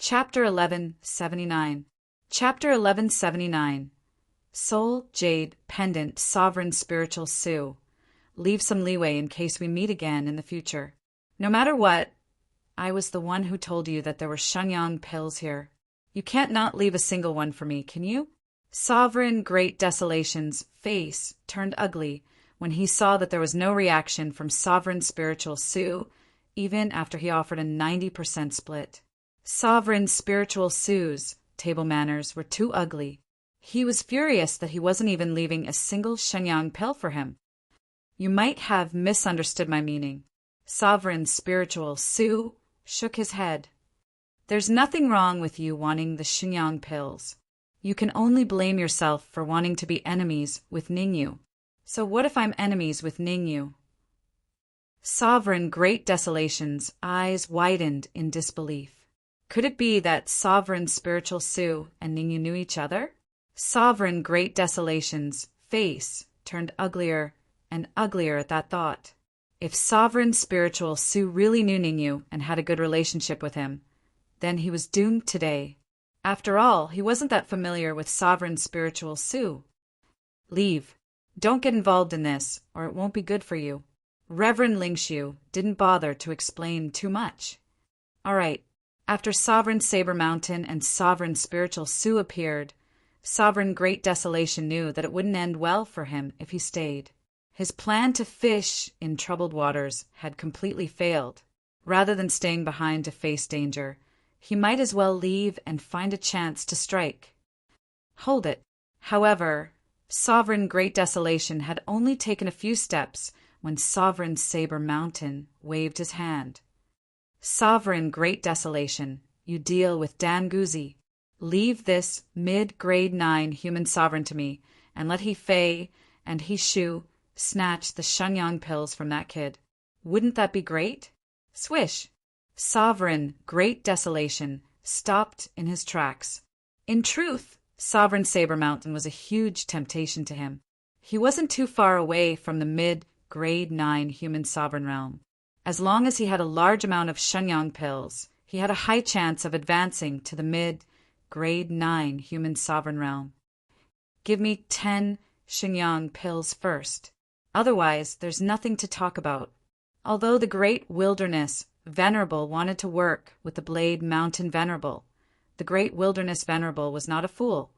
Chapter 1179. Chapter 1179. Soul, Jade, Pendant, Sovereign Spiritual Sue. Leave some leeway in case we meet again in the future. No matter what, I was the one who told you that there were Shenyang pills here. You can't not leave a single one for me, can you? Sovereign Great Desolation's face turned ugly when he saw that there was no reaction from Sovereign Spiritual Sue, even after he offered a 90% split. Sovereign Spiritual Sue's table manners were too ugly. He was furious that he wasn't even leaving a single Shenyang pill for him. You might have misunderstood my meaning. Sovereign Spiritual Sue shook his head. There's nothing wrong with you wanting the Shenyang pills. You can only blame yourself for wanting to be enemies with Ningyu. So what if I'm enemies with Ningyu? Sovereign Great Desolation's eyes widened in disbelief. Could it be that Sovereign Spiritual Sue and Ningyu knew each other? Sovereign Great Desolation's face turned uglier and uglier at that thought. If Sovereign Spiritual Sue really knew Ningyu and had a good relationship with him, then he was doomed today. After all, he wasn't that familiar with Sovereign Spiritual Sue. Leave. Don't get involved in this, or it won't be good for you. Reverend Lingshu didn't bother to explain too much. All right. After Sovereign Saber Mountain and Sovereign Spiritual Sue appeared, Sovereign Great Desolation knew that it wouldn't end well for him if he stayed. His plan to fish in troubled waters had completely failed. Rather than staying behind to face danger, he might as well leave and find a chance to strike. Hold it. However, Sovereign Great Desolation had only taken a few steps when Sovereign Saber Mountain waved his hand. Sovereign Great Desolation, you deal with Dan Guzi. Leave this mid-grade 9 human sovereign to me, and let He Fei and He Shu snatch the Shenyang pills from that kid. Wouldn't that be great? Swish! Sovereign Great Desolation stopped in his tracks. In truth, Sovereign Saber Mountain was a huge temptation to him. He wasn't too far away from the mid-grade 9 human sovereign realm. As long as he had a large amount of Shenyang pills, he had a high chance of advancing to the mid-grade 9 human sovereign realm. Give me 10 Shenyang pills first. Otherwise, there's nothing to talk about. Although the Great Wilderness Venerable wanted to work with the Blade Mountain Venerable, the Great Wilderness Venerable was not a fool,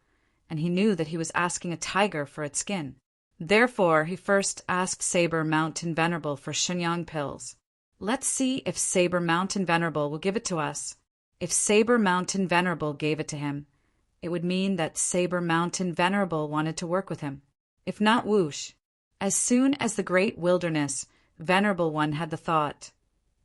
and he knew that he was asking a tiger for its skin. Therefore, he first asked Saber Mountain Venerable for Shenyang pills. Let's see if Saber Mountain Venerable will give it to us. If Saber Mountain Venerable gave it to him, it would mean that Saber Mountain Venerable wanted to work with him. If not, whoosh. As soon as the Great Wilderness Venerable one had the thought,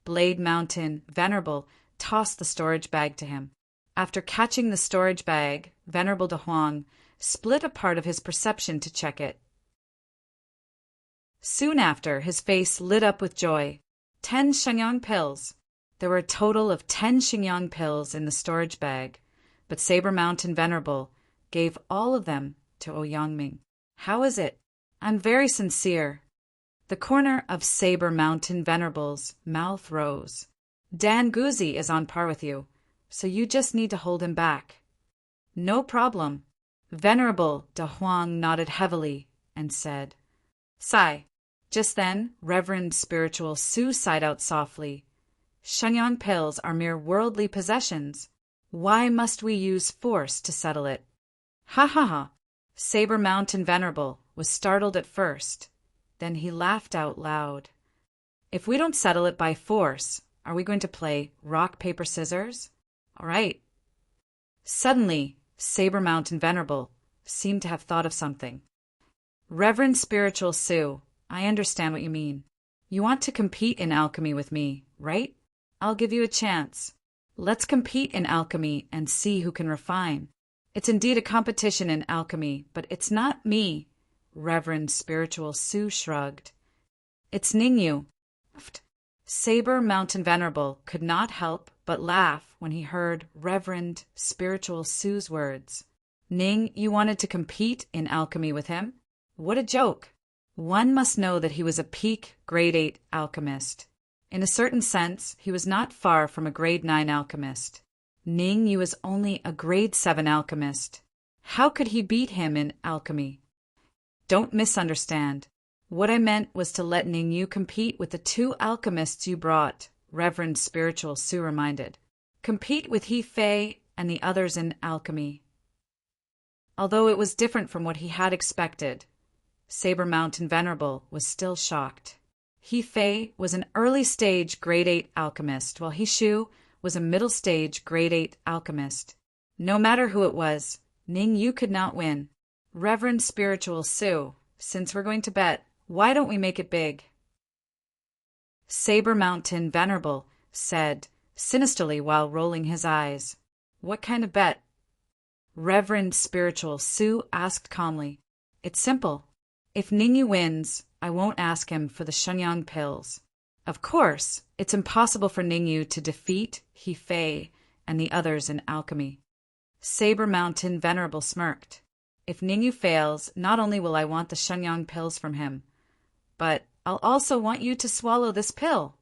Blade Mountain Venerable tossed the storage bag to him. After catching the storage bag, Venerable De Huang split a part of his perception to check it. Soon after, his face lit up with joy. 10 Shenyang pills. There were a total of 10 Shenyang pills in the storage bag, but Saber Mountain Venerable gave all of them to Ouyangming. How is it? I'm very sincere. The corner of Saber Mountain Venerable's mouth rose. Dan Guzi is on par with you, so you just need to hold him back. No problem. Venerable De Huang nodded heavily and said, Sigh. Just then, Reverend Spiritual Sue sighed out softly. Shenyang pills are mere worldly possessions. Why must we use force to settle it? Ha ha ha! Saber Mountain Venerable was startled at first. Then he laughed out loud. If we don't settle it by force, are we going to play rock, paper, scissors? All right. Suddenly, Saber Mountain Venerable seemed to have thought of something. Reverend Spiritual Sue, I understand what you mean. You want to compete in alchemy with me, right? I'll give you a chance. Let's compete in alchemy and see who can refine. It's indeed a competition in alchemy, but it's not me. Reverend Spiritual Sue shrugged. It's Ningyu. Saber Mountain Venerable could not help but laugh when he heard Reverend Spiritual Sue's words. Ning, you wanted to compete in alchemy with him? What a joke. One must know that he was a peak grade 8 alchemist. In a certain sense, he was not far from a grade 9 alchemist. Ning Yu is only a grade 7 alchemist. How could he beat him in alchemy? Don't misunderstand. What I meant was to let Ning Yu compete with the 2 alchemists you brought, Reverend Spiritual Su reminded. Compete with He Fei and the others in alchemy. Although it was different from what he had expected, Saber Mountain Venerable was still shocked. He Fei was an early-stage grade 8 alchemist, while He Shu was a middle-stage grade 8 alchemist. No matter who it was, Ning Yu could not win. Reverend Spiritual Su, since we're going to bet, why don't we make it big? Saber Mountain Venerable said sinisterly while rolling his eyes. What kind of bet? Reverend Spiritual Su asked calmly. It's simple. If Ning Yu wins, I won't ask him for the Shenyang pills. Of course, it's impossible for Ning Yu to defeat He Fei and the others in alchemy. Saber Mountain Venerable smirked. If Ning Yu fails, not only will I want the Shenyang pills from him, but I'll also want you to swallow this pill.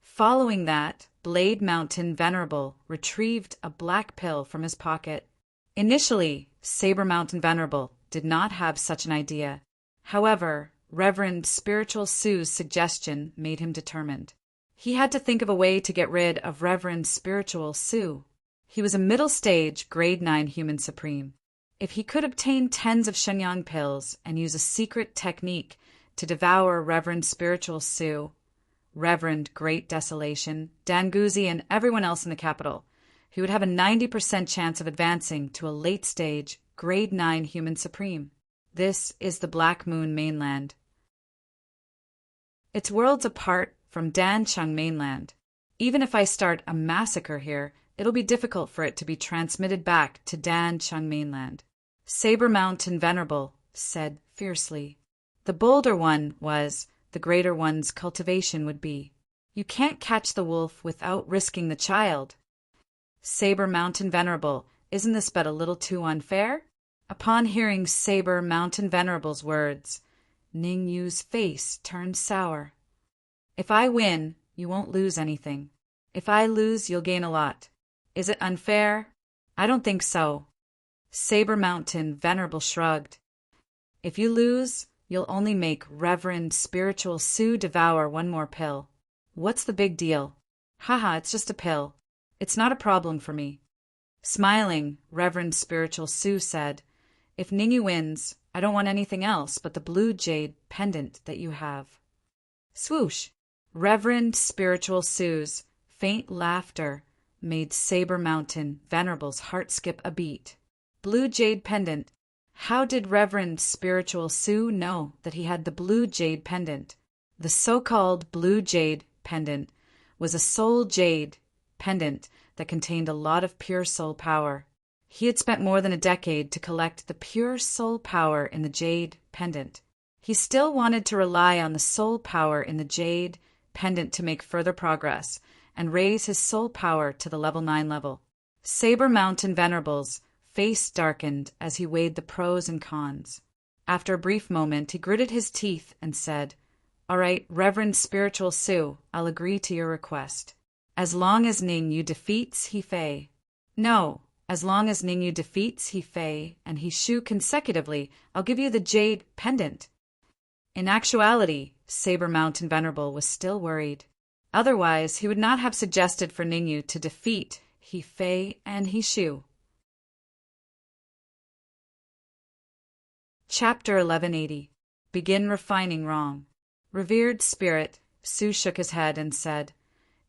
Following that, Blade Mountain Venerable retrieved a black pill from his pocket. Initially, Saber Mountain Venerable did not have such an idea. However, Reverend Spiritual Su's suggestion made him determined. He had to think of a way to get rid of Reverend Spiritual Su. He was a middle-stage, grade 9 human supreme. If he could obtain tens of Shenyang pills and use a secret technique to devour Reverend Spiritual Su, Reverend Great Desolation, Danguzi, and everyone else in the capital, he would have a 90% chance of advancing to a late-stage, grade 9 human supreme. This is the Black Moon mainland. It's worlds apart from Dancheng mainland. Even if I start a massacre here, it'll be difficult for it to be transmitted back to Dancheng mainland. Saber Mountain Venerable said fiercely. The bolder one was, the greater one's cultivation would be. You can't catch the wolf without risking the child. Saber Mountain Venerable, isn't this but a little too unfair? Upon hearing Saber Mountain Venerable's words, Ning Yu's face turned sour. If I win, you won't lose anything. If I lose, you'll gain a lot. Is it unfair? I don't think so. Saber Mountain Venerable shrugged. If you lose, you'll only make Reverend Spiritual Su devour one more pill. What's the big deal? Haha, it's just a pill. It's not a problem for me. Smiling, Reverend Spiritual Su said, If Ning Yu wins, I don't want anything else but the blue jade pendant that you have. Swoosh! Reverend Spiritual Su's faint laughter made Saber Mountain Venerable's heart skip a beat. Blue jade pendant. How did Reverend Spiritual Su know that he had the blue jade pendant? The so-called blue jade pendant was a soul jade pendant that contained a lot of pure soul power. He had spent more than a decade to collect the pure soul power in the jade pendant. He still wanted to rely on the soul power in the jade pendant to make further progress and raise his soul power to the level 9 level. Saber Mountain Venerable's face darkened as he weighed the pros and cons. After a brief moment, he gritted his teeth and said, All right, Reverend Spiritual Su, I'll agree to your request. As long as Ning Yu defeats He Fei. No, as long as Ning Yu defeats He Fei and He Shu consecutively, I'll give you the jade pendant. In actuality, Saber Mountain Venerable was still worried. Otherwise, he would not have suggested for Ning Yu to defeat He Fei and He Shu. Chapter 1180. Begin Refining Wrong. Revered Spirit, Su shook his head and said,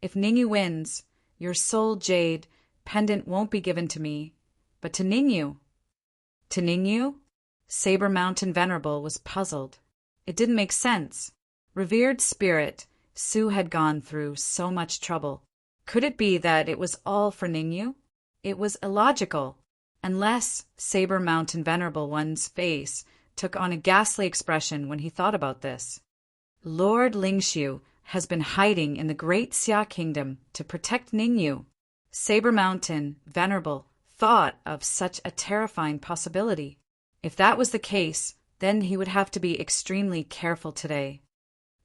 If Ning Yu wins, your soul jade pendant won't be given to me, but to Ning Yu. To Ning Yu? Saber Mountain Venerable was puzzled. It didn't make sense. Revered Spirit, Su had gone through so much trouble. Could it be that it was all for Ning Yu? It was illogical. Unless Saber Mountain Venerable One's face took on a ghastly expression when he thought about this. Lord Lingshu has been hiding in the Great Xia Kingdom to protect Ning Yu. Saber Mountain Venerable thought of such a terrifying possibility. If that was the case, then he would have to be extremely careful today.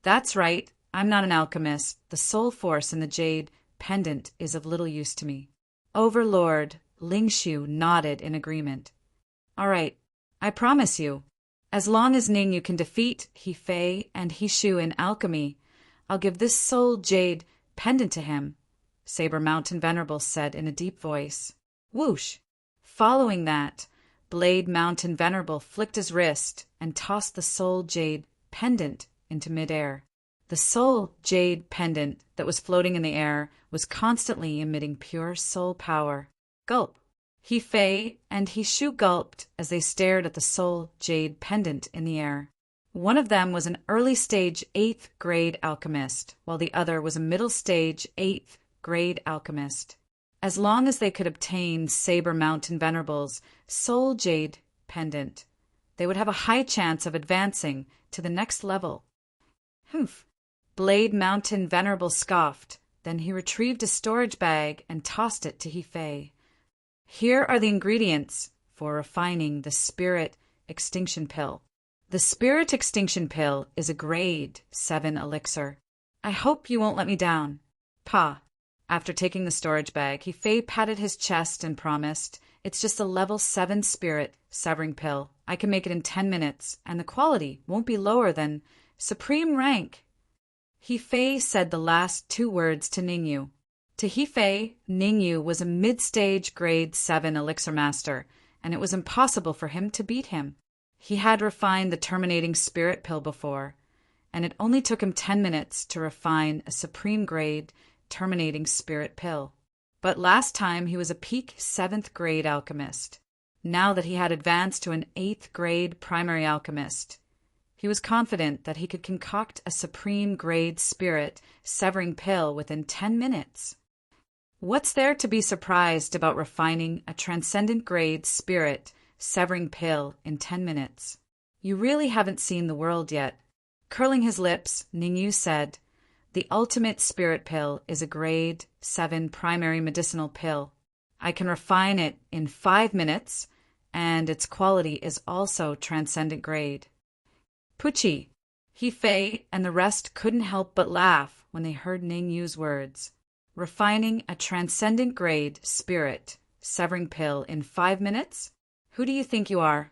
That's right, I'm not an alchemist. The soul force in the jade pendant is of little use to me. Overlord Ling Shu nodded in agreement. All right, I promise you. As long as Ningyu can defeat He Fei and He Shu in alchemy, I'll give this soul jade pendant to him, Saber Mountain Venerable said in a deep voice. Whoosh! Following that, Blade Mountain Venerable flicked his wrist and tossed the soul jade pendant into midair. The soul jade pendant that was floating in the air was constantly emitting pure soul power. Gulp! He Fei and He Shu gulped as they stared at the soul jade pendant in the air. One of them was an early-stage 8th grade alchemist, while the other was a middle-stage 8th grade alchemist. As long as they could obtain Saber Mountain Venerable's soul jade pendant, they would have a high chance of advancing to the next level. Humph! Blade Mountain Venerable scoffed. Then he retrieved a storage bag and tossed it to He Fei. Here are the ingredients for refining the Spirit Extinction Pill. The Spirit Extinction Pill is a grade 7 elixir. I hope you won't let me down. Pa. After taking the storage bag, He Fei patted his chest and promised, It's just a level 7 spirit severing pill. I can make it in 10 minutes, and the quality won't be lower than supreme rank. He Fei said the last 2 words to Ningyu. To He Fei, Ningyu was a mid-stage grade 7 elixir master, and it was impossible for him to beat him. He had refined the terminating spirit pill before, and it only took him 10 minutes to refine a supreme grade terminating spirit pill. But last time he was a peak 7th grade alchemist. Now that he had advanced to an 8th grade primary alchemist, he was confident that he could concoct a supreme grade spirit severing pill within 10 minutes. What's there to be surprised about refining a transcendent grade spirit severing pill in 10 minutes? You really haven't seen the world yet. Curling his lips, Ningyu said, The ultimate spirit pill is a grade 7 primary medicinal pill. I can refine it in 5 minutes, and its quality is also transcendent grade. Pucci, He Fei and the rest couldn't help but laugh when they heard Ningyu's words. Refining a transcendent grade spirit severing pill in 5 minutes? Who do you think you are?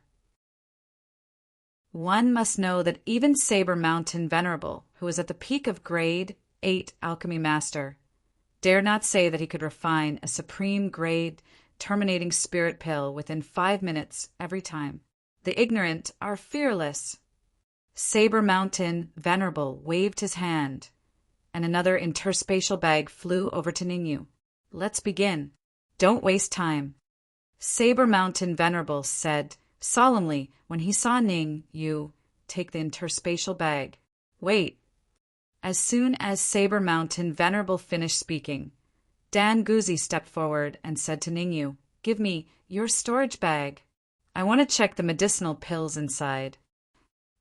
One must know that even Saber Mountain Venerable, who was at the peak of grade 8 alchemy master, dare not say that he could refine a supreme grade terminating spirit pill within 5 minutes every time. The ignorant are fearless. Saber Mountain Venerable waved his hand, and another interspatial bag flew over to Ningyu. Let's begin. Don't waste time. Saber Mountain Venerable said solemnly when he saw Ningyu take the interspatial bag. Wait. As soon as Saber Mountain Venerable finished speaking, Dan Guzi stepped forward and said to Ningyu, Give me your storage bag. I want to check the medicinal pills inside.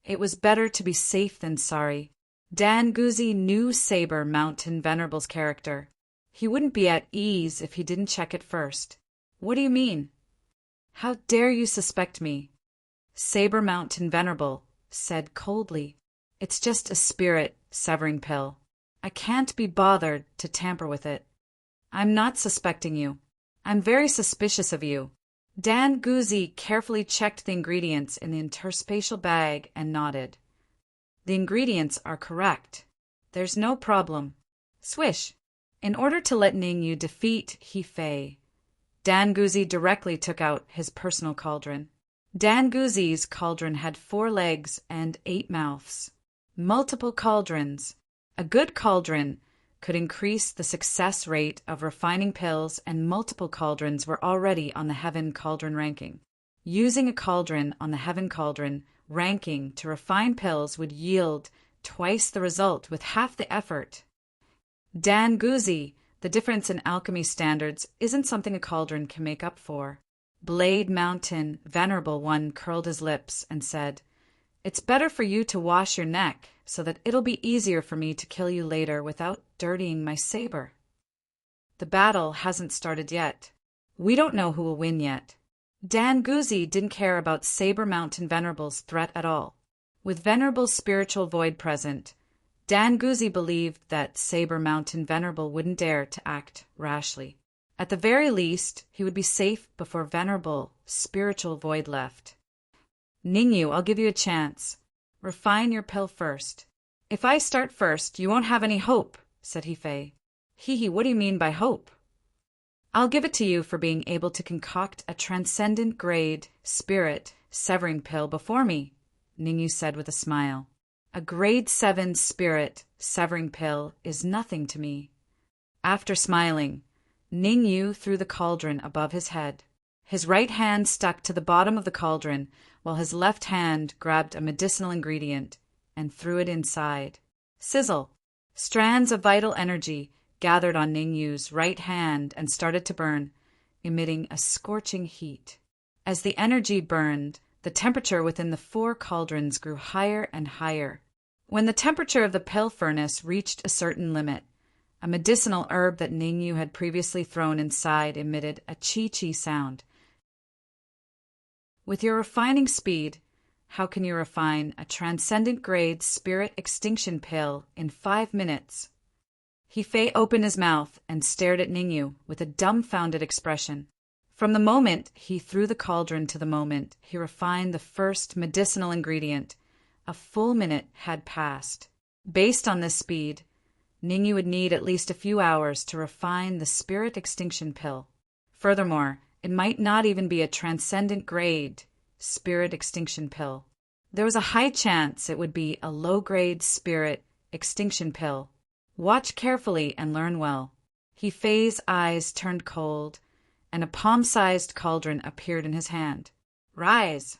It was better to be safe than sorry. Dan Guzi knew Saber Mountain Venerable's character. He wouldn't be at ease if he didn't check it first. What do you mean? How dare you suspect me? Saber Mountain Venerable said coldly. It's just a spirit severing pill. I can't be bothered to tamper with it. I'm not suspecting you. I'm very suspicious of you. Dan Guzi carefully checked the ingredients in the interspatial bag and nodded. The ingredients are correct. There's no problem. Swish. In order to let Ningyu defeat He Fei, Dan Guzi directly took out his personal cauldron. Dan Guzi's cauldron had 4 legs and 8 mouths. Multiple cauldrons. A good cauldron could increase the success rate of refining pills, and multiple cauldrons were already on the Heaven Cauldron ranking. Using a cauldron on the Heaven Cauldron ranking to refine pills would yield twice the result with half the effort. Dan Guzi, the difference in alchemy standards isn't something a cauldron can make up for. Blade Mountain Venerable One curled his lips and said, It's better for you to wash your neck so that it'll be easier for me to kill you later without dirtying my saber. The battle hasn't started yet. We don't know who will win yet. Dan Guzi didn't care about Saber Mountain Venerable's threat at all. With Venerable's spiritual void present, Dan Guzi believed that Saber Mountain Venerable wouldn't dare to act rashly. At the very least, he would be safe before venerable, spiritual void left. Ningyu, I'll give you a chance. Refine your pill first. If I start first, you won't have any hope, said He-Fei. Hee, what do you mean by hope? I'll give it to you for being able to concoct a transcendent grade, spirit, severing pill before me, Ningyu said with a smile. A grade 7 spirit, severing pill is nothing to me. After smiling, Ningyu threw the cauldron above his head. His right hand stuck to the bottom of the cauldron, while his left hand grabbed a medicinal ingredient and threw it inside. Sizzle! Strands of vital energy gathered on Ningyu's right hand and started to burn, emitting a scorching heat. As the energy burned, the temperature within the 4 cauldrons grew higher and higher. When the temperature of the pill furnace reached a certain limit, a medicinal herb that Ningyu had previously thrown inside emitted a chi-chi sound. With your refining speed, how can you refine a transcendent grade spirit extinction pill in 5 minutes? He-Fei opened his mouth and stared at Ningyu with a dumbfounded expression. From the moment he threw the cauldron to the moment he refined the first medicinal ingredient, a full minute had passed. Based on this speed, Ningyu would need at least a few hours to refine the spirit extinction pill. Furthermore, it might not even be a transcendent grade spirit extinction pill. There was a high chance it would be a low-grade spirit extinction pill. Watch carefully and learn well. He-Fei's eyes turned cold, and a palm-sized cauldron appeared in his hand. Rise!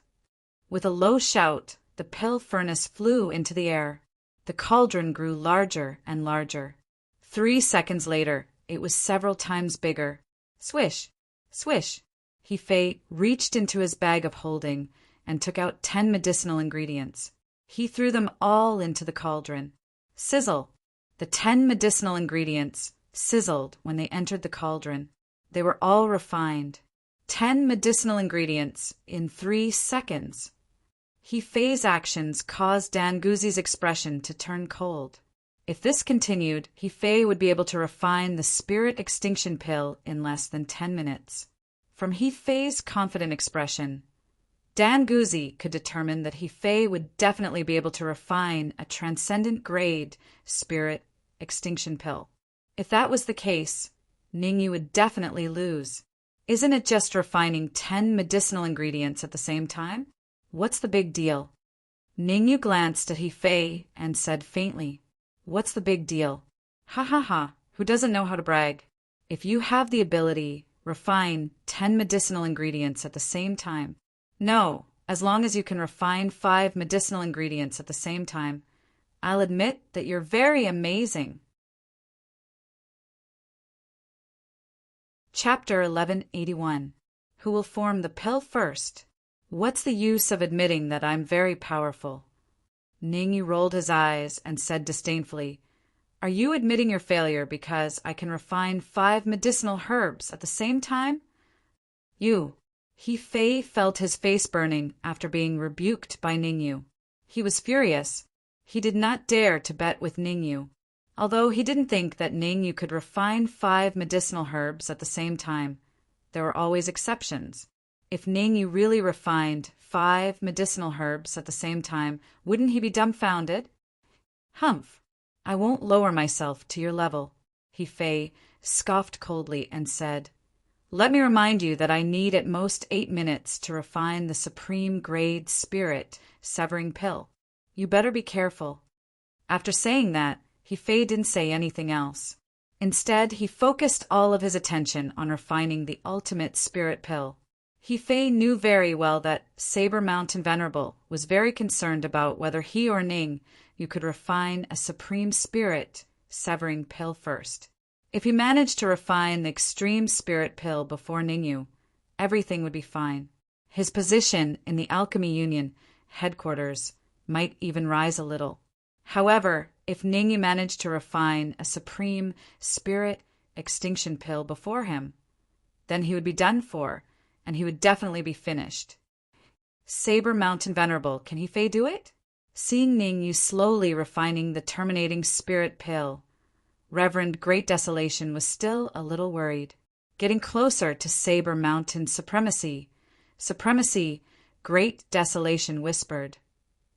With a low shout, the pill furnace flew into the air. The cauldron grew larger and larger. 3 seconds later, it was several times bigger. Swish! Swish! He-Fei reached into his bag of holding and took out 10 medicinal ingredients. He threw them all into the cauldron. Sizzle! The 10 medicinal ingredients sizzled when they entered the cauldron. They were all refined. 10 medicinal ingredients in 3 seconds. He-Fei's actions caused Dan Guzi's expression to turn cold. If this continued, He-Fei would be able to refine the spirit extinction pill in less than 10 minutes. From He-Fei's confident expression, Dan Guzi could determine that He-Fei would definitely be able to refine a transcendent grade spirit extinction pill. If that was the case, Ningyu would definitely lose. Isn't it just refining 10 medicinal ingredients at the same time? What's the big deal? Ningyu glanced at He-Fei and said faintly, What's the big deal? Ha ha ha, who doesn't know how to brag? If you have the ability, refine 10 medicinal ingredients at the same time. No, as long as you can refine 5 medicinal ingredients at the same time, I'll admit that you're very amazing. Chapter 1181. Who will form the pill first? What's the use of admitting that I'm very powerful? Ningyu rolled his eyes and said disdainfully, Are you admitting your failure because I can refine 5 medicinal herbs at the same time? You. He-Fei felt his face burning after being rebuked by Ningyu. He was furious. He did not dare to bet with Ningyu. Although he didn't think that Ningyu could refine 5 medicinal herbs at the same time, there were always exceptions. If Ningyu really refined 5 medicinal herbs at the same time, wouldn't he be dumbfounded? Humph! I won't lower myself to your level. He-Fei scoffed coldly and said, Let me remind you that I need at most 8 minutes to refine the supreme grade spirit severing pill. You better be careful. After saying that, He-Fei didn't say anything else. Instead, he focused all of his attention on refining the ultimate spirit pill. He-Fei knew very well that Saber Mountain Venerable was very concerned about whether he or Ningyu could refine a supreme spirit severing pill first. If he managed to refine the extreme spirit pill before Ningyu, everything would be fine. His position in the Alchemy Union headquarters might even rise a little. However, if Ningyu managed to refine a supreme spirit extinction pill before him, then he would be done for, and he would definitely be finished. Saber Mountain Venerable, can He-Fei do it? Seeing Ningyu slowly refining the terminating spirit pill, Reverend Great Desolation was still a little worried. getting closer to Saber Mountain supremacy. Supremacy, great desolation whispered.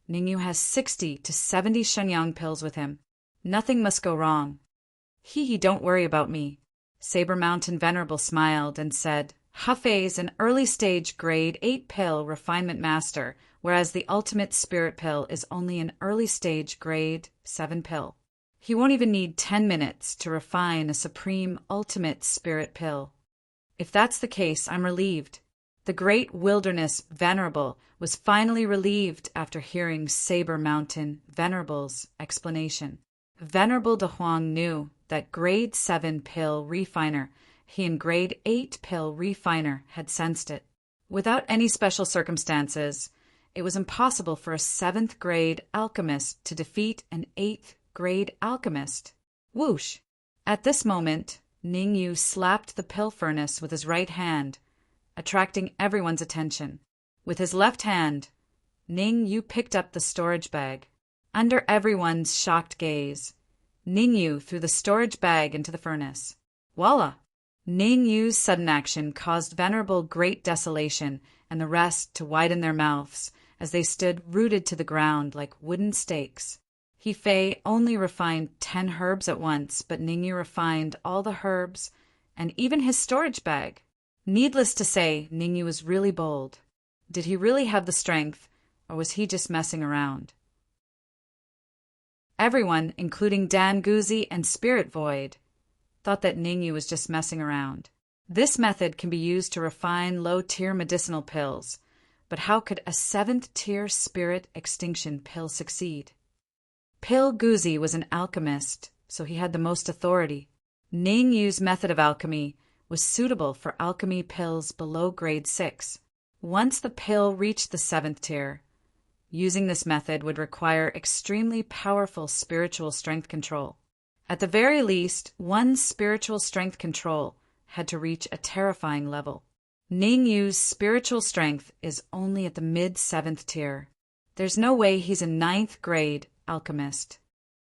Ningyu has 60 to 70 Shenyang pills with him. Nothing must go wrong. Hee, don't worry about me. Saber Mountain Venerable smiled and said, Hefei's an early-stage grade 8 pill refinement master, whereas the ultimate spirit pill is only an early-stage grade 7 pill. He won't even need 10 minutes to refine a supreme ultimate spirit pill. If that's the case, I'm relieved. The great wilderness Venerable was finally relieved after hearing Saber Mountain Venerable's explanation. Venerable De Huang knew that grade 7 pill refiner, he and grade 8 pill refiner had sensed it. Without any special circumstances, it was impossible for a 7th grade alchemist to defeat an 8th grade alchemist. Whoosh! At this moment, Ningyu slapped the pill furnace with his right hand, attracting everyone's attention. With his left hand, Ningyu picked up the storage bag. Under everyone's shocked gaze, Ningyu threw the storage bag into the furnace. Voila! Ningyu's sudden action caused Venerable great desolation and the rest to widen their mouths as they stood rooted to the ground like wooden stakes. Hefei only refined 10 herbs at once, but Ningyu refined all the herbs and even his storage bag. Needless to say, Ningyu was really bold. Did he really have the strength, or was he just messing around? Everyone, including Dan Guzi and Spirit Void, thought that Ningyu was just messing around. This method can be used to refine low-tier medicinal pills, but how could a 7th-tier spirit extinction pill succeed? Pill Guzi was an alchemist, so he had the most authority. Ningyu's method of alchemy was suitable for alchemy pills below grade 6. Once the pill reached the 7th tier, using this method would require extremely powerful spiritual strength control. At the very least, one spiritual strength control had to reach a terrifying level. Ningyu's spiritual strength is only at the mid-7th tier. There's no way he's a 9th grade alchemist.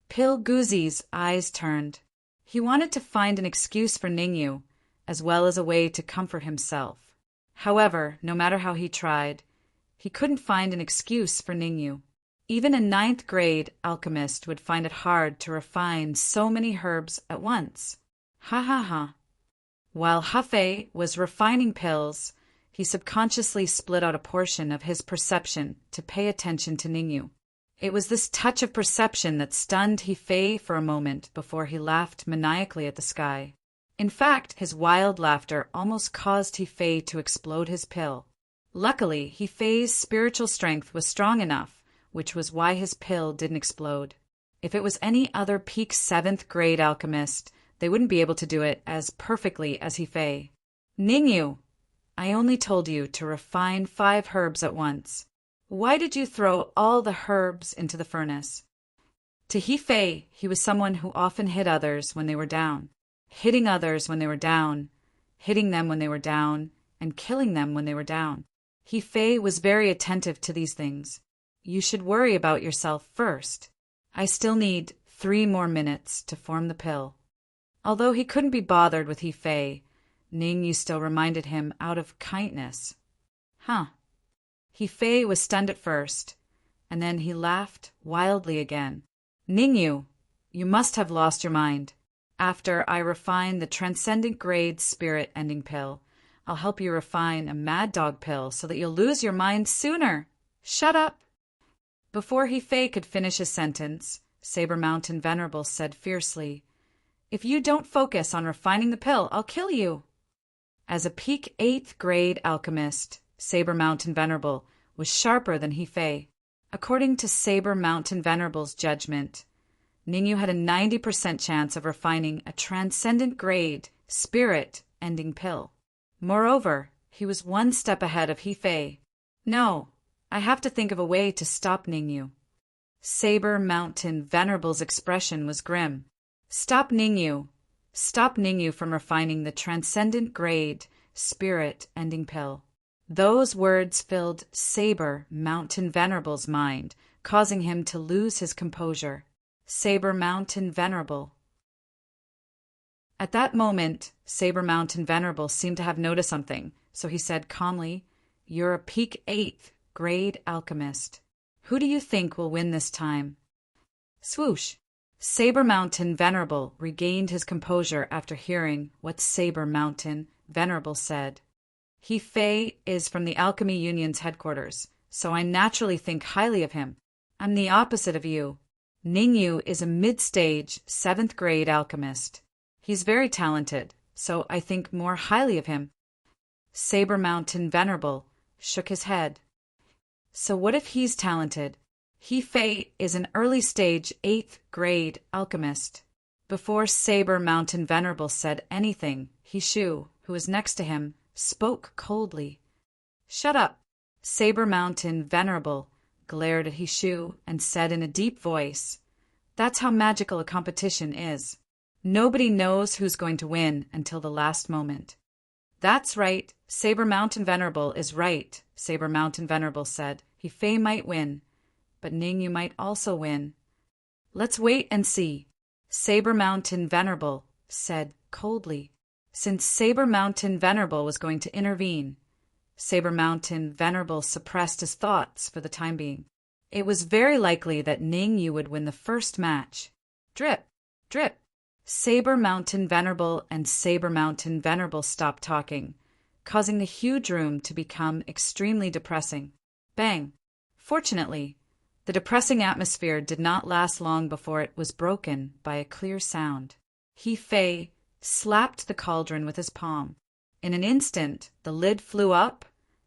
Pill Guzi's eyes turned. He wanted to find an excuse for Ningyu, as well as a way to comfort himself. However, no matter how he tried, he couldn't find an excuse for Ningyu. Even a 9th grade alchemist would find it hard to refine so many herbs at once. Ha ha ha. While Hefei was refining pills, he subconsciously split out a portion of his perception to pay attention to Ningyu. It was this touch of perception that stunned Hefei for a moment before he laughed maniacally at the sky. In fact, his wild laughter almost caused Hefei to explode his pill. Luckily, Hefei's spiritual strength was strong enough, which was why his pill didn't explode. If it was any other peak 7th grade alchemist, they wouldn't be able to do it as perfectly as Hefei. Ningyu, I only told you to refine 5 herbs at once. Why did you throw all the herbs into the furnace? To Hefei, he was someone who often hit others when they were down. Hitting others when they were down, hitting them when they were down, and killing them when they were down. Hefei was very attentive to these things. You should worry about yourself first. I still need 3 more minutes to form the pill. Although he couldn't be bothered with Hefei, Ningyu still reminded him out of kindness. Huh. Hefei was stunned at first, and then he laughed wildly again. Ningyu, you must have lost your mind. After I refine the transcendent grade spirit ending pill, I'll help you refine a mad dog pill so that you'll lose your mind sooner. Shut up. Before Hefei could finish his sentence, Saber Mountain Venerable said fiercely, If you don't focus on refining the pill, I'll kill you. As a peak 8th grade alchemist, Saber Mountain Venerable was sharper than Hefei. According to Saber Mountain Venerable's judgment, Ningyu had a 90% chance of refining a transcendent grade spirit ending pill. Moreover, he was 1 step ahead of Hefei. No, I have to think of a way to stop Ningyu. Saber Mountain Venerable's expression was grim. Stop Ningyu. Stop Ningyu from refining the transcendent grade spirit ending pill. Those words filled Saber Mountain Venerable's mind, causing him to lose his composure. Saber Mountain Venerable. At that moment, Saber Mountain Venerable seemed to have noticed something, so he said calmly, "You're a peak 8th grade alchemist. Who do you think will win this time?" Swoosh! Saber Mountain Venerable regained his composure after hearing what Saber Mountain Venerable said. He Fei is from the Alchemy Union's headquarters, so I naturally think highly of him. I'm the opposite of you. Ningyu is a mid-stage 7th grade alchemist. He's very talented, so I think more highly of him. Saber Mountain Venerable shook his head. So what if he's talented? He Fei is an early-stage 8th grade alchemist. Before Saber Mountain Venerable said anything, He Shu, who was next to him, spoke coldly. "Shut up!" Saber Mountain Venerable glared at He Shu and said in a deep voice, "That's how magical a competition is. Nobody knows who's going to win until the last moment." "That's right. Saber Mountain Venerable is right," Saber Mountain Venerable said. "He Fei might win, but Ningyu might also win. Let's wait and see," Saber Mountain Venerable said coldly. Since Saber Mountain Venerable was going to intervene, Saber Mountain Venerable suppressed his thoughts for the time being. It was very likely that Ningyu would win the first match. Drip, drip. Saber Mountain Venerable and Saber Mountain Venerable stopped talking, causing the huge room to become extremely depressing. Bang! Fortunately, the depressing atmosphere did not last long before it was broken by a clear sound. He Fei slapped the cauldron with his palm. In an instant, the lid flew up,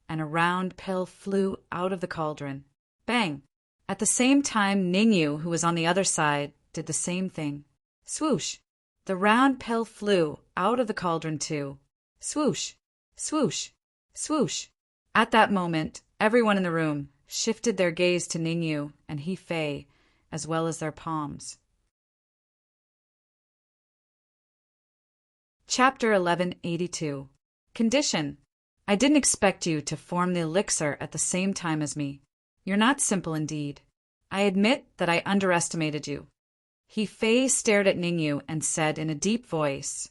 and a round pill flew out of the cauldron. Bang! At the same time, Ningyu, who was on the other side, did the same thing. Swoosh! The round pill flew out of the cauldron too. Swoosh! Swoosh! Swoosh! At that moment, everyone in the room shifted their gaze to Ningyu and He Fei, as well as their palms. Chapter 1182. Condition. I didn't expect you to form the elixir at the same time as me. You're not simple indeed. I admit that I underestimated you. He Fei stared at Ningyu and said in a deep voice,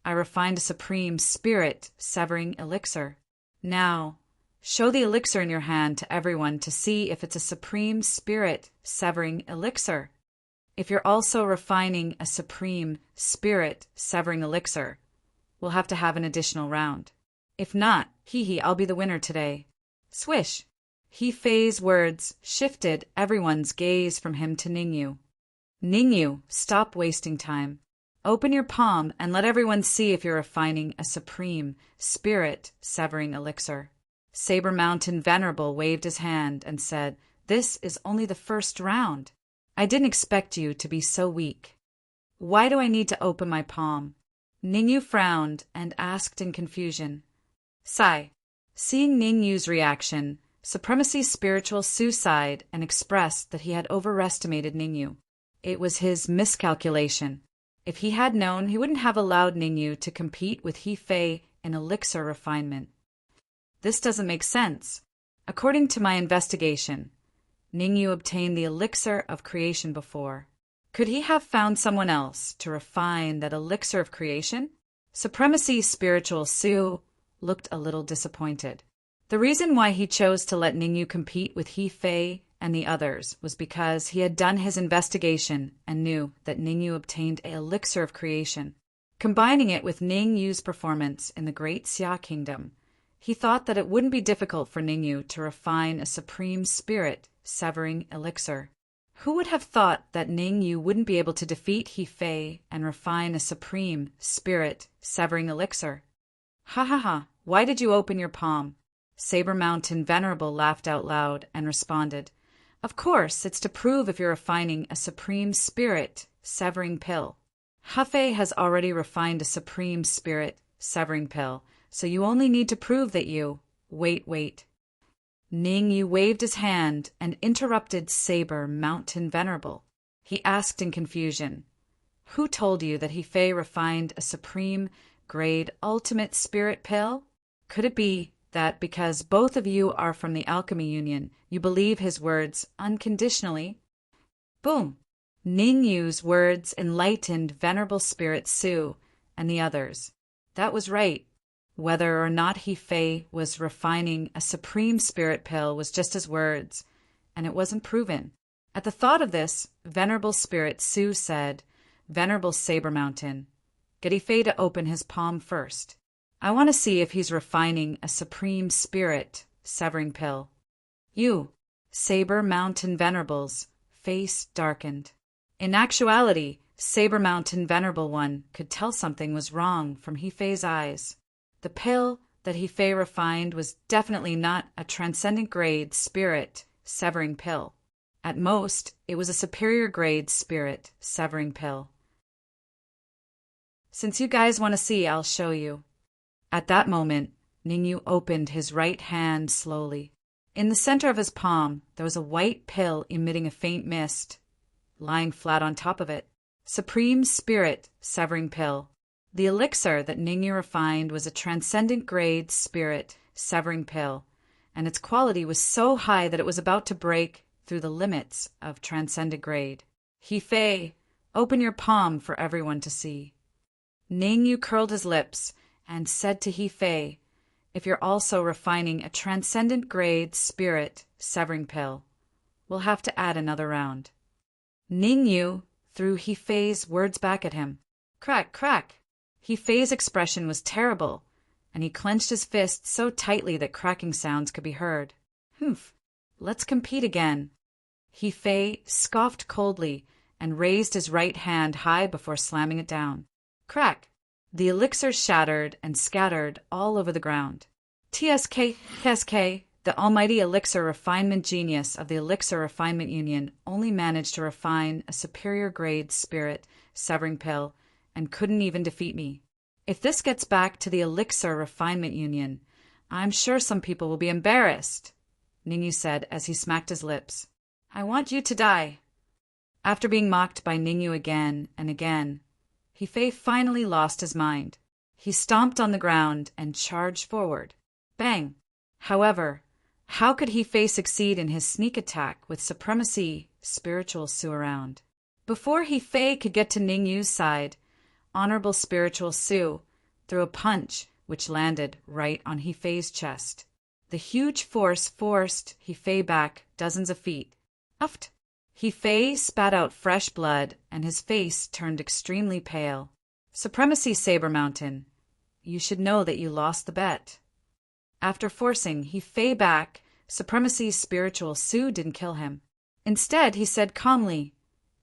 "I refined a supreme spirit-severing elixir. Now, show the elixir in your hand to everyone to see if it's a supreme spirit-severing elixir. If you're also refining a supreme spirit-severing elixir, we'll have to have an additional round. If not, I'll be the winner today." Swish! He Fei's words shifted everyone's gaze from him to Ningyu. "Ningyu, stop wasting time. Open your palm and let everyone see if you're refining a supreme spirit-severing elixir." Saber Mountain Venerable waved his hand and said, "This is only the first round. I didn't expect you to be so weak. Why do I need to open my palm?" Ningyu frowned and asked in confusion. Sigh. Seeing Ningyu's reaction, Supremacy Spiritual Su sighed and expressed that he had overestimated Ningyu. It was his miscalculation. If he had known, he wouldn't have allowed Ningyu to compete with He Fei in elixir refinement. This doesn't make sense. According to my investigation, Ningyu obtained the elixir of creation before. Could he have found someone else to refine that elixir of creation? Supremacy Spiritual Su looked a little disappointed. The reason why he chose to let Ningyu compete with He Fei and the others was because he had done his investigation and knew that Ningyu obtained an elixir of creation. Combining it with Ningyu's performance in the Great Xia Kingdom, he thought that it wouldn't be difficult for Ningyu to refine a supreme spirit-severing elixir. Who would have thought that Ningyu wouldn't be able to defeat He Fei and refine a supreme spirit-severing elixir? Ha ha ha, why did you open your palm? Saber Mountain Venerable laughed out loud and responded, "Of course, it's to prove if you're refining a supreme spirit-severing pill. He Fei has already refined a supreme spirit-severing pill, so you only need to prove that you—" Wait. Ningyu waved his hand and interrupted Saber Mountain Venerable. He asked in confusion, "Who told you that He Fei refined a supreme grade ultimate spirit pill? Could it be that because both of you are from the Alchemy Union, you believe his words unconditionally?" Boom! Ningyu's words enlightened Venerable Spirit Su and the others. That was right. Whether or not He Fei was refining a supreme spirit pill was just his words, and it wasn't proven. At the thought of this, Venerable Spirit Su said, "Venerable Saber Mountain, get He Fei to open his palm first. I want to see if he's refining a supreme spirit severing pill." You, Saber Mountain Venerables, face darkened. In actuality, Saber Mountain Venerable One could tell something was wrong from He Fei's eyes. The pill that He Fei refined was definitely not a transcendent grade spirit severing pill. At most, it was a superior grade spirit severing pill. "Since you guys want to see, I'll show you." At that moment, Ningyu opened his right hand slowly. In the center of his palm, there was a white pill emitting a faint mist, lying flat on top of it. Supreme Spirit Severing Pill. The elixir that Ningyu refined was a transcendent grade spirit severing pill, and its quality was so high that it was about to break through the limits of transcendent grade. "He Fei, open your palm for everyone to see." Ningyu curled his lips and said to He Fei, "If you're also refining a transcendent grade spirit severing pill, we'll have to add another round." Ningyu threw He Fei's words back at him. Crack, crack. He Fei's expression was terrible, and he clenched his fist so tightly that cracking sounds could be heard. "Humph, let's compete again." He Fei scoffed coldly and raised his right hand high before slamming it down. Crack. The elixir shattered and scattered all over the ground. TSK, the almighty elixir refinement genius of the Elixir Refinement Union, only managed to refine a superior grade spirit severing pill and couldn't even defeat me. If this gets back to the Elixir Refinement Union, I'm sure some people will be embarrassed, Ningyu said as he smacked his lips. "I want you to die." After being mocked by Ningyu again and again, He Fei finally lost his mind. He stomped on the ground and charged forward. Bang! However, how could He Fei succeed in his sneak attack with Supremacy Spiritual Su around? Before He Fei could get to Ningyu's side, Honorable Spiritual Su threw a punch which landed right on He Fei's chest. The huge force forced He Fei back dozens of feet. Uft! He Fei spat out fresh blood, and his face turned extremely pale. "Supremacy Saber Mountain, you should know that you lost the bet." After forcing He Fei back, Supremacy's Spiritual Su didn't kill him. Instead, he said calmly,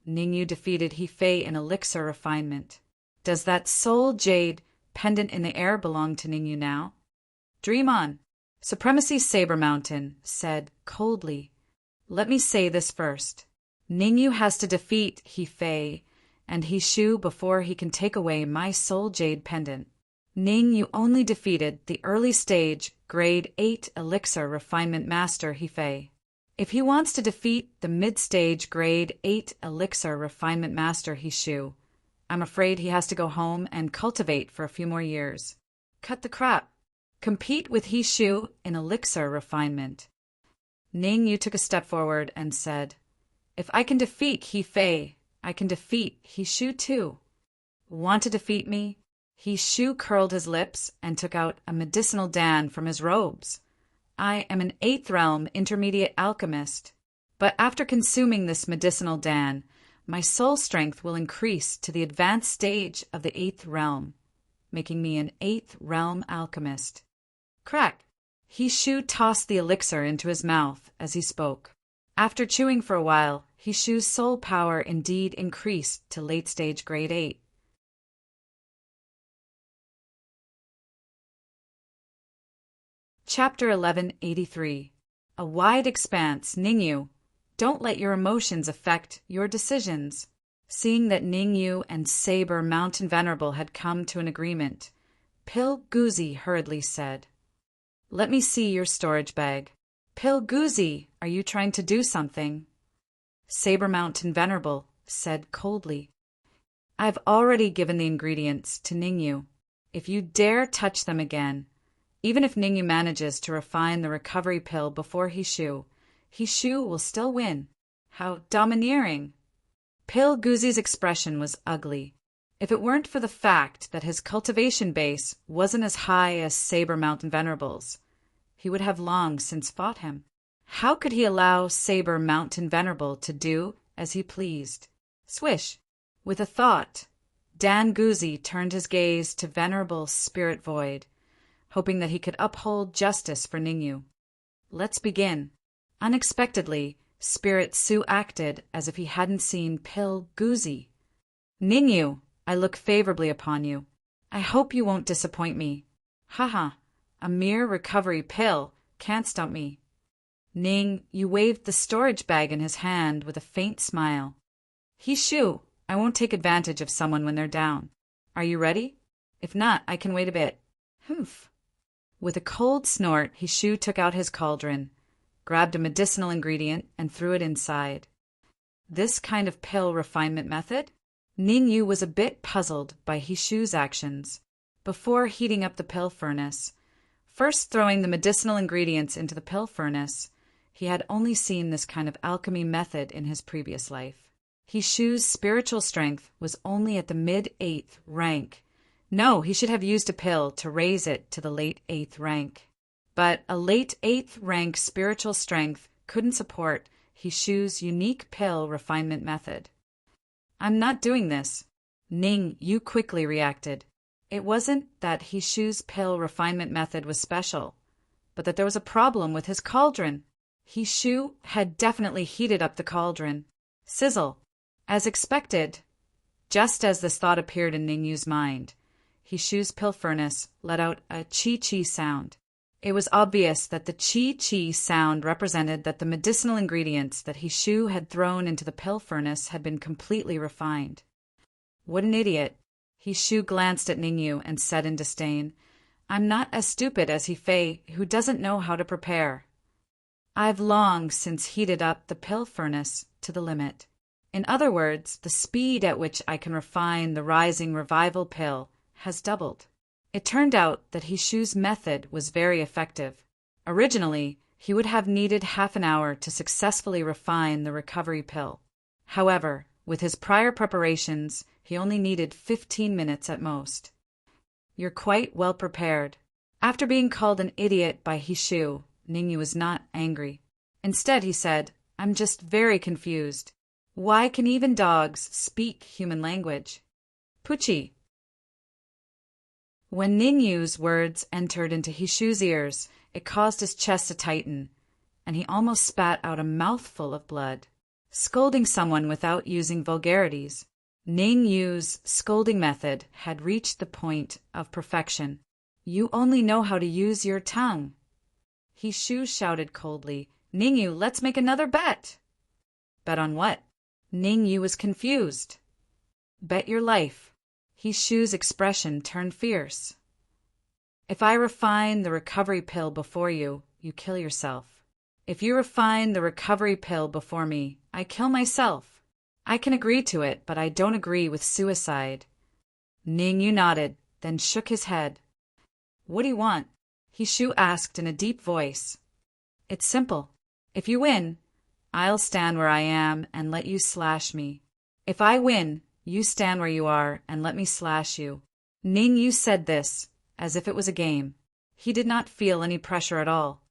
"Ningyu defeated He Fei in elixir refinement. Does that soul jade pendant in the air belong to Ningyu now?" "Dream on." Supremacy Saber Mountain said coldly, "Let me say this first. Ningyu has to defeat He Fei and He Shu before he can take away my soul jade pendant. Ningyu only defeated the early stage grade 8 elixir refinement master He Fei. If he wants to defeat the mid-stage grade 8 elixir refinement master He Shu, I'm afraid he has to go home and cultivate for a few more years. Cut the crap. Compete with He Shu in elixir refinement." Ningyu took a step forward and said, "If I can defeat He Fei, I can defeat He Shu too." "Want to defeat me?" He Shu curled his lips and took out a medicinal dan from his robes. "I am an 8th realm intermediate alchemist, but after consuming this medicinal dan, my soul strength will increase to the advanced stage of the 8th realm, making me an 8th realm alchemist." Crack! He Shu tossed the elixir into his mouth as he spoke. After chewing for a while, He Shu's soul power indeed increased to late stage grade 8. Chapter 1183. A Wide Expanse. Ningyu, don't let your emotions affect your decisions. Seeing that Ningyu and Saber Mountain Venerable had come to an agreement, Pil Guzi hurriedly said, "Let me see your storage bag." "Pil Guzi, are you trying to do something?" Saber Mountain Venerable said coldly, "I've already given the ingredients to Ningyu. If you dare touch them again, even if Ningyu manages to refine the recovery pill before He Shu will still win." How domineering! Pil Guzi's expression was ugly. If it weren't for the fact that his cultivation base wasn't as high as Saber Mountain Venerable's, he would have long since fought him. How could he allow Saber Mountain Venerable to do as he pleased? Swish! With a thought, Dan Guzzi turned his gaze to Venerable Spirit Void, hoping that he could uphold justice for Ningyu. Let's begin. Unexpectedly, Spirit Su acted as if he hadn't seen Pill Guzzi. Ningyu, I look favorably upon you. I hope you won't disappoint me. Haha, a mere recovery pill can't stump me. Ning, you waved the storage bag in his hand with a faint smile. Hishu, I won't take advantage of someone when they're down. Are you ready? If not, I can wait a bit. Humph. With a cold snort, Hishu took out his cauldron, grabbed a medicinal ingredient, and threw it inside. This kind of pill refinement method? Ningyu was a bit puzzled by Hishu's actions. Before heating up the pill furnace, first throwing the medicinal ingredients into the pill furnace, he had only seen this kind of alchemy method in his previous life. Hishu's spiritual strength was only at the mid-8th rank. No, he should have used a pill to raise it to the late 8th rank. But a late 8th rank spiritual strength couldn't support Hishu's unique pill refinement method. I'm not doing this. Ning, you quickly reacted. It wasn't that Hishu's pill refinement method was special, but that there was a problem with his cauldron. Hishu had definitely heated up the cauldron. Sizzle. As expected, just as this thought appeared in Ningyu's mind, Hishu's pill furnace let out a chi-chi sound. It was obvious that the chi-chi sound represented that the medicinal ingredients that Hishu had thrown into the pill furnace had been completely refined. What an idiot! Hishu glanced at Ningyu and said in disdain, I'm not as stupid as He-Fei, who doesn't know how to prepare. I've long since heated up the pill furnace to the limit. In other words, the speed at which I can refine the rising revival pill has doubled. It turned out that Hishu's method was very effective. Originally, he would have needed half an hour to successfully refine the recovery pill. However, with his prior preparations, he only needed 15 minutes at most. You're quite well prepared. After being called an idiot by Hishu, Ningyu was not angry. Instead, he said, I'm just very confused. Why can even dogs speak human language? Pucci. When Ningyu's words entered into Hishu's ears, it caused his chest to tighten, and he almost spat out a mouthful of blood. Scolding someone without using vulgarities. Ningyu's scolding method had reached the point of perfection. You only know how to use your tongue. Hishu shouted coldly, Ningyu, let's make another bet. Bet on what? Ningyu was confused. Bet your life. Hishu's expression turned fierce. If I refine the recovery pill before you, you kill yourself. If you refine the recovery pill before me, I kill myself. I can agree to it, but I don't agree with suicide. Ningyu nodded, then shook his head. What do you want? Hishu asked in a deep voice. It's simple. If you win, I'll stand where I am and let you slash me. If I win, you stand where you are and let me slash you. Ningyu said this as if it was a game. He did not feel any pressure at all.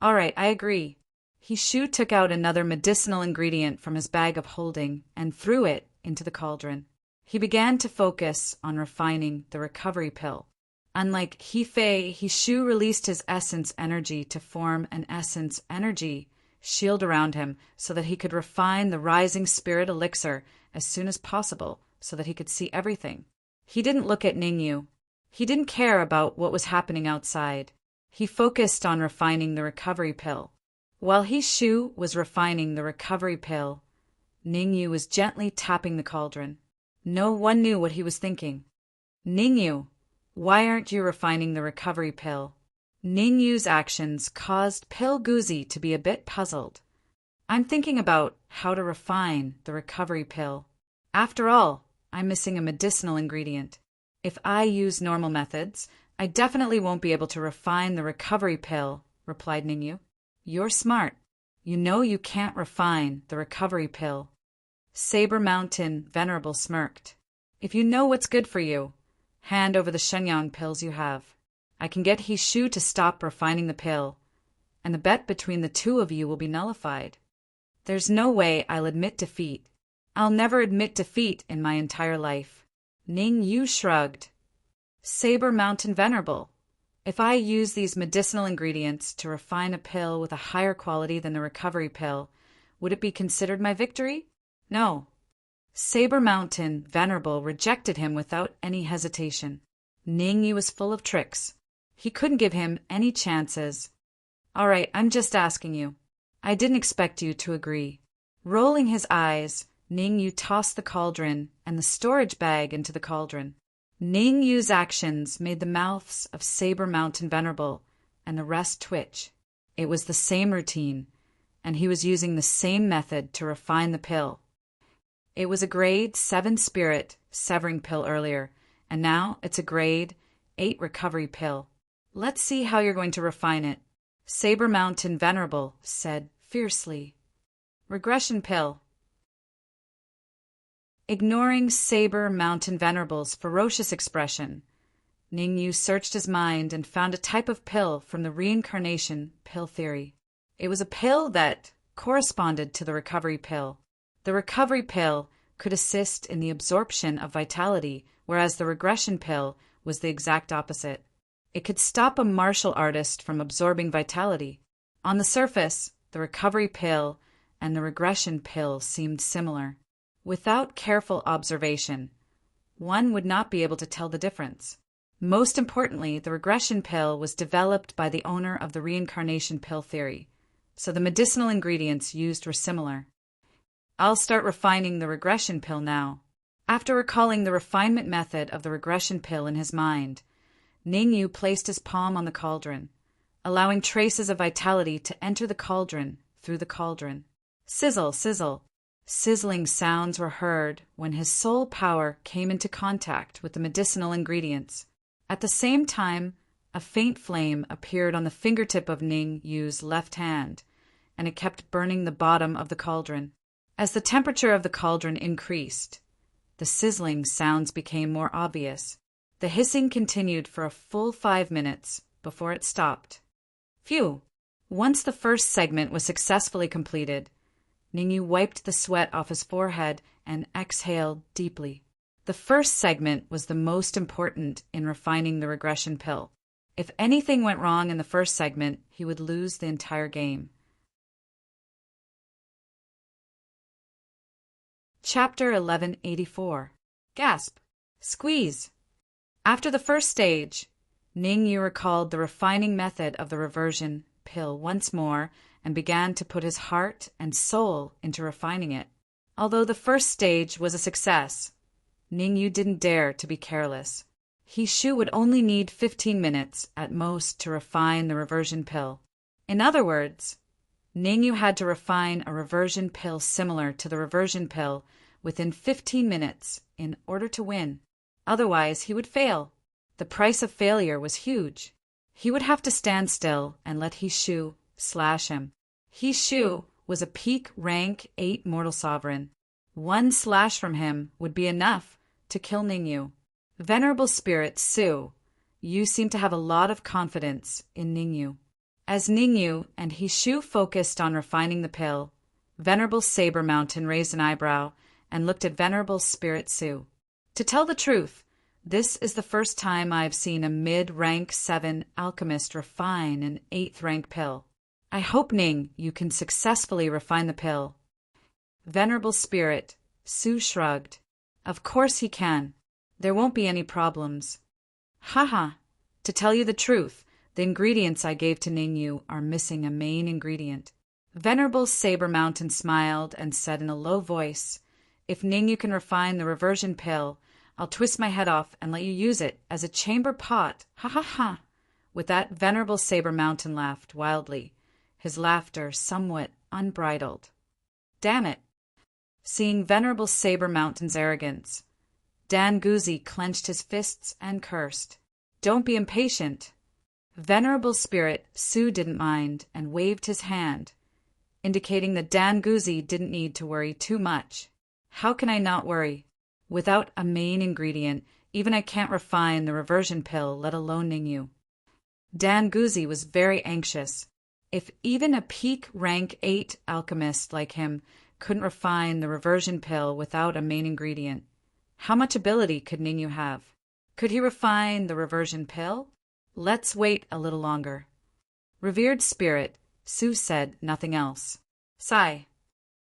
All right, I agree. Hishu took out another medicinal ingredient from his bag of holding and threw it into the cauldron. He began to focus on refining the recovery pill. Unlike He-Fei, Hishu released his essence energy to form an essence energy shield around him so that he could refine the rising spirit elixir as soon as possible so that he could see everything. He didn't look at Ningyu. He didn't care about what was happening outside. He focused on refining the recovery pill. While Hishu was refining the recovery pill, Ningyu was gently tapping the cauldron. No one knew what he was thinking. Ningyu, why aren't you refining the recovery pill? Ningyu's actions caused Pill Guzzi to be a bit puzzled. I'm thinking about how to refine the recovery pill. After all, I'm missing a medicinal ingredient. If I use normal methods, I definitely won't be able to refine the recovery pill, replied Ningyu. You're smart. You know you can't refine the recovery pill. Saber Mountain Venerable smirked. If you know what's good for you, hand over the Shenyang pills you have. I can get Hishu to stop refining the pill, and the bet between the two of you will be nullified. There's no way I'll admit defeat. I'll never admit defeat in my entire life. Ning Yu shrugged. Saber Mountain Venerable, if I use these medicinal ingredients to refine a pill with a higher quality than the recovery pill, would it be considered my victory? No. Saber Mountain Venerable rejected him without any hesitation. Ning Yu was full of tricks. He couldn't give him any chances. All right, I'm just asking you. I didn't expect you to agree. Rolling his eyes, Ning Yu tossed the cauldron and the storage bag into the cauldron. Ning Yu's actions made the mouths of Saber Mountain Venerable and the rest twitch. It was the same routine, and he was using the same method to refine the pill. It was a grade 7 spirit severing pill earlier, and now it's a grade 8 recovery pill. Let's see how you're going to refine it, Saber Mountain Venerable said fiercely. Regression pill. Ignoring Saber Mountain Venerable's ferocious expression, Ning Yu searched his mind and found a type of pill from the reincarnation pill theory. It was a pill that corresponded to the recovery pill. The recovery pill could assist in the absorption of vitality, whereas the regression pill was the exact opposite. It could stop a martial artist from absorbing vitality. On the surface, the recovery pill and the regression pill seemed similar. Without careful observation, one would not be able to tell the difference. Most importantly, the regression pill was developed by the owner of the reincarnation pill theory, so the medicinal ingredients used were similar. I'll start refining the regression pill now. After recalling the refinement method of the regression pill in his mind, Ning Yu placed his palm on the cauldron, allowing traces of vitality to enter the cauldron through the cauldron. Sizzle, sizzle. Sizzling sounds were heard when his soul power came into contact with the medicinal ingredients. At the same time, a faint flame appeared on the fingertip of Ning Yu's left hand, and it kept burning the bottom of the cauldron. As the temperature of the cauldron increased, the sizzling sounds became more obvious. The hissing continued for a full 5 minutes before it stopped. Phew! Once the first segment was successfully completed, Ning Yu wiped the sweat off his forehead and exhaled deeply. The first segment was the most important in refining the regression pill. If anything went wrong in the first segment, he would lose the entire game. Chapter 1184. Gasp! Squeeze! After the first stage, Ning Yu recalled the refining method of the reversion pill once more and began to put his heart and soul into refining it. Although the first stage was a success, Ning Yu didn't dare to be careless. Hishu would only need 15 minutes at most to refine the reversion pill. In other words, Ning Yu had to refine a reversion pill similar to the reversion pill within 15 minutes in order to win. Otherwise, he would fail. The price of failure was huge. He would have to stand still and let Hishu slash him. Hishu was a peak rank 8 mortal sovereign. One slash from him would be enough to kill Ning Yu. Venerable Spirit Su, you seem to have a lot of confidence in Ning Yu. As Ning Yu and Hishu focused on refining the pill, Venerable Saber Mountain raised an eyebrow and looked at Venerable Spirit Su. To tell the truth, this is the first time I've seen a mid-rank 7 alchemist refine an 8th rank pill. I hope, Ning, you can successfully refine the pill. Venerable Spirit, Su shrugged. Of course he can. There won't be any problems. Haha. To tell you the truth, the ingredients I gave to Ning Yu are missing a main ingredient. Venerable Saber Mountain smiled and said in a low voice, If Ning Yu can refine the reversion pill, I'll twist my head off and let you use it as a chamber pot. Ha ha ha. With that, Venerable Saber Mountain laughed wildly, his laughter somewhat unbridled. Damn it. Seeing Venerable Saber Mountain's arrogance, Dan Guzi clenched his fists and cursed. Don't be impatient. Venerable Spirit Su didn't mind and waved his hand, indicating that Dan Guzi didn't need to worry too much. How can I not worry? Without a main ingredient, even I can't refine the reversion pill, let alone Ningyu. Dan Guzzi was very anxious. If even a peak rank 8 alchemist like him couldn't refine the reversion pill without a main ingredient, how much ability could Ningyu have? Could he refine the reversion pill? Let's wait a little longer. Revered spirit, Su said nothing else. Sigh.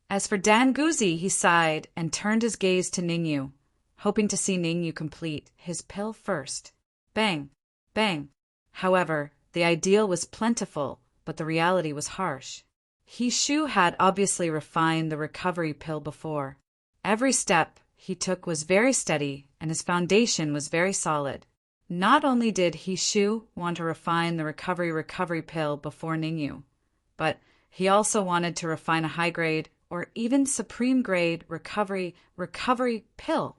As for Dan Guzzi, he sighed and turned his gaze to Ningyu, hoping to see Ningyu complete his pill first. Bang, bang. However, the ideal was plentiful, but the reality was harsh. Shu had obviously refined the recovery pill before. Every step he took was very steady, and his foundation was very solid. Not only did Shu want to refine the recovery pill before Ningyu, but he also wanted to refine a high-grade or even supreme-grade recovery pill.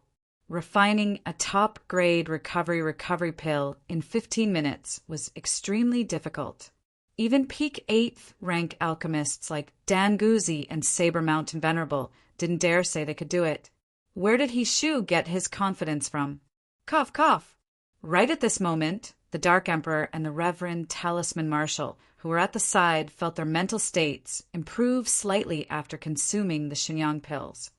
Refining a top-grade recovery pill in 15 minutes was extremely difficult. Even peak 8th rank alchemists like Dan Guzzi and Saber Mountain Venerable didn't dare say they could do it. Where did Shu get his confidence from? Cough, cough. Right at this moment, the Dark Emperor and the Reverend Talisman Marshal, who were at the side, felt their mental states improve slightly after consuming the Shenyang pills.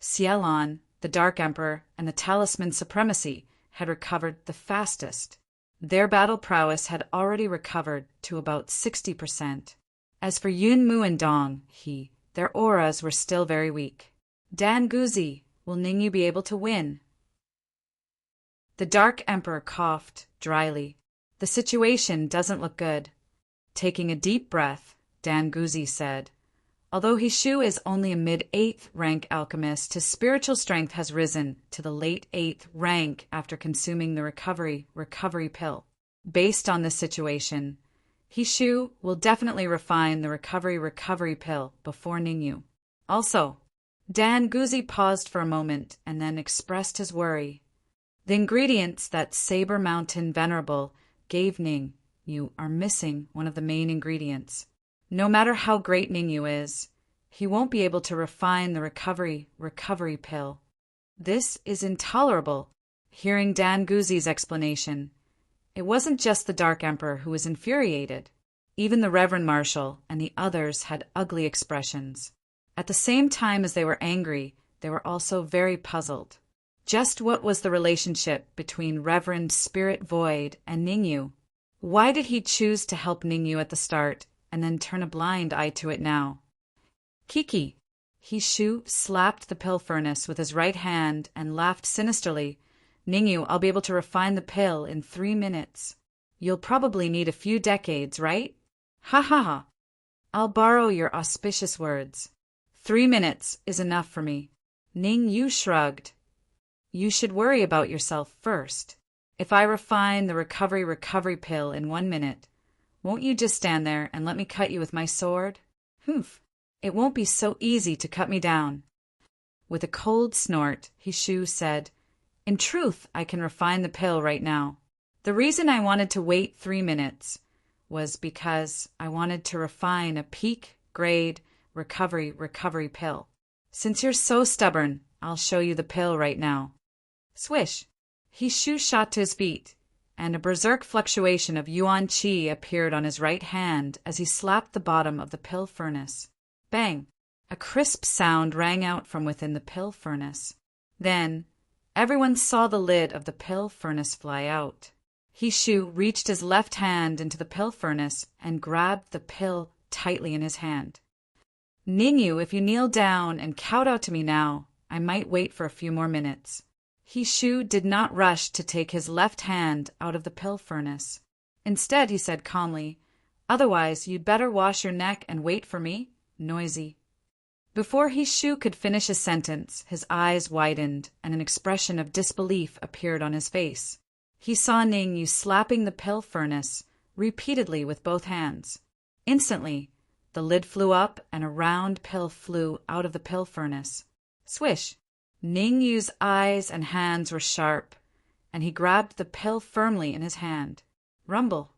Xielon, the Dark Emperor, and the Talisman Supremacy had recovered the fastest. Their battle prowess had already recovered to about 60%. As for Yun Mu and Dong, their auras were still very weak. Dan Guzzi, will Ningyu be able to win? The Dark Emperor coughed dryly. The situation doesn't look good. Taking a deep breath, Dan Guzzi said, although Shu is only a mid-8th rank alchemist, his spiritual strength has risen to the late 8th rank after consuming the recovery pill. Based on this situation, Shu will definitely refine the recovery pill before Ningyu. Also, Dan Guzzi paused for a moment and then expressed his worry. The ingredients that Saber Mountain Venerable gave Ningyu are missing one of the main ingredients. No matter how great Ningyu is, he won't be able to refine the recovery pill. This is intolerable. Hearing Dan Guzzi's explanation, it wasn't just the Dark Emperor who was infuriated. Even the Reverend Marshal and the others had ugly expressions. At the same time as they were angry, they were also very puzzled. Just what was the relationship between Reverend Spirit Void and Ningyu? Why did he choose to help Ningyu at the start and then turn a blind eye to it now? Kiki. Shu slapped the pill furnace with his right hand and laughed sinisterly. Ningyu, I'll be able to refine the pill in 3 minutes. You'll probably need a few decades, right? Ha ha ha. I'll borrow your auspicious words. 3 minutes is enough for me. Ningyu shrugged. You should worry about yourself first. If I refine the recovery pill in 1 minute, won't you just stand there and let me cut you with my sword? Humph. It won't be so easy to cut me down. With a cold snort, Shu said, in truth, I can refine the pill right now. The reason I wanted to wait 3 minutes was because I wanted to refine a peak grade recovery pill. Since you're so stubborn, I'll show you the pill right now. Swish! Shu shot to his feet, and a berserk fluctuation of yuan qi appeared on his right hand as he slapped the bottom of the pill furnace. Bang! A crisp sound rang out from within the pill furnace. Then, everyone saw the lid of the pill furnace fly out. Shu reached his left hand into the pill furnace and grabbed the pill tightly in his hand. Ningyu, if you kneel down and kowtow to me now, I might wait for a few more minutes. Shu did not rush to take his left hand out of the pill furnace. Instead, he said calmly, otherwise you'd better wash your neck and wait for me. Noisy. Before Shu could finish his sentence, his eyes widened and an expression of disbelief appeared on his face. He saw Ningyu slapping the pill furnace repeatedly with both hands. Instantly, the lid flew up and a round pill flew out of the pill furnace. Swish! Ningyu's eyes and hands were sharp, and he grabbed the pill firmly in his hand. Rumble!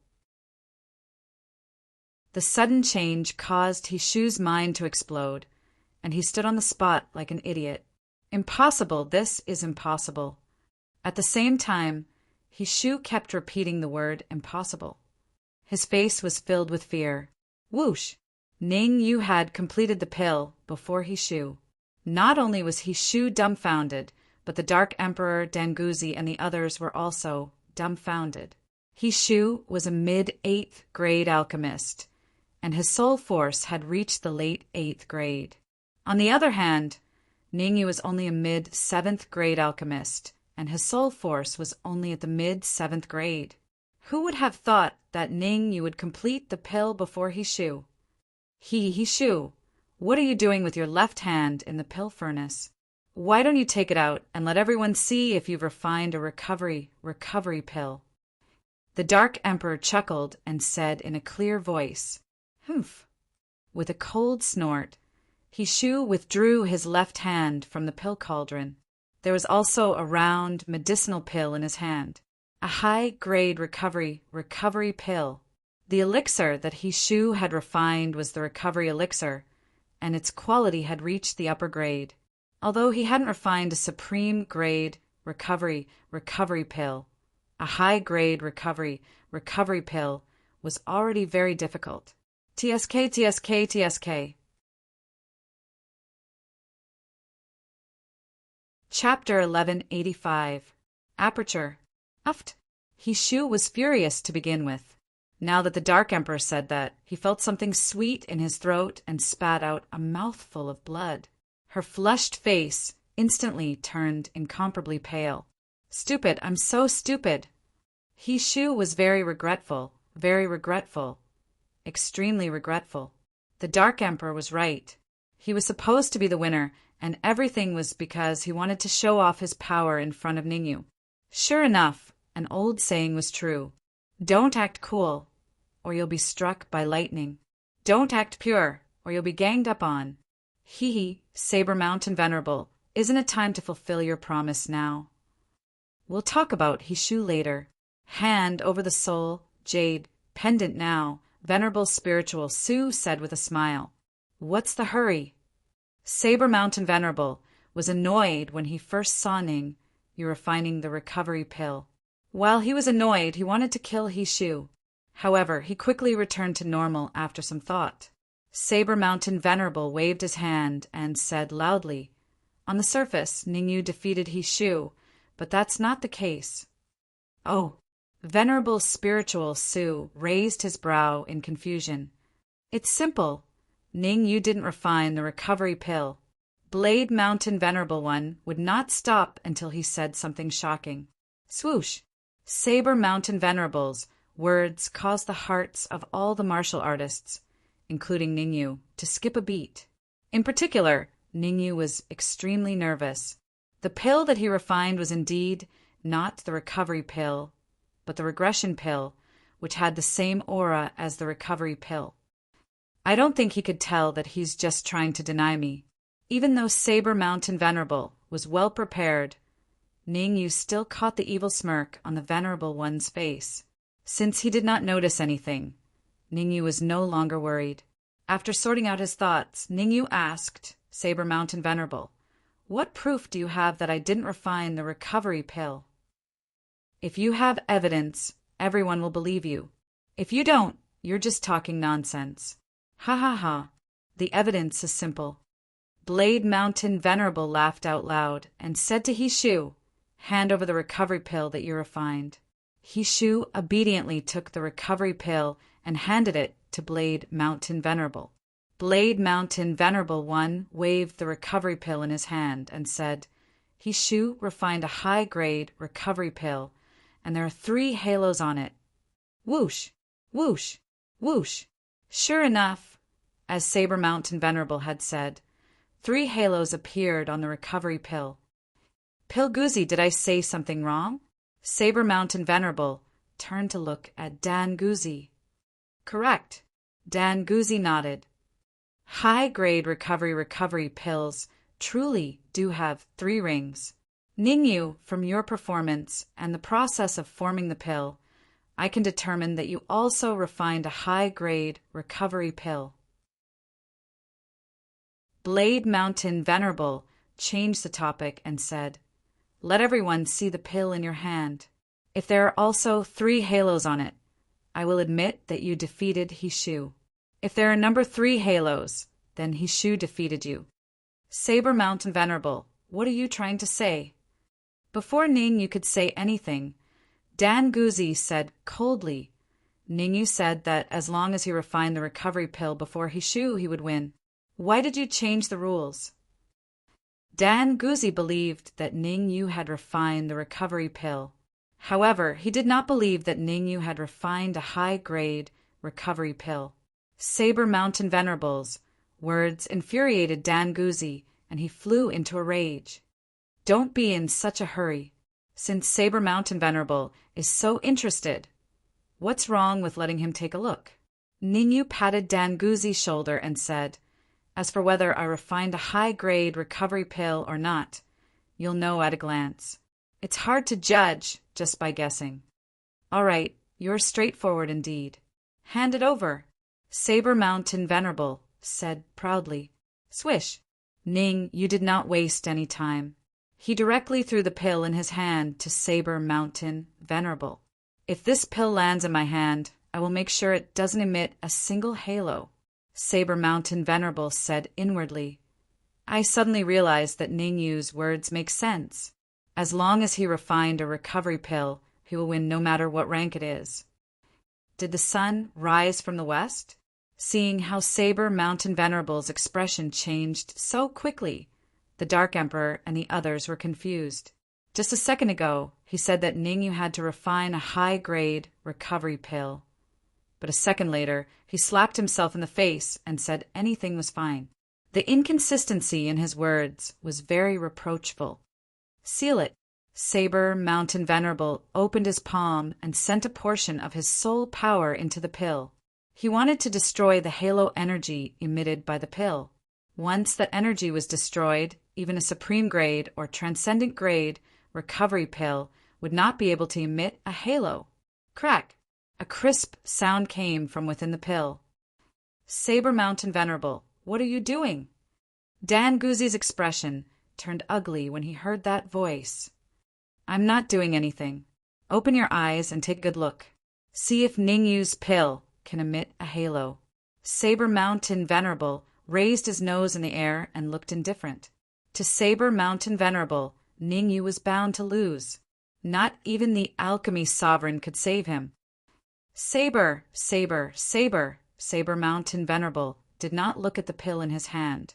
The sudden change caused Shu's mind to explode, and he stood on the spot like an idiot. Impossible, this is impossible. At the same time, Hishu kept repeating the word impossible. His face was filled with fear. Whoosh! Ning Yu had completed the pill before Hishu. Not only was Hishu dumbfounded, but the Dark Emperor, Danguzi, and the others were also dumbfounded. Hishu was a mid-8th grade alchemist, and his soul force had reached the late 8th grade. On the other hand, Ningyu was only a mid-7th grade alchemist, and his soul force was only at the mid-7th grade. Who would have thought that Ningyu would complete the pill before Hishu? Hishu, what are you doing with your left hand in the pill furnace? Why don't you take it out and let everyone see if you've refined a recovery pill? The Dark Emperor chuckled and said in a clear voice, "Humph." With a cold snort, Hishu withdrew his left hand from the pill cauldron. There was also a round medicinal pill in his hand, a high-grade recovery pill. The elixir that Hishu had refined was the recovery elixir, and its quality had reached the upper grade. Although he hadn't refined a supreme grade recovery pill, a high-grade recovery pill was already very difficult. TSK. Chapter 1185. Aperture. Uft. Hishu was furious to begin with. Now that the Dark Emperor said that, he felt something sweet in his throat and spat out a mouthful of blood. Her flushed face instantly turned incomparably pale. Stupid, I'm so stupid. Hishu was very regretful, extremely regretful. The Dark Emperor was right. He was supposed to be the winner, and everything was because he wanted to show off his power in front of Ningyu. Sure enough, an old saying was true. Don't act cool, or you'll be struck by lightning. Don't act pure, or you'll be ganged up on. Saber Mountain Venerable, isn't it time to fulfill your promise now? We'll talk about Hishu later. Hand over the soul, jade, pendant now, Venerable Spiritual Su said with a smile. What's the hurry? Saber Mountain Venerable was annoyed when he first saw Ning Yu refining the recovery pill. While he was annoyed, he wanted to kill Hishu. However, he quickly returned to normal after some thought. Saber Mountain Venerable waved his hand and said loudly, "On the surface, Ningyu defeated Hishu, but that's not the case." Oh, Venerable Spiritual Su raised his brow in confusion. It's simple. Ningyu didn't refine the recovery pill. Blade Mountain Venerable One would not stop until he said something shocking. Swoosh! Saber Mountain Venerable's words caused the hearts of all the martial artists, including Ningyu, to skip a beat. In particular, Ningyu was extremely nervous. The pill that he refined was indeed not the recovery pill, but the regression pill, which had the same aura as the recovery pill. I don't think he could tell that he's just trying to deny me. Even though Saber Mountain Venerable was well prepared, Ningyu still caught the evil smirk on the Venerable One's face. Since he did not notice anything, Ningyu was no longer worried. After sorting out his thoughts, Ningyu asked Saber Mountain Venerable, "What proof do you have that I didn't refine the recovery pill?" "If you have evidence, everyone will believe you. If you don't, you're just talking nonsense." Ha ha ha. The evidence is simple. Blade Mountain Venerable laughed out loud and said to Hishu, "Hand over the recovery pill that you refined." Hishu obediently took the recovery pill and handed it to Blade Mountain Venerable. Blade Mountain Venerable One waved the recovery pill in his hand and said, "Hishu refined a high-grade recovery pill, and there are 3 halos on it." Whoosh! Whoosh! Whoosh! Sure enough, as Saber Mountain Venerable had said, 3 halos appeared on the recovery pill. Pilguzi, did I say something wrong? Saber Mountain Venerable turned to look at Danguzi. Correct. Danguzi nodded. High-grade recovery pills truly do have 3 rings. Ningyu, from your performance and the process of forming the pill, I can determine that you also refined a high-grade recovery pill. Blade Mountain Venerable changed the topic and said, "Let everyone see the pill in your hand. If there are also 3 halos on it, I will admit that you defeated Hishu. If there are number 3 halos, then Hishu defeated you. Saber Mountain Venerable, what are you trying to say?" Before Ningyu could say anything, Dan Guzi said coldly, "Ningyu said that as long as he refined the recovery pill before Hishu, he would win. Why did you change the rules?" Dan Guzi believed that Ningyu had refined the recovery pill. However, he did not believe that Ningyu had refined a high-grade recovery pill. Saber Mountain Venerable's words infuriated Dan Guzi, and he flew into a rage. "Don't be in such a hurry. Since Saber Mountain Venerable is so interested, what's wrong with letting him take a look?" Ningyu patted Dan Guzi's shoulder and said, "As for whether I refined a high-grade recovery pill or not, you'll know at a glance. It's hard to judge just by guessing." "All right, you're straightforward indeed. Hand it over," Saber Mountain Venerable said proudly. Swish! Ning, you did not waste any time. He directly threw the pill in his hand to Saber Mountain Venerable. "If this pill lands in my hand, I will make sure it doesn't emit a single halo," Saber Mountain Venerable said inwardly. I suddenly realized that Ningyu's words make sense. As long as he refined a recovery pill, he will win no matter what rank it is. Did the sun rise from the west? Seeing how Saber Mountain Venerable's expression changed so quickly, the Dark Emperor and the others were confused. Just a second ago, he said that Ningyu had to refine a high-grade recovery pill. But a second later, he slapped himself in the face and said anything was fine. The inconsistency in his words was very reproachful. "Seal it." Saber Mountain Venerable opened his palm and sent a portion of his soul power into the pill. He wanted to destroy the halo energy emitted by the pill. Once that energy was destroyed, even a supreme grade or transcendent grade recovery pill would not be able to emit a halo. Crack! A crisp sound came from within the pill. "Saber Mountain Venerable, what are you doing?" Dan Guzi's expression turned ugly when he heard that voice. "I'm not doing anything. Open your eyes and take a good look. See if Ningyu's pill can emit a halo." Saber Mountain Venerable raised his nose in the air and looked indifferent. To Saber Mountain Venerable, Ningyu was bound to lose. Not even the alchemy sovereign could save him. Saber, Saber, Saber, Saber Mountain Venerable did not look at the pill in his hand,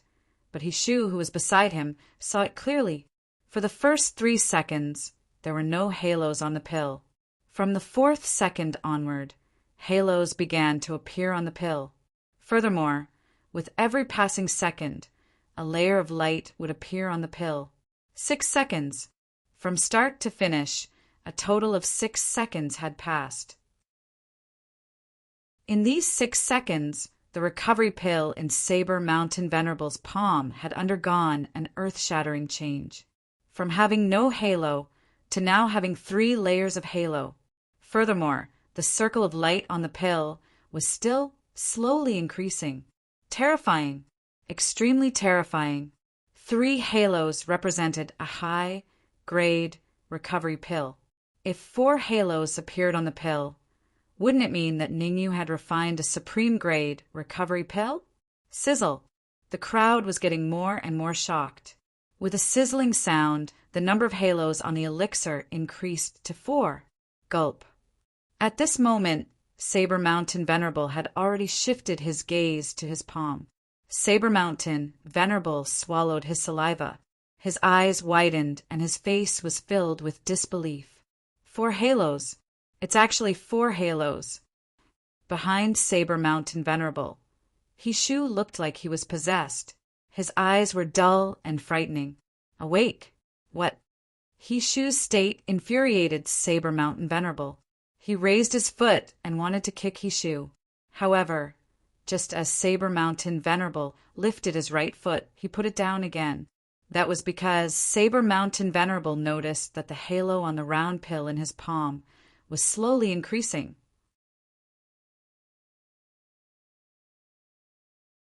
but Hishu, who was beside him, saw it clearly. For the first 3 seconds, there were no halos on the pill. From the 4th second onward, halos began to appear on the pill. Furthermore, with every passing second, a layer of light would appear on the pill. 6 seconds. From start to finish, a total of 6 seconds had passed. In these 6 seconds, the recovery pill in Saber Mountain Venerable's palm had undergone an earth-shattering change. From having no halo to now having 3 layers of halo. Furthermore, the circle of light on the pill was still slowly increasing. Terrifying, extremely terrifying. 3 halos represented a high-grade recovery pill. If 4 halos appeared on the pill, wouldn't it mean that Ningyu had refined a supreme-grade recovery pill? Sizzle! The crowd was getting more and more shocked. With a sizzling sound, the number of halos on the elixir increased to 4. Gulp. At this moment, Saber Mountain Venerable had already shifted his gaze to his palm. Saber Mountain Venerable swallowed his saliva. His eyes widened and his face was filled with disbelief. 4 halos. It's actually 4 halos. Behind Saber Mountain Venerable, Hishu looked like he was possessed. His eyes were dull and frightening. Awake! What? Hishu's state infuriated Saber Mountain Venerable. He raised his foot and wanted to kick Hishu. However, just as Saber Mountain Venerable lifted his right foot, he put it down again. That was because Saber Mountain Venerable noticed that the halo on the round pill in his palm was slowly increasing.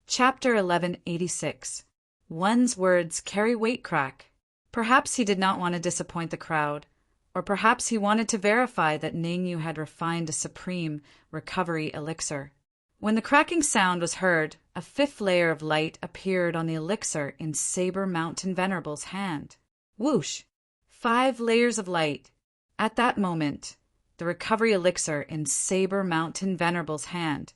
Chapter 1186. One's words carry weight, Crack. Perhaps he did not want to disappoint the crowd, or perhaps he wanted to verify that Ningyu had refined a supreme recovery elixir. When the cracking sound was heard, a fifth layer of light appeared on the elixir in Saber Mountain Venerable's hand. Whoosh! 5 layers of light. At that moment, the recovery elixir in Saber Mountain Venerable's hand,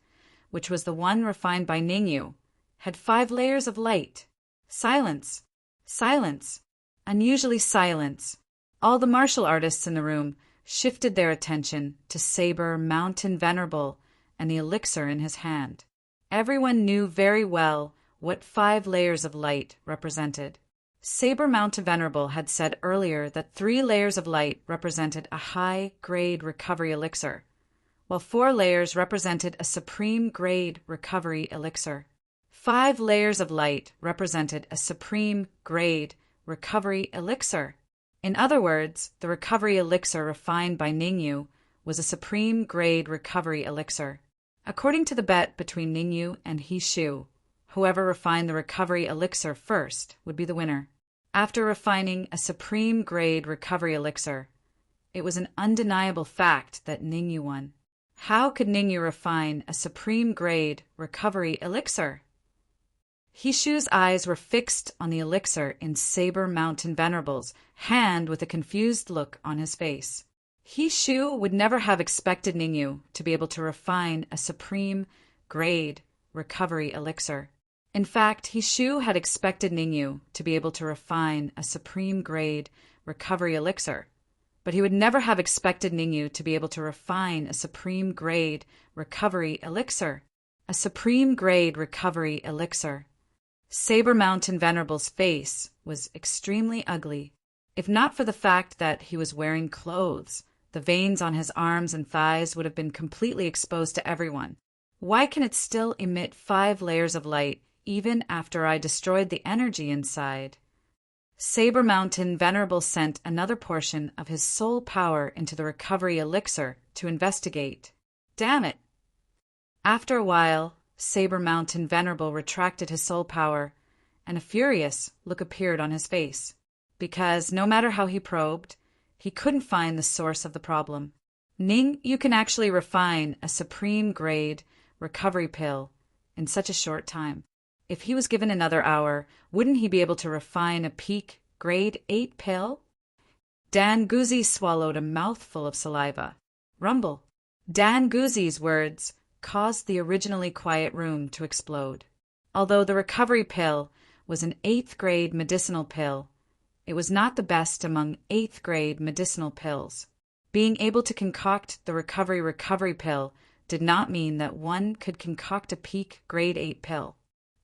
which was the one refined by Ningyu, had 5 layers of light. Silence. Silence. Unusually silence. All the martial artists in the room shifted their attention to Saber Mountain Venerable and the elixir in his hand. Everyone knew very well what 5 layers of light represented. Saber Mountain Venerable had said earlier that 3 layers of light represented a high-grade recovery elixir, while 4 layers represented a supreme-grade recovery elixir. 5 layers of light represented a supreme-grade recovery elixir. In other words, the recovery elixir refined by Ningyu was a supreme-grade recovery elixir. According to the bet between Ningyu and He Shu, whoever refined the recovery elixir first would be the winner. After refining a supreme-grade recovery elixir, it was an undeniable fact that Ningyu won. How could Ningyu refine a supreme-grade recovery elixir? He Shu's eyes were fixed on the elixir in Saber Mountain Venerable's hand with a confused look on his face. He Shu would never have expected Ningyu to be able to refine a supreme-grade recovery elixir. In fact, He Shu had expected Ningyu to be able to refine a supreme-grade recovery elixir, but he would never have expected Ningyu to be able to refine a supreme-grade recovery elixir. A supreme-grade recovery elixir. Saber Mountain Venerable's face was extremely ugly. If not for the fact that he was wearing clothes, the veins on his arms and thighs would have been completely exposed to everyone. Why can it still emit 5 layers of light even after I destroyed the energy inside? Saber Mountain Venerable sent another portion of his soul power into the recovery elixir to investigate. Damn it! After a while, Saber Mountain Venerable retracted his soul power, and a furious look appeared on his face, because no matter how he probed, he couldn't find the source of the problem. You can actually refine a supreme-grade recovery pill in such a short time. If he was given another hour, wouldn't he be able to refine a peak grade 8 pill? Dan Guzi swallowed a mouthful of saliva. Rumble. Dan Guzi's words caused the originally quiet room to explode. Although the recovery pill was an 8th grade medicinal pill, it was not the best among 8th grade medicinal pills. Being able to concoct the recovery pill did not mean that one could concoct a peak grade 8 pill.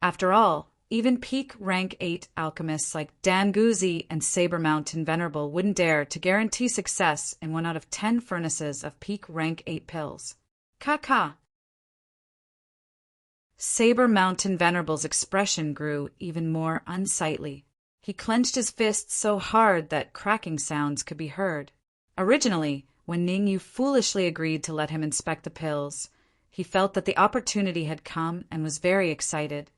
After all, even peak rank 8 alchemists like Dan Guzi and Saber Mountain Venerable wouldn't dare to guarantee success in 1 out of 10 furnaces of peak rank 8 pills. Ka-ka. Saber Mountain Venerable's expression grew even more unsightly. He clenched his fists so hard that cracking sounds could be heard. Originally, when Ningyu foolishly agreed to let him inspect the pills, he felt that the opportunity had come and was very excited.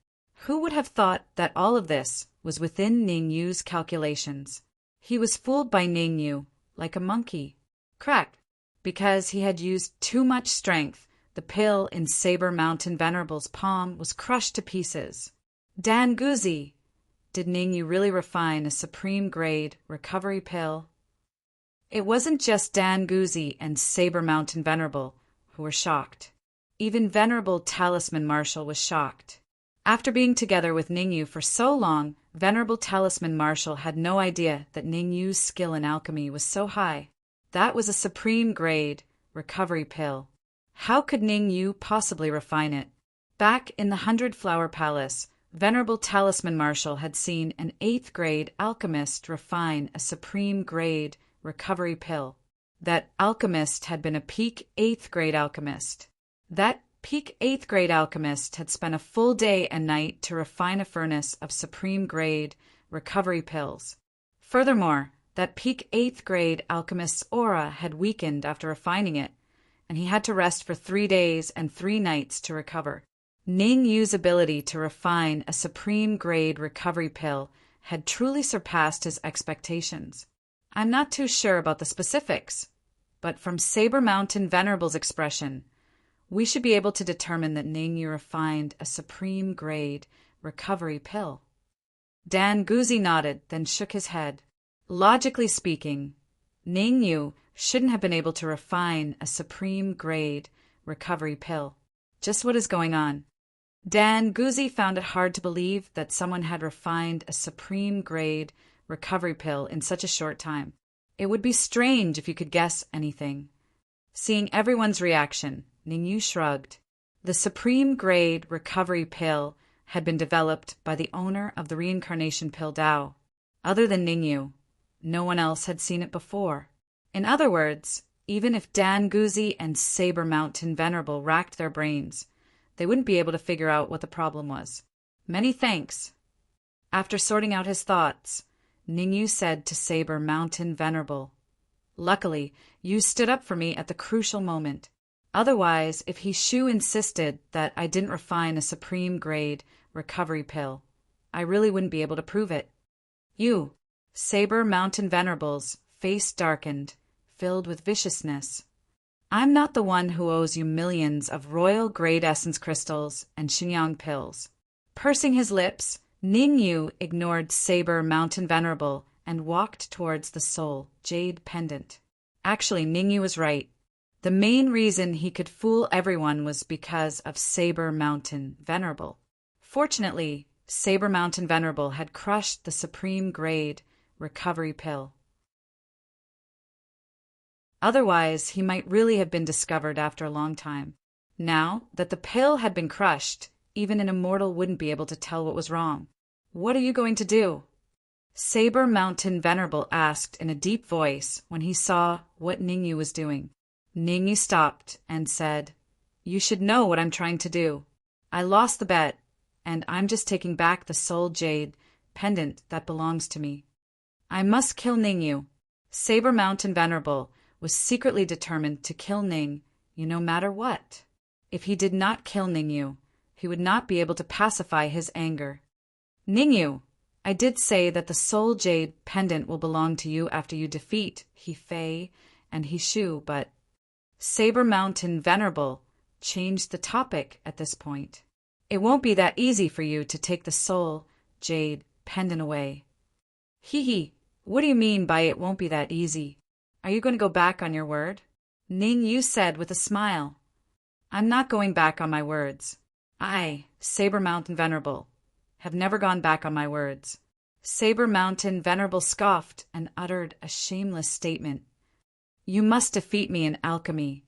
Who would have thought that all of this was within Ningyu's calculations? He was fooled by Ningyu like a monkey. Crack! Because he had used too much strength, the pill in Saber Mountain Venerable's palm was crushed to pieces. Dan Guzi! Did Ningyu really refine a supreme-grade recovery pill? It wasn't just Dan Guzi and Saber Mountain Venerable who were shocked. Even Venerable Talisman Marshal was shocked. After being together with Ningyu for so long, Venerable Talisman Marshal had no idea that Ningyu's skill in alchemy was so high. That was a supreme-grade recovery pill. How could Ningyu possibly refine it? Back in the 100-Flower Palace, Venerable Talisman Marshal had seen an 8th grade alchemist refine a supreme-grade recovery pill. That alchemist had been a peak 8th grade alchemist. That peak 8th grade alchemist had spent a full day and night to refine a furnace of supreme-grade recovery pills. Furthermore, that peak 8th grade alchemist's aura had weakened after refining it, and he had to rest for 3 days and 3 nights to recover. Ning Yu's ability to refine a supreme-grade recovery pill had truly surpassed his expectations. I'm not too sure about the specifics, but from Saber Mountain Venerable's expression, we should be able to determine that Ning Yu refined a supreme-grade recovery pill. Dan Guzzi nodded, then shook his head. Logically speaking, Ning Yu shouldn't have been able to refine a supreme-grade recovery pill. Just what is going on? Dan Guzzi found it hard to believe that someone had refined a supreme-grade recovery pill in such a short time. It would be strange if you could guess anything. Seeing everyone's reaction, Ning Yu shrugged. The supreme-grade recovery pill had been developed by the owner of the reincarnation pill Dao. Other than Ning Yu, no one else had seen it before. In other words, even if Dan Guzzi and Saber Mountain Venerable racked their brains, they wouldn't be able to figure out what the problem was. Many thanks. After sorting out his thoughts, Ning Yu said to Saber Mountain Venerable, "Luckily, you stood up for me at the crucial moment. Otherwise, if He Shu insisted that I didn't refine a supreme-grade recovery pill, I really wouldn't be able to prove it." You, Saber Mountain Venerable's face darkened, filled with viciousness. "I'm not the one who owes you millions of royal grade essence crystals and Xinjiang pills." Pursing his lips, Ning Yu ignored Saber Mountain Venerable and walked towards the soul jade pendant. Actually, Ning Yu was right. The main reason he could fool everyone was because of Saber Mountain Venerable. Fortunately, Saber Mountain Venerable had crushed the supreme grade recovery pill. Otherwise, he might really have been discovered after a long time. Now that the pill had been crushed, even an immortal wouldn't be able to tell what was wrong. "What are you going to do?" Saber Mountain Venerable asked in a deep voice when he saw what Ning Yu was doing. Ning Yu stopped and said, "You should know what I'm trying to do. I lost the bet, and I'm just taking back the soul jade pendant that belongs to me. I must kill Ning Yu." Saber Mountain Venerable was secretly determined to kill Ning Yu no matter what. If he did not kill Ning Yu, he would not be able to pacify his anger. "Ning Yu, I did say that the soul jade pendant will belong to you after you defeat He Fei and He Shu, but..." Saber Mountain Venerable changed the topic at this point. "It won't be that easy for you to take the soul jade pendant away." Hee, what do you mean by it won't be that easy? Are you going to go back on your word?" Ning Yu said with a smile. "I'm not going back on my words. I, Saber Mountain Venerable, have never gone back on my words." Saber Mountain Venerable scoffed and uttered a shameless statement. "You must defeat me in alchemy,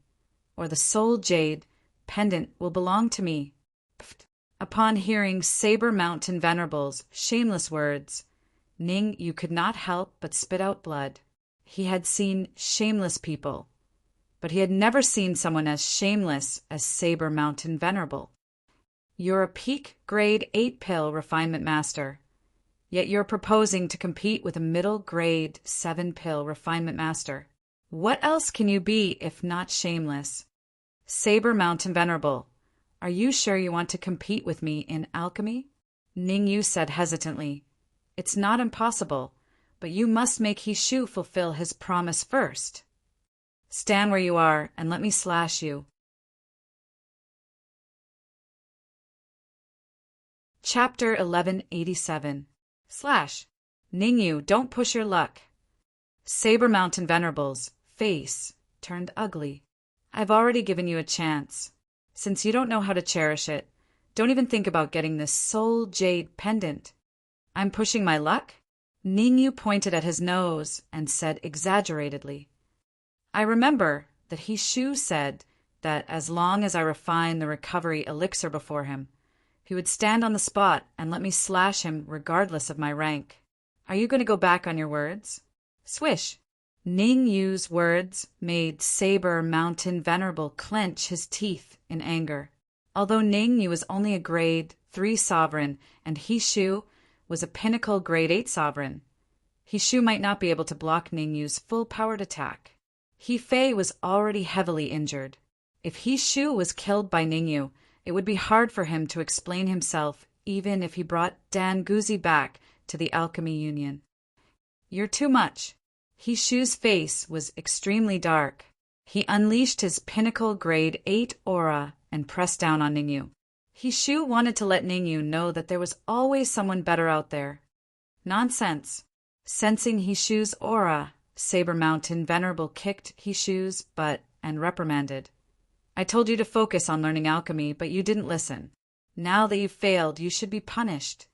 or the soul jade pendant will belong to me." Upon hearing Saber Mountain Venerable's shameless words, Ning Yu could not help but spit out blood. He had seen shameless people, but he had never seen someone as shameless as Saber Mountain Venerable. "You're a peak grade 8 pill refinement master, yet you're proposing to compete with a middle grade 7 pill refinement master. What else can you be if not shameless?" Saber Mountain Venerable, are you sure you want to compete with me in alchemy? Ning Yu said hesitantly. "It's not impossible, but you must make He Shu fulfill his promise first. Stand where you are and let me slash you." Chapter 1187. Slash. "Ning Yu, don't push your luck." Saber Mountain Venerable's face turned ugly. "I've already given you a chance. Since you don't know how to cherish it, don't even think about getting this soul jade pendant." "I'm pushing my luck?" Ning Yu pointed at his nose and said exaggeratedly, "I remember that He Shu said that as long as I refine the recovery elixir before him, he would stand on the spot and let me slash him regardless of my rank. Are you going to go back on your words?" Swish! Ning Yu's words made Saber Mountain Venerable clench his teeth in anger. Although Ning Yu was only a grade 3 sovereign and He Shu was a pinnacle grade 8 sovereign, He Shu might not be able to block Ning Yu's full-powered attack. He Fei was already heavily injured. If He Shu was killed by Ning Yu, It would be hard for him to explain himself even if he brought Dan Guzzi back to the Alchemy Union. You're too much. Hishu's face was extremely dark. He unleashed his pinnacle grade 8 aura and pressed down on Ningyu. Hishu wanted to let Ningyu know that there was always someone better out there. Nonsense. Sensing Hishu's aura, Saber Mountain Venerable kicked Hishu's butt and reprimanded. I told you to focus on learning alchemy, but you didn't listen. Now that you've failed, you should be punished.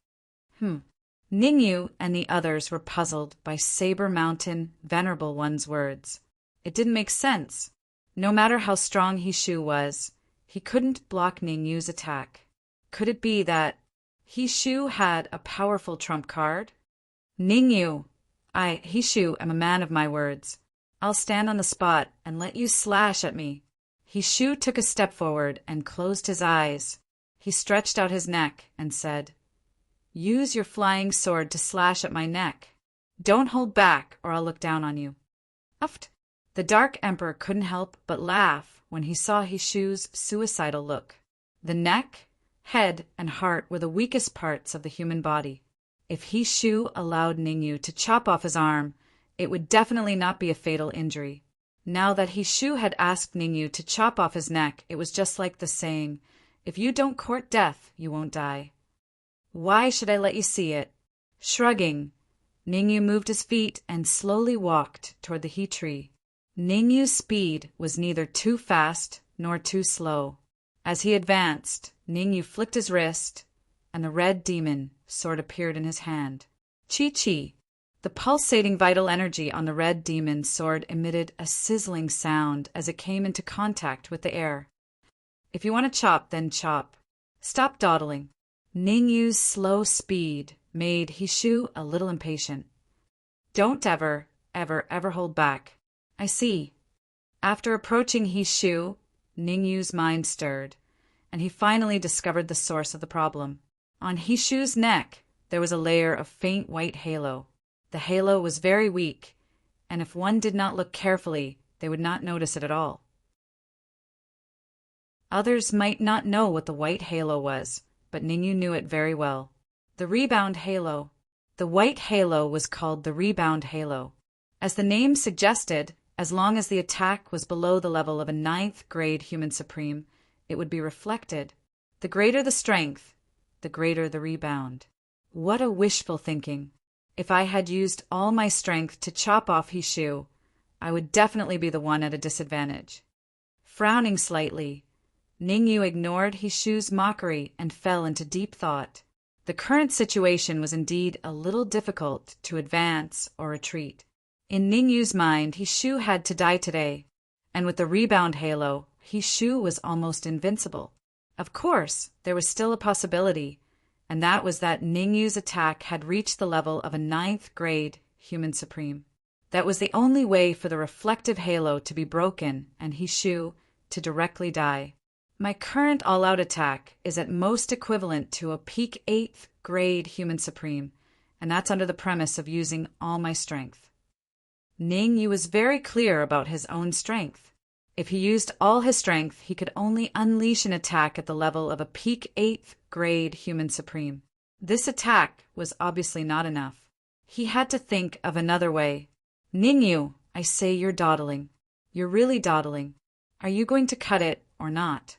Ningyu and the others were puzzled by Saber Mountain Venerable One's words. It didn't make sense. No matter how strong Hishu was, he couldn't block Ningyu's attack. Could it be that Hishu had a powerful trump card? Ningyu, Hishu, am a man of my words. I'll stand on the spot and let you slash at me. Hishu took a step forward and closed his eyes. He stretched out his neck and said, Use your flying sword to slash at my neck. Don't hold back or I'll look down on you. Uft. The Dark Emperor couldn't help but laugh when he saw Hishu's suicidal look. The neck, head, and heart were the weakest parts of the human body. If Hishu allowed Ningyu to chop off his arm, it would definitely not be a fatal injury. Now that Hishu had asked Ningyu to chop off his neck, it was just like the saying, if you don't court death, you won't die. Why should I let you see it? Shrugging, Ningyu moved his feet and slowly walked toward the he tree. Ningyu's speed was neither too fast nor too slow. As he advanced, Ningyu flicked his wrist, and the red demon sword appeared in his hand. Chi-chi! The pulsating vital energy on the red demon's sword emitted a sizzling sound as it came into contact with the air. If you want to chop, then chop. Stop dawdling. Ningyu's slow speed made Hishu a little impatient. Don't ever hold back. I see. After approaching Hishu, Ningyu's mind stirred, and he finally discovered the source of the problem. On Hishu's neck, there was a layer of faint white halo. The halo was very weak, and if one did not look carefully, they would not notice it at all. Others might not know what the white halo was, but Ningyu knew it very well. The rebound halo. The white halo was called the rebound halo. As the name suggested, as long as the attack was below the level of a 9th grade human supreme, it would be reflected. The greater the strength, the greater the rebound. What a wishful thinking. If I had used all my strength to chop off Hishu, I would definitely be the one at a disadvantage. Frowning slightly, Ningyu ignored Hishu's mockery and fell into deep thought. The current situation was indeed a little difficult to advance or retreat. In Ningyu's mind, Hishu had to die today, and with the rebound halo, Hishu was almost invincible. Of course, there was still a possibility, and that was that Ningyu's attack had reached the level of a 9th grade human supreme. That was the only way for the reflective halo to be broken and Hishu to directly die. My current all-out attack is at most equivalent to a peak 8th grade human supreme, and that's under the premise of using all my strength. Ningyu was very clear about his own strength. If he used all his strength, he could only unleash an attack at the level of a peak 8th grade human supreme. This attack was obviously not enough. He had to think of another way. Ningyu, I say you're dawdling. You're really dawdling. Are you going to cut it or not?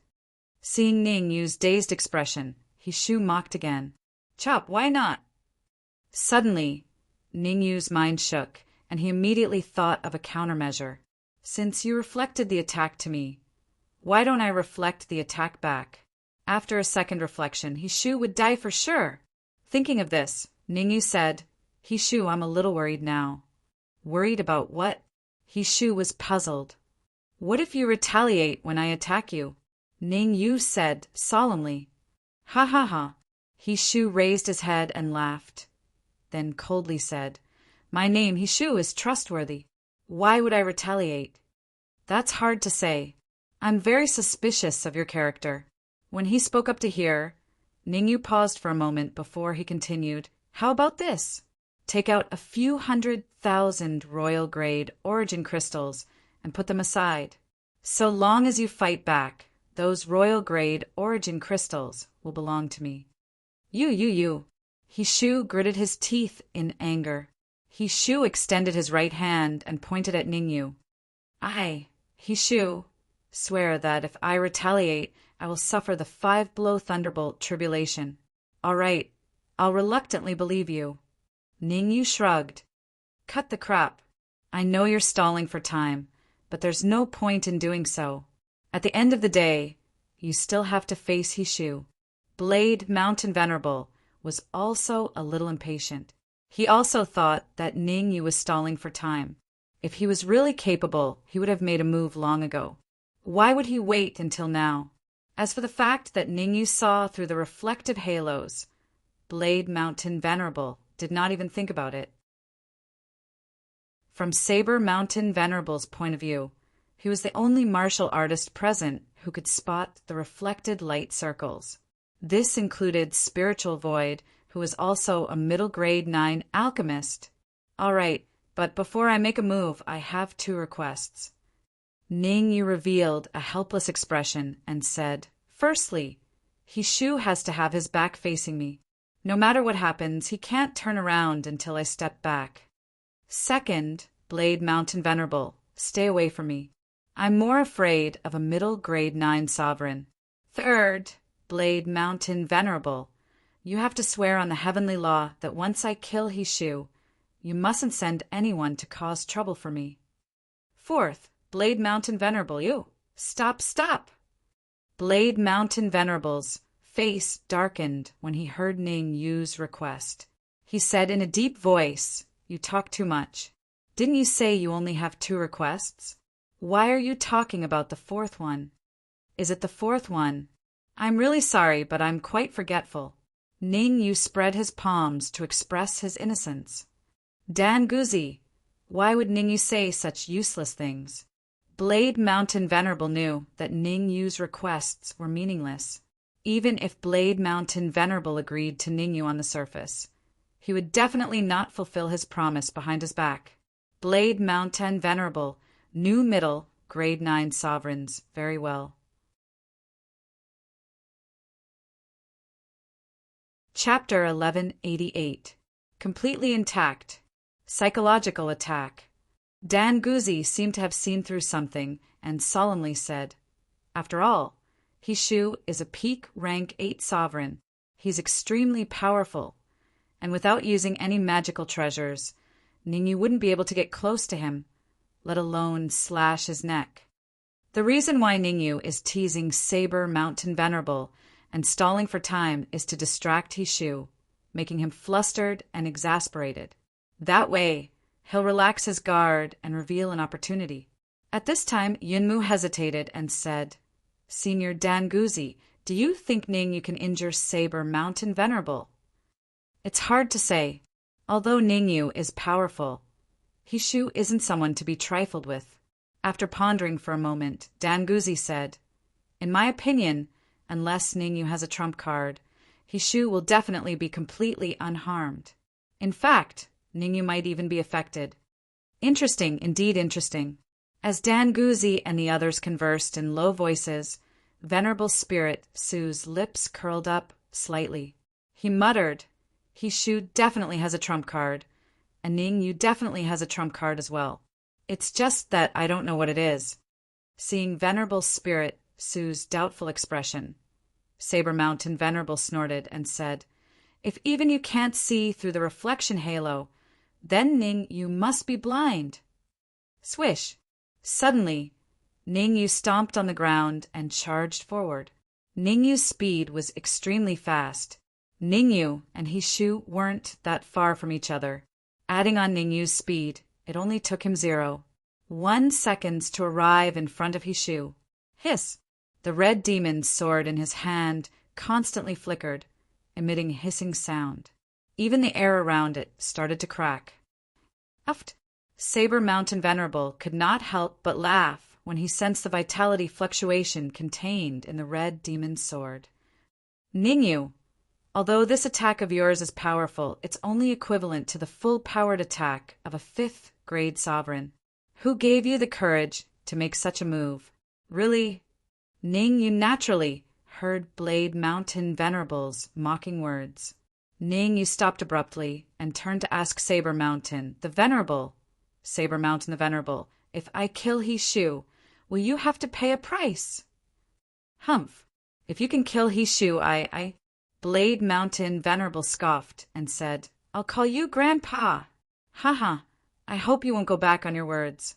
Seeing Ningyu's dazed expression, Hishu mocked again. Chop, why not? Suddenly, Ningyu's mind shook, and he immediately thought of a countermeasure. Since you reflected the attack to me, why don't I reflect the attack back? After a second reflection, Hishu would die for sure. Thinking of this, Ningyu said, Hishu, I'm a little worried now. Worried about what? Hishu was puzzled. What if you retaliate when I attack you? Ningyu said solemnly. Ha ha ha. Hishu raised his head and laughed, then coldly said, My name, Hishu, is trustworthy. Why would I retaliate? That's hard to say. I'm very suspicious of your character. When he spoke up to hear, Ningyu paused for a moment before he continued, How about this? Take out a few 100,000 royal-grade origin crystals and put them aside. So long as you fight back, Those royal-grade origin crystals will belong to me. You. Hishu gritted his teeth in anger. Hishu extended his right hand and pointed at Ningyu. I, Hishu, swear that if I retaliate, I will suffer the 5-blow thunderbolt tribulation. All right, I'll reluctantly believe you. Ningyu shrugged. Cut the crap. I know you're stalling for time, but there's no point in doing so. At the end of the day, you still have to face Hishu. Blade Mountain Venerable was also a little impatient. He also thought that Ningyu was stalling for time. If he was really capable, he would have made a move long ago. Why would he wait until now? As for the fact that Ningyu saw through the reflective halos, Blade Mountain Venerable did not even think about it. From Saber Mountain Venerable's point of view, he was the only martial artist present who could spot the reflected light circles. This included Spiritual Void, who was also a middle grade 9 alchemist. All right, but before I make a move, I have 2 requests. Ningyu revealed a helpless expression and said, Firstly, Hishu has to have his back facing me. No matter what happens, he can't turn around until I step back. Second, Blade Mountain Venerable, stay away from me. I'm more afraid of a middle grade 9 sovereign. Third, Blade Mountain Venerable, you have to swear on the heavenly law that once I kill Hishu, you mustn't send anyone to cause trouble for me. Fourth, Blade Mountain Venerable, you. Stop. Blade Mountain Venerable's face darkened when he heard Ningyu's request. He said in a deep voice, You talk too much. Didn't you say you only have 2 requests? Why are you talking about the 4th one? Is it the 4th one? I'm really sorry, but I'm quite forgetful. Ningyu spread his palms to express his innocence. Dan Guzi, why would Ningyu say such useless things? Blade Mountain Venerable knew that Ningyu's requests were meaningless. Even if Blade Mountain Venerable agreed to Ningyu on the surface, he would definitely not fulfill his promise behind his back. Blade Mountain Venerable knew middle grade 9 sovereigns very well. Chapter 1188. Completely intact. Psychological attack. Dan Guzi seemed to have seen through something and solemnly said, After all, Hishu is a peak rank 8 sovereign. He's extremely powerful, and without using any magical treasures, Ningyu wouldn't be able to get close to him, let alone slash his neck. The reason why Ningyu is teasing Saber Mountain Venerable and stalling for time is to distract Hishu, making him flustered and exasperated. That way, he'll relax his guard and reveal an opportunity. At this time, Yunmu hesitated and said, Senior Dan Guzi, do you think Ningyu can injure Saber Mountain Venerable? It's hard to say. Although Ningyu is powerful, Hishu isn't someone to be trifled with. After pondering for a moment, Dan Guzi said, In my opinion, unless Ningyu has a trump card, Hishu will definitely be completely unharmed. In fact, Ningyu might even be affected. Interesting, indeed interesting. As Dan Guzi and the others conversed in low voices, Venerable Spirit Su's lips curled up slightly. He muttered, Hishu definitely has a trump card, and Ningyu definitely has a trump card as well. It's just that I don't know what it is. Seeing Venerable Spirit Su's doubtful expression, Saber Mountain Venerable snorted and said, If even you can't see through the reflection halo, then Ningyu must be blind. Swish! Suddenly, Ningyu stomped on the ground and charged forward. Ningyu's speed was extremely fast. Ningyu and Hishu weren't that far from each other. Adding on Ningyu's speed, it only took him 0.1 seconds to arrive in front of Hishu. Hiss! The red demon's sword in his hand constantly flickered, emitting a hissing sound. Even the air around it started to crack. Uft! Saber Mountain Venerable could not help but laugh when he sensed the vitality fluctuation contained in the red demon's sword. Ningyu, although this attack of yours is powerful, it's only equivalent to the full-powered attack of a 5th grade sovereign. Who gave you the courage to make such a move? Really? Ning Yu naturally heard Blade Mountain Venerable's mocking words. Ning Yu stopped abruptly and turned to ask Saber Mountain the Venerable, if I kill He Shu, will you have to pay a price? Humph. If you can kill He Shu, I. Blade Mountain Venerable scoffed and said, I'll call you Grandpa. Haha, I hope you won't go back on your words.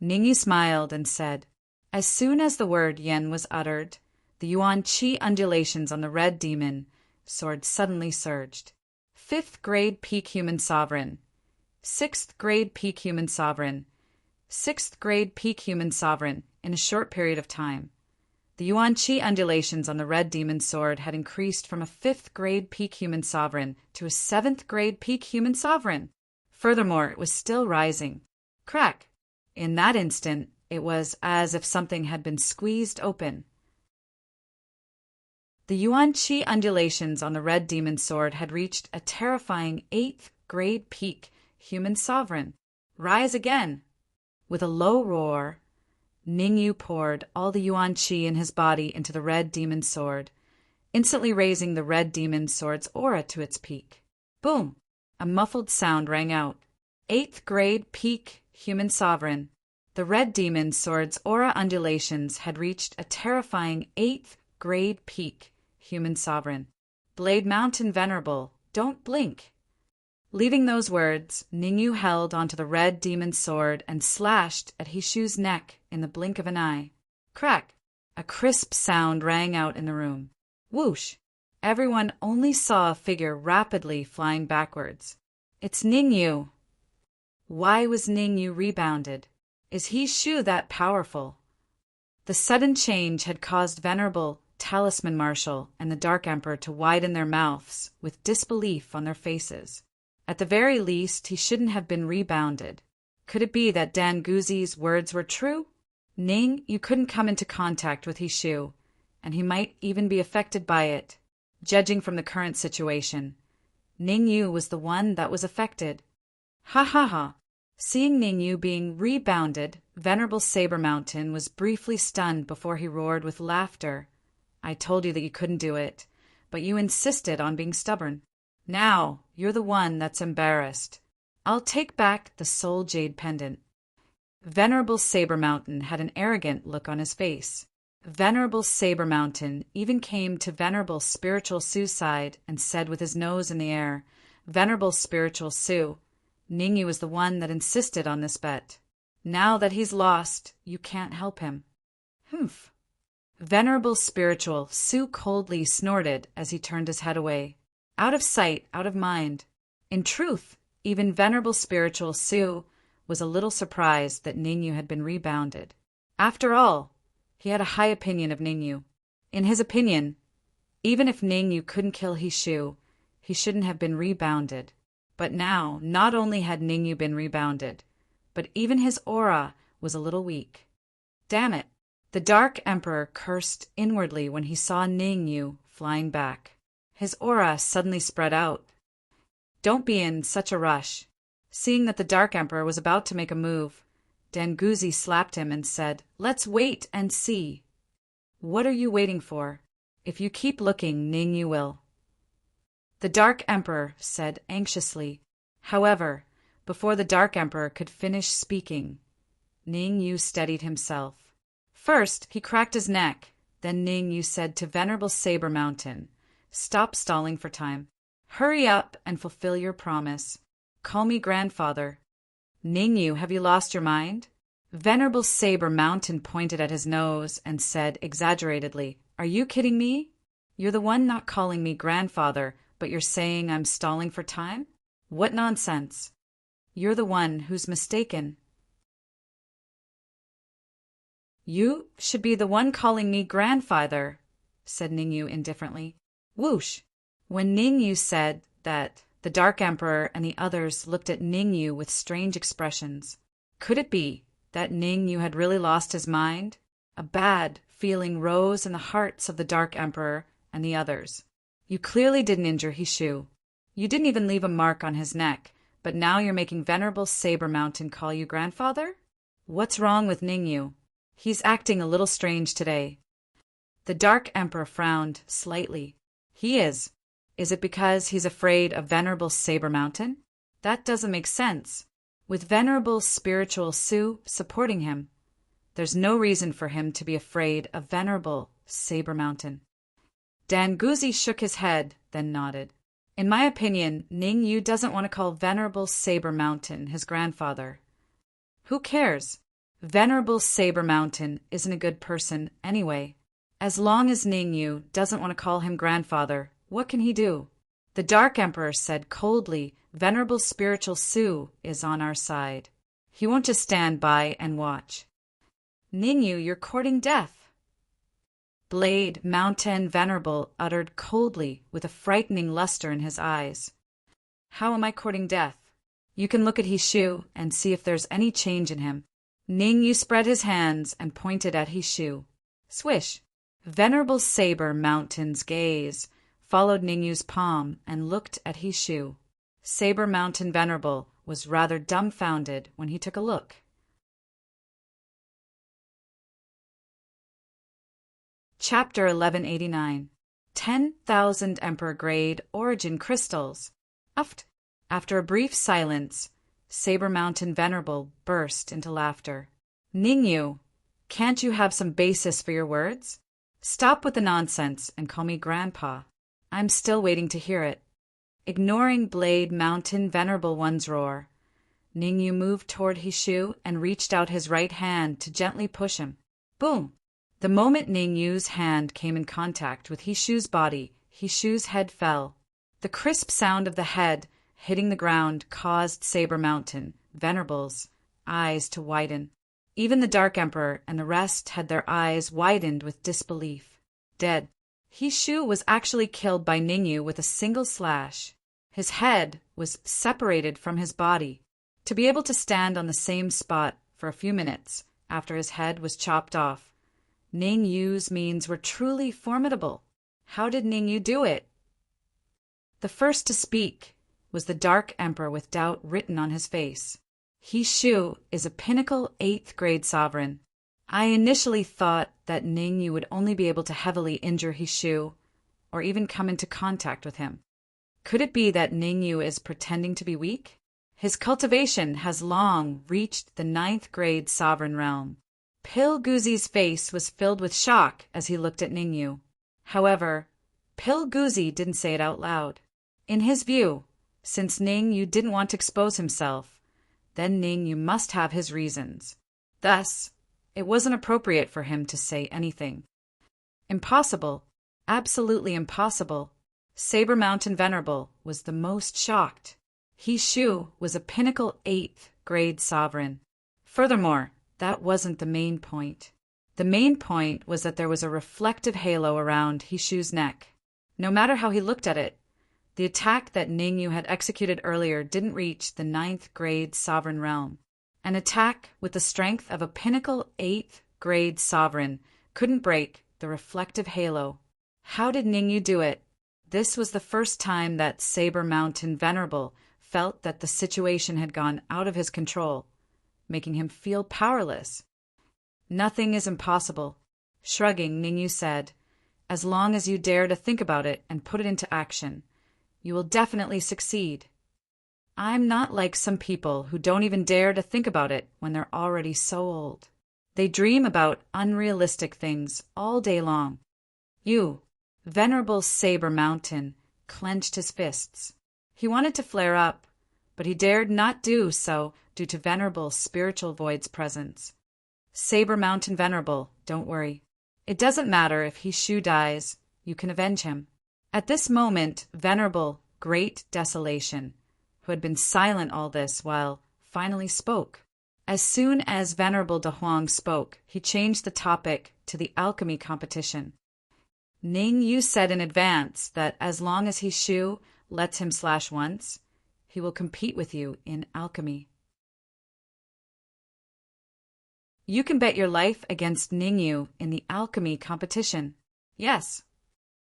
Ning Yu smiled and said, as soon as the word yen was uttered, the Yuan Qi undulations on the red demon sword suddenly surged. 5th grade peak human sovereign. 6th grade peak human sovereign. 6th grade peak human sovereign in a short period of time. The Yuan Qi undulations on the red demon sword had increased from a 5th grade peak human sovereign to a 7th grade peak human sovereign. Furthermore, it was still rising. Crack! In that instant, it was as if something had been squeezed open. The Yuan Qi undulations on the red demon sword had reached a terrifying 8th grade peak human sovereign. Rise again! With a low roar, Ning Yu poured all the Yuan Qi in his body into the red demon sword, instantly raising the red demon sword's aura to its peak. Boom! A muffled sound rang out. 8th grade peak human sovereign. The red demon sword's aura undulations had reached a terrifying 8th grade peak human sovereign. Blade Mountain Venerable, don't blink. Leaving those words, Ning Yu held onto the red demon sword and slashed at He Shu's neck in the blink of an eye. Crack! A crisp sound rang out in the room. Whoosh! Everyone only saw a figure rapidly flying backwards. It's Ning Yu. Why was Ning Yu rebounded? Is He Shu that powerful? The sudden change had caused Venerable Talisman Marshal and the Dark Emperor to widen their mouths with disbelief on their faces. At the very least, he shouldn't have been rebounded. Could it be that Dan Guzi's words were true? Ning, you couldn't come into contact with He Shu, and he might even be affected by it. Judging from the current situation, Ning Yu was the one that was affected. Ha ha ha! Seeing Ning Yu being rebounded, Venerable Saber Mountain was briefly stunned before he roared with laughter. I told you that you couldn't do it, but you insisted on being stubborn. Now, you're the one that's embarrassed. I'll take back the Soul Jade Pendant. Venerable Saber Mountain had an arrogant look on his face. Venerable Saber Mountain even came to Venerable Spiritual Su's side and said with his nose in the air, Venerable Spiritual Su, Ning Yu is the one that insisted on this bet. Now that he's lost, you can't help him. Humph. Venerable Spiritual Su coldly snorted as he turned his head away. Out of sight, out of mind. In truth, even Venerable Spiritual Su was a little surprised that Ning Yu had been rebounded. After all, he had a high opinion of Ning Yu. In his opinion, even if Ning Yu couldn't kill He Shu, he shouldn't have been rebounded. But now, not only had Ning Yu been rebounded, but even his aura was a little weak. Damn it! The Dark Emperor cursed inwardly when he saw Ning Yu flying back. His aura suddenly spread out. Don't be in such a rush. Seeing that the Dark Emperor was about to make a move, Danguzi slapped him and said, Let's wait and see. What are you waiting for? If you keep looking, Ning Yu will. The Dark Emperor said anxiously. However, before the Dark Emperor could finish speaking, Ning Yu steadied himself. First, he cracked his neck. Then Ning Yu said to Venerable Saber Mountain, Stop stalling for time. Hurry up and fulfill your promise. Call me grandfather. Ning Yu, have you lost your mind? Venerable Saber Mountain pointed at his nose and said exaggeratedly, Are you kidding me? You're the one not calling me grandfather, but you're saying I'm stalling for time? What nonsense. You're the one who's mistaken. You should be the one calling me grandfather, said Ning Yu indifferently. Whoosh! When Ning Yu said that, the Dark Emperor and the others looked at Ning Yu with strange expressions. Could it be that Ning Yu had really lost his mind? A bad feeling rose in the hearts of the Dark Emperor and the others. You clearly didn't injure He Shu. You didn't even leave a mark on his neck, but now you're making Venerable Saber Mountain call you grandfather? What's wrong with Ning Yu? He's acting a little strange today. The Dark Emperor frowned slightly. He is. Is it because he's afraid of Venerable Saber Mountain? That doesn't make sense. With Venerable Spiritual Su supporting him, there's no reason for him to be afraid of Venerable Saber Mountain. Danguzi shook his head, then nodded. In my opinion, Ning Yu doesn't want to call Venerable Saber Mountain his grandfather. Who cares? Venerable Saber Mountain isn't a good person anyway. As long as Ning Yu doesn't want to call him grandfather, what can he do? The Dark Emperor said coldly, Venerable Spiritual Su is on our side. He won't just stand by and watch. Ning Yu, you're courting death. Blade Mountain Venerable uttered coldly with a frightening luster in his eyes. How am I courting death? You can look at Hishu and see if there's any change in him. Ning Yu spread his hands and pointed at Hishu. Swish! Venerable Saber Mountain's gaze followed Ning Yu's palm and looked at Hishu. Saber Mountain Venerable was rather dumbfounded when he took a look. Chapter 1189. 10,000 Emperor-grade origin crystals. After a brief silence, Saber Mountain Venerable burst into laughter. Ning Yu, can't you have some basis for your words? Stop with the nonsense and call me Grandpa. I'm still waiting to hear it. Ignoring Blade Mountain Venerable One's roar, Ning Yu moved toward Hishu and reached out his right hand to gently push him. Boom! The moment Ning Yu's hand came in contact with Hishu's body, Hishu's head fell. The crisp sound of the head hitting the ground caused Saber Mountain Venerable's eyes to widen. Even the Dark Emperor and the rest had their eyes widened with disbelief. Dead. Hishu was actually killed by Ning Yu with a single slash. His head was separated from his body. To be able to stand on the same spot for a few minutes after his head was chopped off, Ning Yu's means were truly formidable. How did Ning Yu do it? The first to speak was the Dark Emperor with doubt written on his face. Hishu is a pinnacle 8th grade sovereign. I initially thought that Ning Yu would only be able to heavily injure Hishu, or even come into contact with him. Could it be that Ning Yu is pretending to be weak? His cultivation has long reached the 9th grade sovereign realm. Pilguzi's face was filled with shock as he looked at Ning Yu. However, Pilguzi didn't say it out loud. In his view, since Ning Yu didn't want to expose himself, then Ning Yu must have his reasons. Thus, it wasn't appropriate for him to say anything. Impossible. Absolutely impossible. Saber Mountain Venerable was the most shocked. Hishu was a pinnacle 8th grade sovereign. Furthermore, that wasn't the main point. The main point was that there was a reflective halo around Hishu's neck. No matter how he looked at it, the attack that Ning Yu had executed earlier didn't reach the 9th grade sovereign realm. An attack with the strength of a pinnacle 8th grade sovereign couldn't break the reflective halo. How did Ning Yu do it? This was the first time that Saber Mountain Venerable felt that the situation had gone out of his control, making him feel powerless. Nothing is impossible. Shrugging, Ning Yu said, as long as you dare to think about it and put it into action, you will definitely succeed. I'm not like some people who don't even dare to think about it when they're already so old. They dream about unrealistic things all day long. You, Venerable Saber Mountain, clenched his fists. He wanted to flare up, but he dared not do so due to Venerable Spiritual Void's presence. Saber Mountain Venerable, don't worry. It doesn't matter if Hishu dies, you can avenge him. At this moment, Venerable Great Desolation, who had been silent all this while, finally spoke. As soon as Venerable De Huang spoke, he changed the topic to the alchemy competition. Ning Yu said in advance that as long as Hishu lets him slash once, he will compete with you in alchemy. You can bet your life against Ning Yu in the alchemy competition. Yes.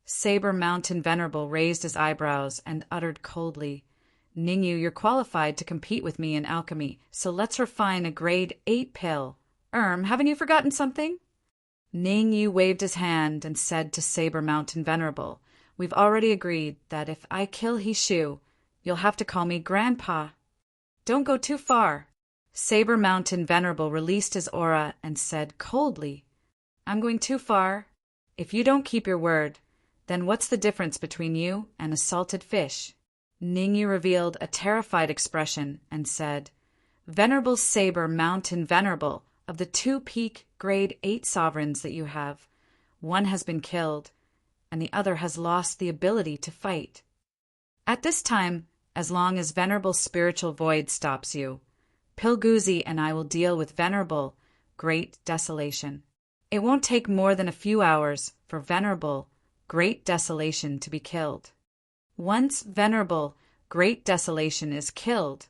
Saber Mountain Venerable raised his eyebrows and uttered coldly, Ning Yu, you're qualified to compete with me in alchemy, so let's refine a grade 8 pill. Haven't you forgotten something? Ning Yu waved his hand and said to Saber Mountain Venerable, "We've already agreed that if I kill He Shu, you'll have to call me Grandpa. Don't go too far." Saber Mountain Venerable released his aura and said coldly, "I'm going too far. If you don't keep your word, then what's the difference between you and a salted fish?" Ning Yu revealed a terrified expression and said, "Venerable Saber Mountain Venerable, of the 2 peak grade 8 sovereigns that you have, one has been killed, and the other has lost the ability to fight. At this time, as long as Venerable Spiritual Void stops you, Pilguzi and I will deal with Venerable Great Desolation. It won't take more than a few hours for Venerable Great Desolation to be killed. Once Venerable Great Desolation is killed,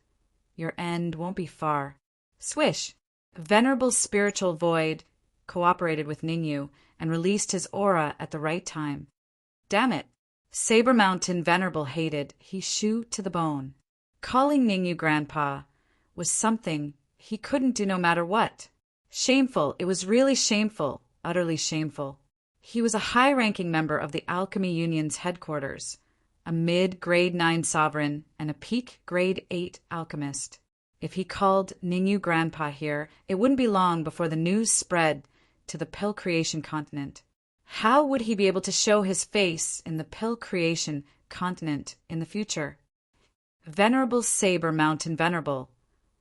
your end won't be far." Swish! Venerable Spiritual Void cooperated with Ning Yu and released his aura at the right time. Damn it! Saber Mountain Venerable hated He Shu to the bone. Calling Ning Yu Grandpa was something he couldn't do no matter what. Shameful, it was really shameful, utterly shameful. He was a high-ranking member of the Alchemy Union's headquarters, a mid-grade 9 sovereign and a peak grade 8 alchemist. If he called Ning Yu Grandpa here, it wouldn't be long before the news spread to the Pill Creation continent. How would he be able to show his face in the Pill Creation continent in the future? Venerable Saber Mountain Venerable,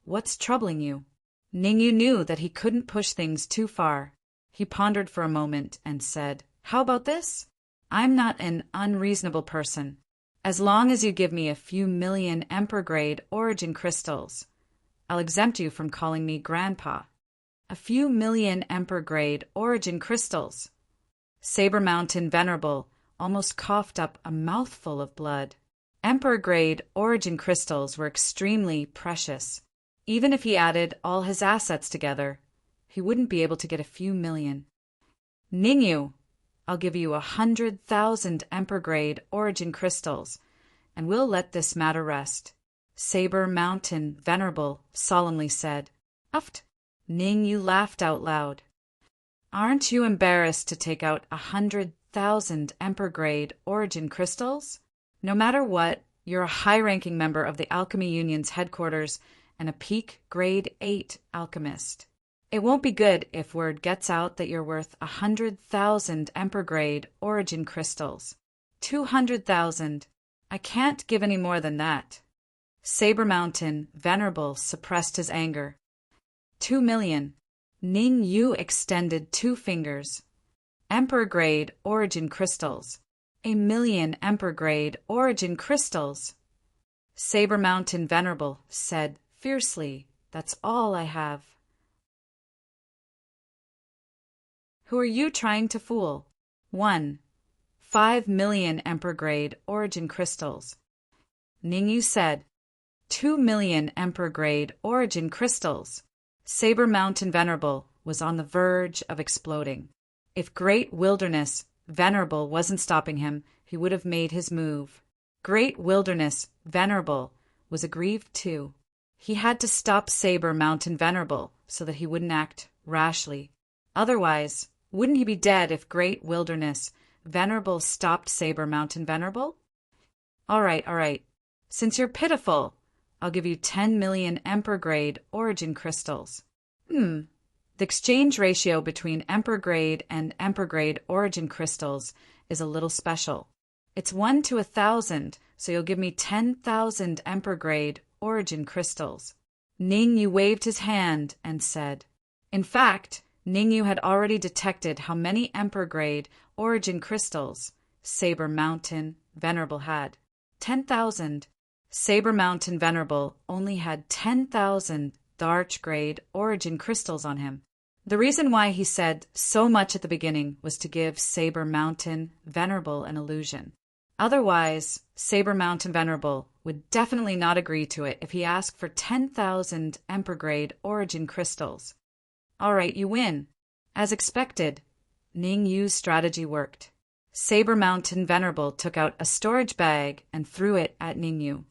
what's troubling you? Ning Yu knew that he couldn't push things too far. He pondered for a moment and said, "How about this? I'm not an unreasonable person. As long as you give me a few million Emperor-grade origin crystals, I'll exempt you from calling me Grandpa." A few million Emperor-grade origin crystals. Saber Mountain Venerable almost coughed up a mouthful of blood. Emperor-grade origin crystals were extremely precious. Even if he added all his assets together, he wouldn't be able to get a few million. "Ning Yu, I'll give you 100,000 Emperor-grade origin crystals, and we'll let this matter rest," Saber Mountain Venerable solemnly said. "Uft!" Ning Yu laughed out loud. "Aren't you embarrassed to take out 100,000 Emperor-grade origin crystals? No matter what, you're a high-ranking member of the Alchemy Union's headquarters and a peak grade 8 alchemist. It won't be good if word gets out that you're worth 100,000 Emperor-grade origin crystals. 200,000. I can't give any more than that." Saber Mountain Venerable suppressed his anger. 2 million. Ning Yu extended 2 fingers. Emperor-grade origin crystals. 1 million Emperor-grade origin crystals. Saber Mountain Venerable said fiercely, "That's all I have." Who are you trying to fool? 1. 5 million Emperor-grade origin crystals. Ning Yu said, 2 million Emperor-grade origin crystals. Saber Mountain Venerable was on the verge of exploding. If Great Wilderness Venerable wasn't stopping him, he would have made his move. Great Wilderness Venerable was aggrieved too. He had to stop Saber Mountain Venerable so that he wouldn't act rashly. Otherwise, wouldn't he be dead if Great Wilderness Venerable stopped Saber Mountain Venerable? All right. Since you're pitiful, I'll give you 10 million Emperor-grade origin crystals. The exchange ratio between Emperor-grade and Emperor-grade origin crystals is a little special. It's 1 to 1,000, so you'll give me 10,000 Emperor-grade origin crystals. Ning Yu waved his hand and said. In fact, Ning Yu had already detected how many Emperor-grade origin crystals Saber Mountain Venerable had. 10,000. Saber Mountain Venerable only had 10,000 Darch-grade origin crystals on him. The reason why he said so much at the beginning was to give Saber Mountain Venerable an illusion. Otherwise, Saber Mountain Venerable would definitely not agree to it if he asked for 10,000 Emperor-grade origin crystals. All right, you win. As expected, Ning Yu's strategy worked. Saber Mountain Venerable took out a storage bag and threw it at Ning Yu.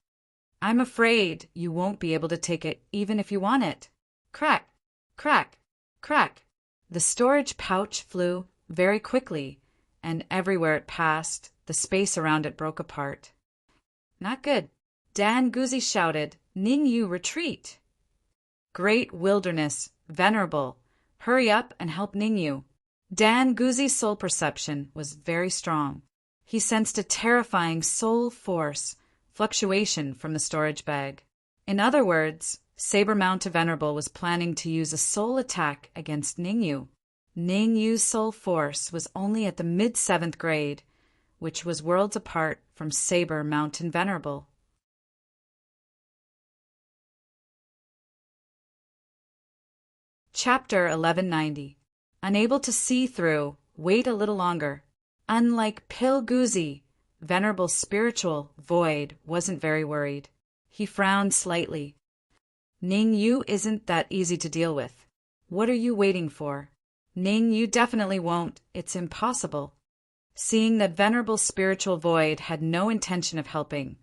I'm afraid you won't be able to take it even if you want it. Crack, crack, crack. The storage pouch flew very quickly, and everywhere it passed, the space around it broke apart. Not good. Dan Guzzi shouted, "Ningyu, retreat!" Great wilderness, venerable, hurry up and help Ningyu. Dan Guzzi's soul perception was very strong. He sensed a terrifying soul force fluctuation from the storage bag. In other words, Saber Mount Venerable was planning to use a soul attack against Ningyu. Ningyu's soul force was only at the mid-7th grade, which was worlds apart from Saber Mountain Venerable. Chapter 1190. Unable to see through, wait a little longer. Unlike Pil Guzzi, Venerable Spiritual Void wasn't very worried. He frowned slightly. Ningyu isn't that easy to deal with. What are you waiting for? Ningyu definitely won't. It's impossible. Seeing that Venerable Spiritual Void had no intention of helping,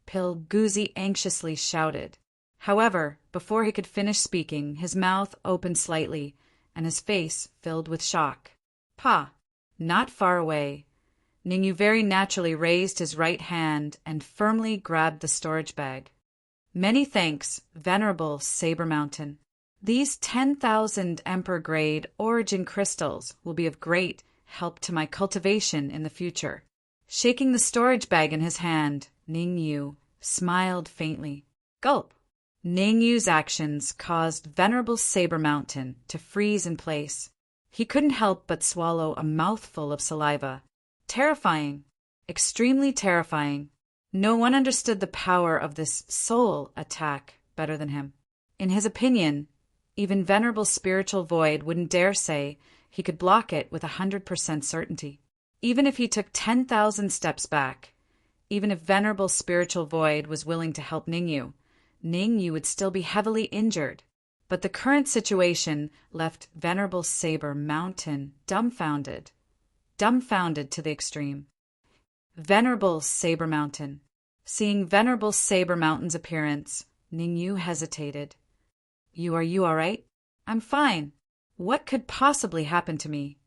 Pil Guzzi anxiously shouted. However, before he could finish speaking, his mouth opened slightly, and his face filled with shock. Pa! Not far away, Ningyu very naturally raised his right hand and firmly grabbed the storage bag. Many thanks, Venerable Saber Mountain. These 10,000 Emperor-grade origin crystals will be of great help to my cultivation in the future. Shaking the storage bag in his hand, Ningyu smiled faintly. Gulp! Ningyu's actions caused Venerable Saber Mountain to freeze in place. He couldn't help but swallow a mouthful of saliva. Terrifying. Extremely terrifying. No one understood the power of this soul attack better than him. In his opinion, even Venerable Spiritual Void wouldn't dare say he could block it with 100% certainty. Even if he took 10,000 steps back, even if Venerable Spiritual Void was willing to help Ningyu would still be heavily injured. But the current situation left Venerable Saber Mountain dumbfounded to the extreme. Venerable Saber Mountain. Seeing Venerable Saber Mountain's appearance, Ningyu hesitated. You all right? I'm fine. What could possibly happen to me?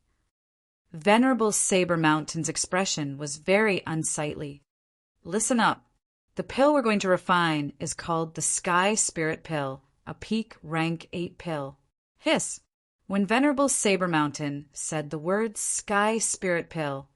Venerable Saber Mountain's expression was very unsightly. Listen up. The pill we're going to refine is called the Sky Spirit Pill, a peak rank 8 pill. Hiss! When Venerable Saber Mountain said the words Sky Spirit Pill,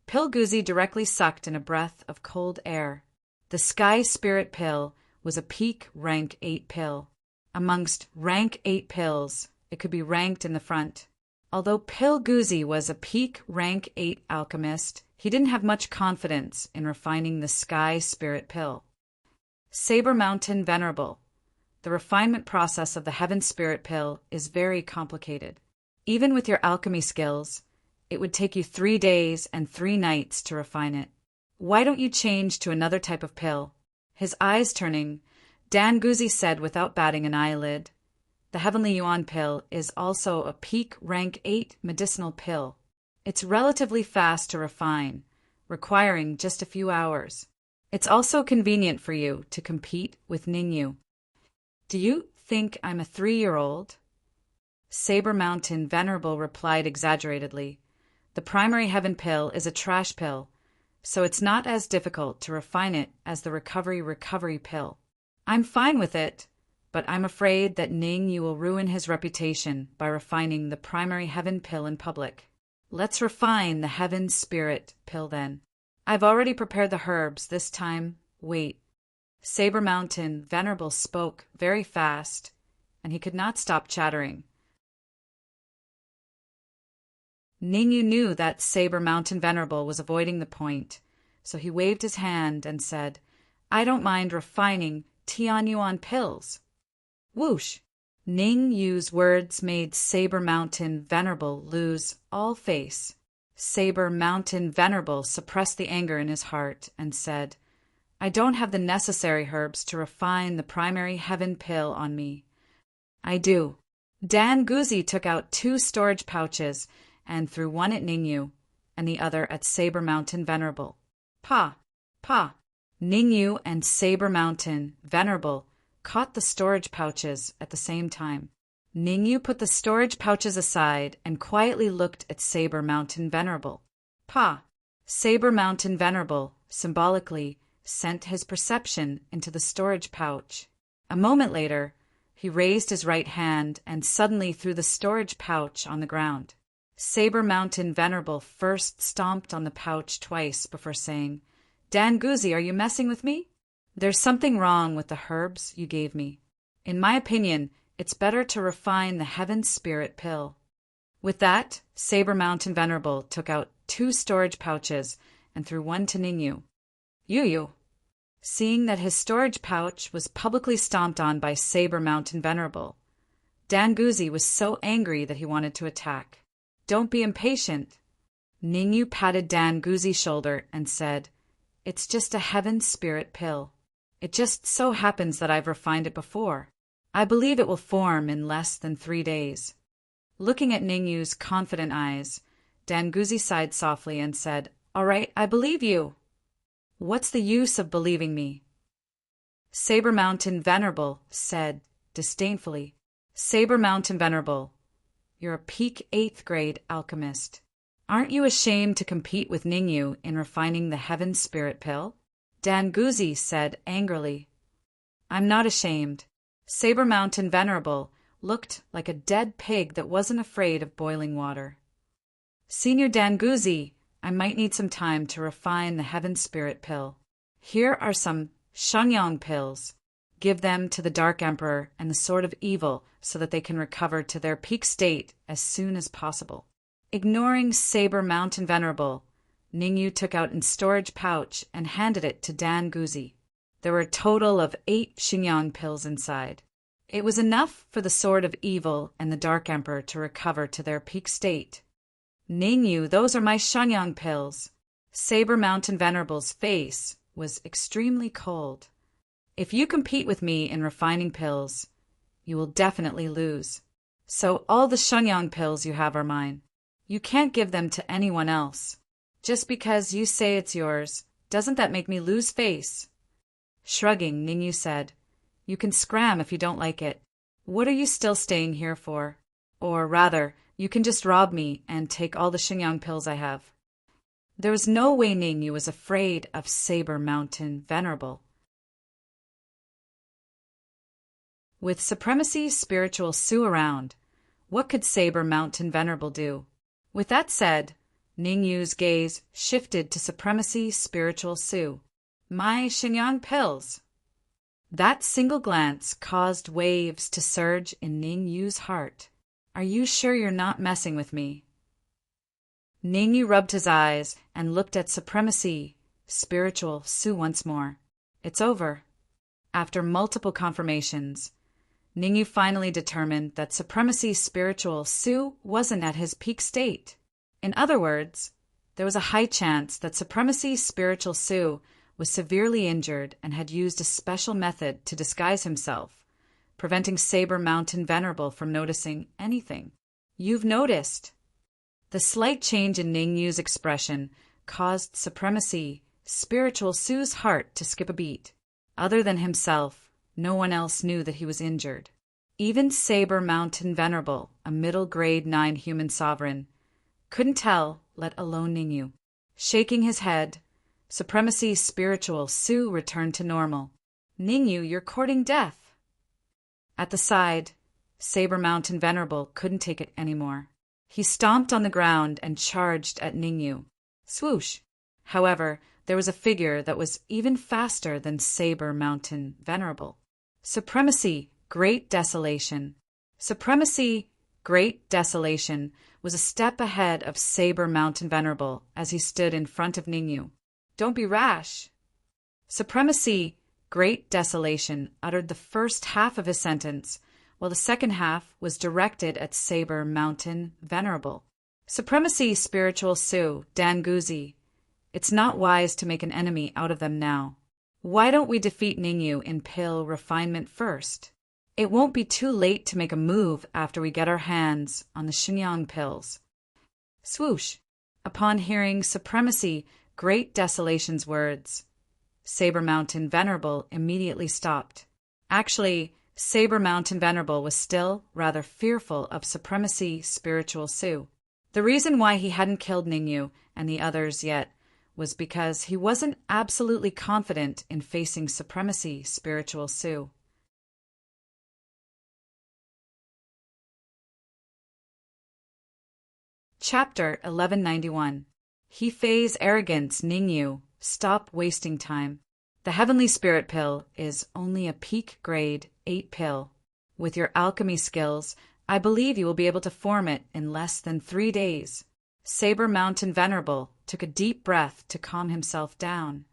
Pil Guzzi directly sucked in a breath of cold air. The Sky Spirit Pill was a peak rank 8 pill. Amongst rank 8 pills, it could be ranked in the front. Although Pil Guzzi was a peak rank 8 alchemist, he didn't have much confidence in refining the Sky Spirit Pill. Saber Mountain Venerable. The refinement process of the Heaven Spirit Pill is very complicated. Even with your alchemy skills, it would take you 3 days and 3 nights to refine it. Why don't you change to another type of pill? His eyes turning, Dan Guzzi said without batting an eyelid, the Heavenly Yuan Pill is also a peak rank 8 medicinal pill. It's relatively fast to refine, requiring just a few hours. It's also convenient for you to compete with Ningyu. Do you think I'm a 3-year-old? Saber Mountain Venerable replied exaggeratedly. The primary heaven pill is a trash pill, so it's not as difficult to refine it as the recovery pill. I'm fine with it, but I'm afraid that Ningyu will ruin his reputation by refining the primary heaven pill in public. Let's refine the Heaven Spirit Pill then. I've already prepared the herbs this time. Wait. Saber Mountain Venerable spoke very fast, and he could not stop chattering. Ningyu knew that Saber Mountain Venerable was avoiding the point, so he waved his hand and said, I don't mind refining Tianyuan pills. Whoosh! Ningyu's words made Saber Mountain Venerable lose all face. Saber Mountain Venerable suppressed the anger in his heart and said, I don't have the necessary herbs to refine the primary heaven pill on me. I do. Dan Guzzi took out 2 storage pouches and threw one at Ningyu and the other at Saber Mountain Venerable. Pa! Ningyu and Saber Mountain Venerable caught the storage pouches at the same time. Ningyu put the storage pouches aside and quietly looked at Saber Mountain Venerable. Pa! Saber Mountain Venerable, symbolically, sent his perception into the storage pouch. A moment later, he raised his right hand and suddenly threw the storage pouch on the ground. Saber Mountain Venerable first stomped on the pouch twice before saying, "Danguzi, are you messing with me? There's something wrong with the herbs you gave me. In my opinion, it's better to refine the Heaven Spirit pill." With that, Saber Mountain Venerable took out 2 storage pouches and threw one to Ningyu. Yu. Seeing that his storage pouch was publicly stomped on by Saber Mountain Venerable, Danguzi was so angry that he wanted to attack. "Don't be impatient." Ningyu patted Danguzi's shoulder and said, "It's just a Heaven Spirit pill. It just so happens that I've refined it before. I believe it will form in less than 3 days." Looking at Ningyu's confident eyes, Danguzi sighed softly and said, "All right, I believe you." "What's the use of believing me?" Saber Mountain Venerable said disdainfully. "Saber Mountain Venerable, you're a peak 8th grade alchemist. Aren't you ashamed to compete with Ningyu in refining the Heaven Spirit pill?" Danguzi said angrily. "I'm not ashamed." Saber Mountain Venerable looked like a dead pig that wasn't afraid of boiling water. "Senior Danguzi, I might need some time to refine the Heaven Spirit pill. Here are some Shangyang pills. Give them to the Dark Emperor and the Sword of Evil so that they can recover to their peak state as soon as possible." Ignoring Saber Mountain Venerable, Ningyu took out a storage pouch and handed it to Danguzi. There were a total of 8 Shangyang pills inside. It was enough for the Sword of Evil and the Dark Emperor to recover to their peak state. "Ningyu, those are my Shangyang pills." Saber Mountain Venerable's face was extremely cold. "If you compete with me in refining pills, you will definitely lose. So all the Shangyang pills you have are mine. You can't give them to anyone else. Just because you say it's yours, doesn't that make me lose face?" Shrugging, Ningyu said, "You can scram if you don't like it. What are you still staying here for? Or rather, you can just rob me and take all the Shangyang pills I have." There was no way Ningyu was afraid of Saber Mountain Venerable. With Supremacy Spiritual Su around, what could Saber Mountain Venerable do? With that said, Ningyu's gaze shifted to Supremacy Spiritual Su. "My Shangyang pills." That single glance caused waves to surge in Ningyu's heart. "Are you sure you're not messing with me?" Ningyu rubbed his eyes and looked at Supremacy Spiritual Su once more. "It's over." After multiple confirmations, Ningyu finally determined that Supremacy Spiritual Su wasn't at his peak state. In other words, there was a high chance that Supremacy Spiritual Su was severely injured and had used a special method to disguise himself, preventing Saber Mountain Venerable from noticing anything. "You've noticed." The slight change in Ningyu's expression caused Supremacy Spiritual Su's heart to skip a beat. Other than himself, no one else knew that he was injured. Even Saber Mountain Venerable, a middle grade 9 human sovereign, couldn't tell, let alone Ningyu. Shaking his head, Supremacy Spiritual Su returned to normal. "Ningyu, you're courting death." At the side, Saber Mountain Venerable couldn't take it anymore. He stomped on the ground and charged at Ningyu. Swoosh! However, there was a figure that was even faster than Saber Mountain Venerable. Supremacy, Great Desolation. Supremacy, Great Desolation was a step ahead of Saber Mountain Venerable as he stood in front of Ningyu. "Don't be rash." Supremacy, Great Desolation uttered the first half of his sentence, while the second half was directed at Saber Mountain Venerable. "Supremacy Spiritual Su, Danguzi, it's not wise to make an enemy out of them now. Why don't we defeat Ningyu in pill refinement first? It won't be too late to make a move after we get our hands on the Shangyang pills." Swoosh! Upon hearing Supremacy Great Desolation's words, Saber Mountain Venerable immediately stopped. Actually, Saber Mountain Venerable was still rather fearful of Supremacy Spiritual Sioux. The reason why he hadn't killed Ningyu and the others yet was because he wasn't absolutely confident in facing Supremacy Spiritual Sioux. Chapter 1191. He Fei's Arrogance Ningyu. Stop wasting time. The Heavenly Spirit Pill is only a peak grade 8 pill. With your alchemy skills, I believe you will be able to form it in less than 3 days. Saber Mountain Venerable took a deep breath to calm himself down.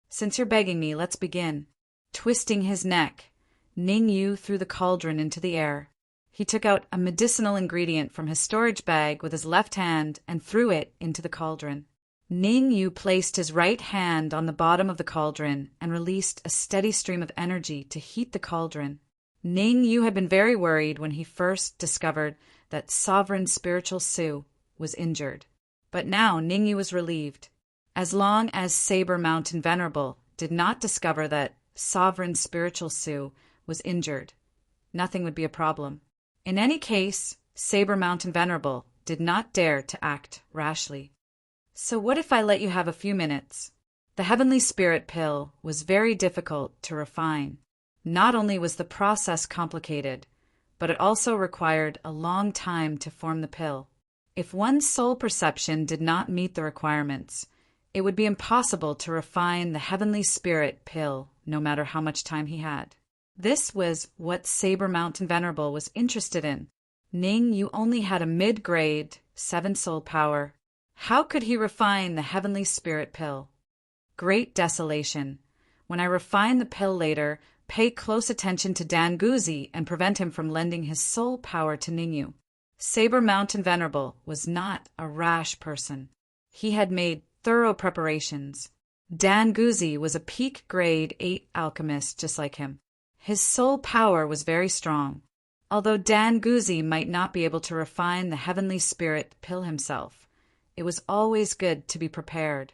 Since you're begging me, let's begin. Twisting his neck, Ningyu threw the cauldron into the air. He took out a medicinal ingredient from his storage bag with his left hand and threw it into the cauldron. Ningyu placed his right hand on the bottom of the cauldron and released a steady stream of energy to heat the cauldron. Ningyu had been very worried when he first discovered that Sovereign Spiritual Sioux was injured. But now Ningyu was relieved. As long as Saber Mountain Venerable did not discover that Sovereign Spiritual Sioux was injured, nothing would be a problem. In any case, Saber Mountain Venerable did not dare to act rashly. So what if I let you have a few minutes? The Heavenly Spirit Pill was very difficult to refine. Not only was the process complicated, but it also required a long time to form the pill. If one's soul perception did not meet the requirements, it would be impossible to refine the Heavenly Spirit Pill no matter how much time he had. This was what Saber Mountain Venerable was interested in. Ningyu only had a mid-grade 7 soul power. How could he refine the Heavenly Spirit Pill? Great desolation. When I refine the pill later, pay close attention to Dan Guzi and prevent him from lending his soul power to Ningyu. Saber Mountain Venerable was not a rash person. He had made thorough preparations. Dan Guzi was a peak grade 8 alchemist just like him. His soul power was very strong. Although Dan Guzi might not be able to refine the Heavenly Spirit Pill himself, it was always good to be prepared.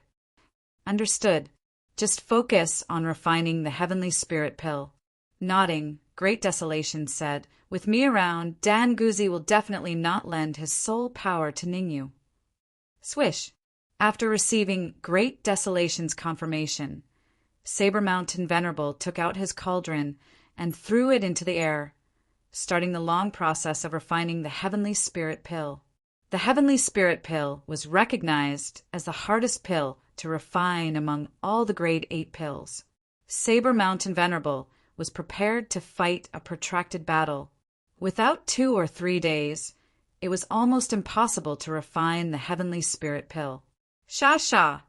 Understood. Just focus on refining the Heavenly Spirit Pill. Nodding, Great Desolation said, with me around, Dan Guzi will definitely not lend his soul power to Ningyu. Swish. After receiving Great Desolation's confirmation, Saber Mountain Venerable took out his cauldron and threw it into the air, starting the long process of refining the Heavenly Spirit Pill. The Heavenly Spirit Pill was recognized as the hardest pill to refine among all the grade 8 pills. Saber Mountain Venerable was prepared to fight a protracted battle. Without 2 or 3 days, it was almost impossible to refine the Heavenly Spirit Pill. Sha!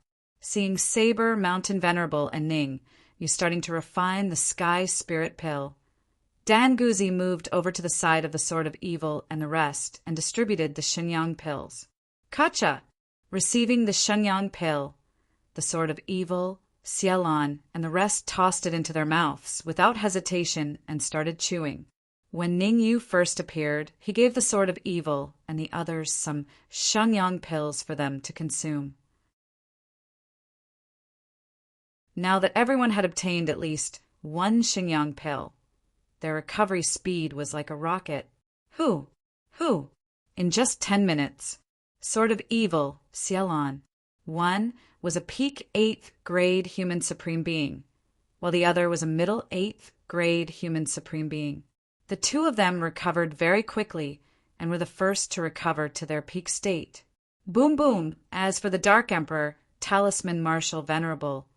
Seeing Saber Mountain Venerable and Ning, you starting to refine the Sky Spirit Pill. Dan Guzi moved over to the side of the Sword of Evil and the rest and distributed the Shenyang pills. Kacha! Receiving the Shenyang pill, the Sword of Evil, Xialan, and the rest tossed it into their mouths without hesitation and started chewing. When Ningyu first appeared, he gave the Sword of Evil and the others some Shenyang pills for them to consume. Now that everyone had obtained at least 1 Shenyang pill, their recovery speed was like a rocket. Who? In just 10 minutes. Sword of Evil, Xialan. One was a peak 8th grade human supreme being, while the other was a middle 8th grade human supreme being. The 2 of them recovered very quickly and were the first to recover to their peak state. Boom! As for the Dark Emperor, Talisman Marshal Venerable,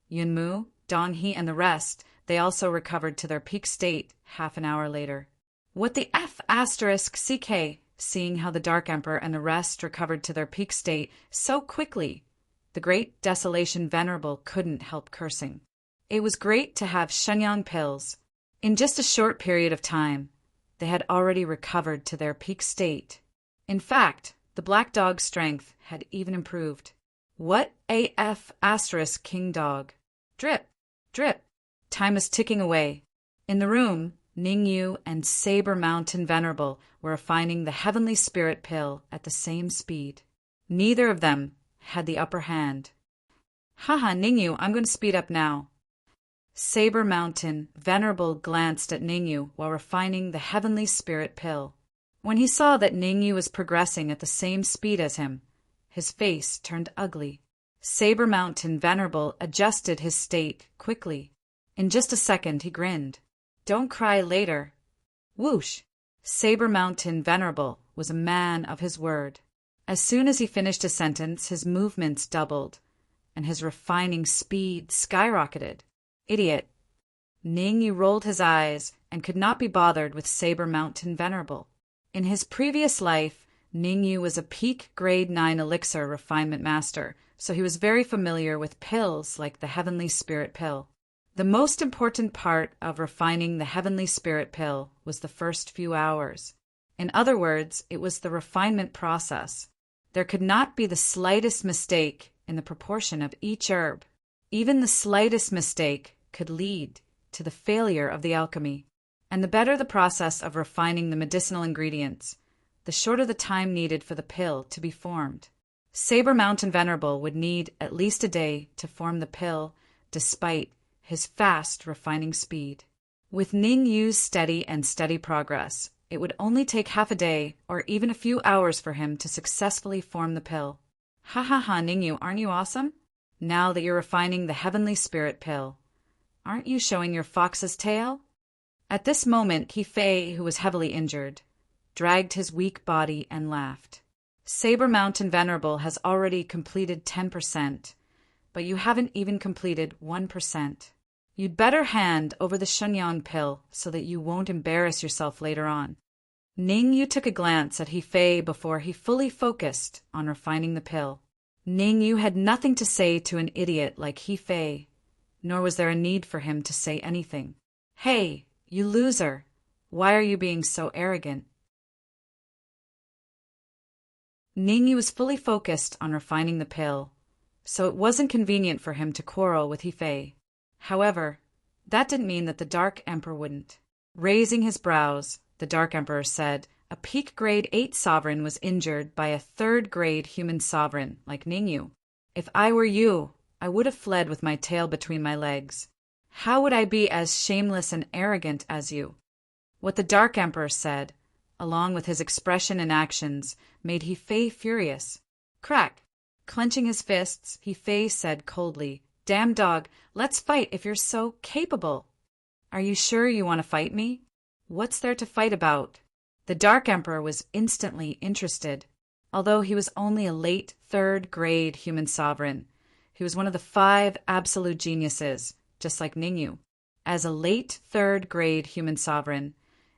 Yunmu, Donghe, and the rest, they also recovered to their peak state half an hour later. What the F***CK, seeing how the Dark Emperor and the rest recovered to their peak state so quickly, the Great Desolation Venerable couldn't help cursing. It was great to have Shenyang pills. In just a short period of time, they had already recovered to their peak state. In fact, the Black Dog's strength had even improved. What AF** King Dog? Drip. Time is ticking away. In the room, Ningyu and Saber Mountain Venerable were refining the Heavenly Spirit Pill at the same speed. Neither of them had the upper hand. Haha, Ningyu, I'm going to speed up now. Saber Mountain Venerable glanced at Ningyu while refining the heavenly spirit pill. When he saw that Ningyu was progressing at the same speed as him, his face turned ugly. Saber Mountain Venerable adjusted his state quickly. In just a second, he grinned. "Don't cry later." Whoosh! Saber Mountain Venerable was a man of his word. As soon as he finished a sentence, his movements doubled, and his refining speed skyrocketed. Idiot! Ningyu rolled his eyes and could not be bothered with Saber Mountain Venerable. In his previous life, Ningyu was a peak grade 9 elixir refinement master, so he was very familiar with pills like the Heavenly Spirit Pill. The most important part of refining the Heavenly Spirit Pill was the first few hours. In other words, it was the refinement process. There could not be the slightest mistake in the proportion of each herb. Even the slightest mistake could lead to the failure of the alchemy. And the better the process of refining the medicinal ingredients, the shorter the time needed for the pill to be formed. Saber Mountain Venerable would need at least a day to form the pill, despite his fast refining speed. With Ningyu's steady progress, it would only take half a day or even a few hours for him to successfully form the pill. Ha ha ha, Ningyu, aren't you awesome? Now that you're refining the Heavenly Spirit Pill, aren't you showing your fox's tail? At this moment, Qifei, who was heavily injured, dragged his weak body and laughed. Saber Mountain Venerable has already completed 10%, but you haven't even completed 1%. You'd better hand over the Shenyang pill so that you won't embarrass yourself later on. Ningyu took a glance at Qifei before he fully focused on refining the pill. Ningyu had nothing to say to an idiot like Qifei, nor was there a need for him to say anything. Hey, you loser! Why are you being so arrogant? Ningyu was fully focused on refining the pill, so it wasn't convenient for him to quarrel with Qifei. However, that didn't mean that the Dark Emperor wouldn't. Raising his brows, the Dark Emperor said, a peak grade 8 sovereign was injured by a 3rd grade human sovereign like Ningyu. If I were you, I would have fled with my tail between my legs. How would I be as shameless and arrogant as you? What the Dark Emperor said, along with his expression and actions, made Qifei furious. Crack! Clenching his fists, Qifei said coldly, "Damn dog, let's fight if you're so capable." "Are you sure you want to fight me? What's there to fight about?" The Dark Emperor was instantly interested. Although he was only a late 3rd grade human sovereign, he was one of the 5 absolute geniuses, just like Ningyu. As a late 3rd grade human sovereign,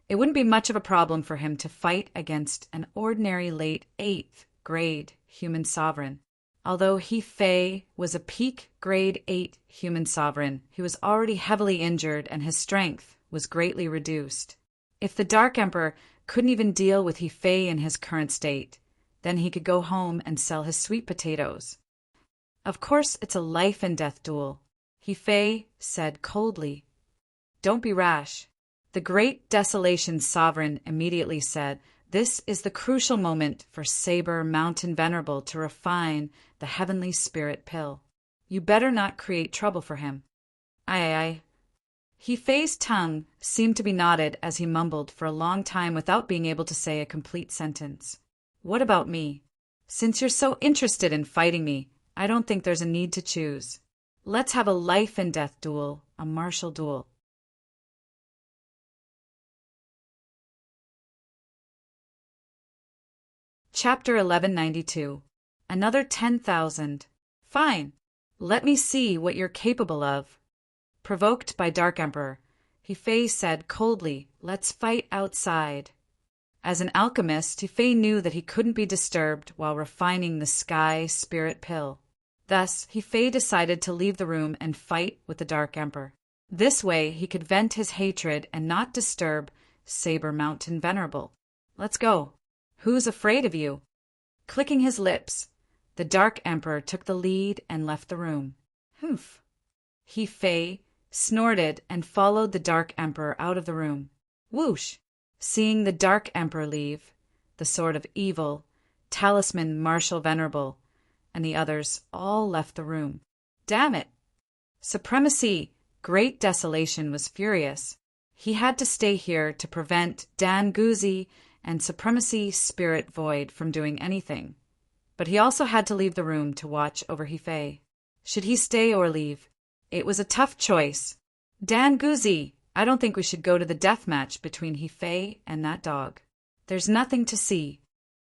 it wouldn't be much of a problem for him to fight against an ordinary late 8th grade human sovereign. Although Qifei was a peak grade 8 human sovereign, he was already heavily injured and his strength was greatly reduced. If the Dark Emperor couldn't even deal with Qifei in his current state, then he could go home and sell his sweet potatoes. Of course, it's a life and death duel, Qifei said coldly. Don't be rash. The Great Desolation Sovereign immediately said, this is the crucial moment for Saber Mountain Venerable to refine the Heavenly Spirit Pill. You better not create trouble for him. Aye. Qifei's tongue seemed to be knotted as he mumbled for a long time without being able to say a complete sentence. What about me? Since you're so interested in fighting me, I don't think there's a need to choose. Let's have a life and death duel, a martial duel. Chapter 1192. Another 10,000. Fine. Let me see what you're capable of. Provoked by Dark Emperor, Qifei said coldly, let's fight outside. As an alchemist, Qifei knew that he couldn't be disturbed while refining the Sky Spirit Pill. Thus, Qifei decided to leave the room and fight with the Dark Emperor. This way, he could vent his hatred and not disturb Saber Mountain Venerable. Let's go. Who's afraid of you? Clicking his lips, the Dark Emperor took the lead and left the room. Humph. Qifei snorted and followed the Dark Emperor out of the room. Whoosh! Seeing the Dark Emperor leave, the Sword of Evil, Talisman Marshal Venerable, and the others all left the room. Damn it! Supremacy! Great Desolation was furious. He had to stay here to prevent Dan Guzi and Supremacy Spirit Void from doing anything. But he also had to leave the room to watch over He-Fei. Should he stay or leave? It was a tough choice. Dan Guzi, I don't think we should go to the death match between He-Fei and that dog. There's nothing to see.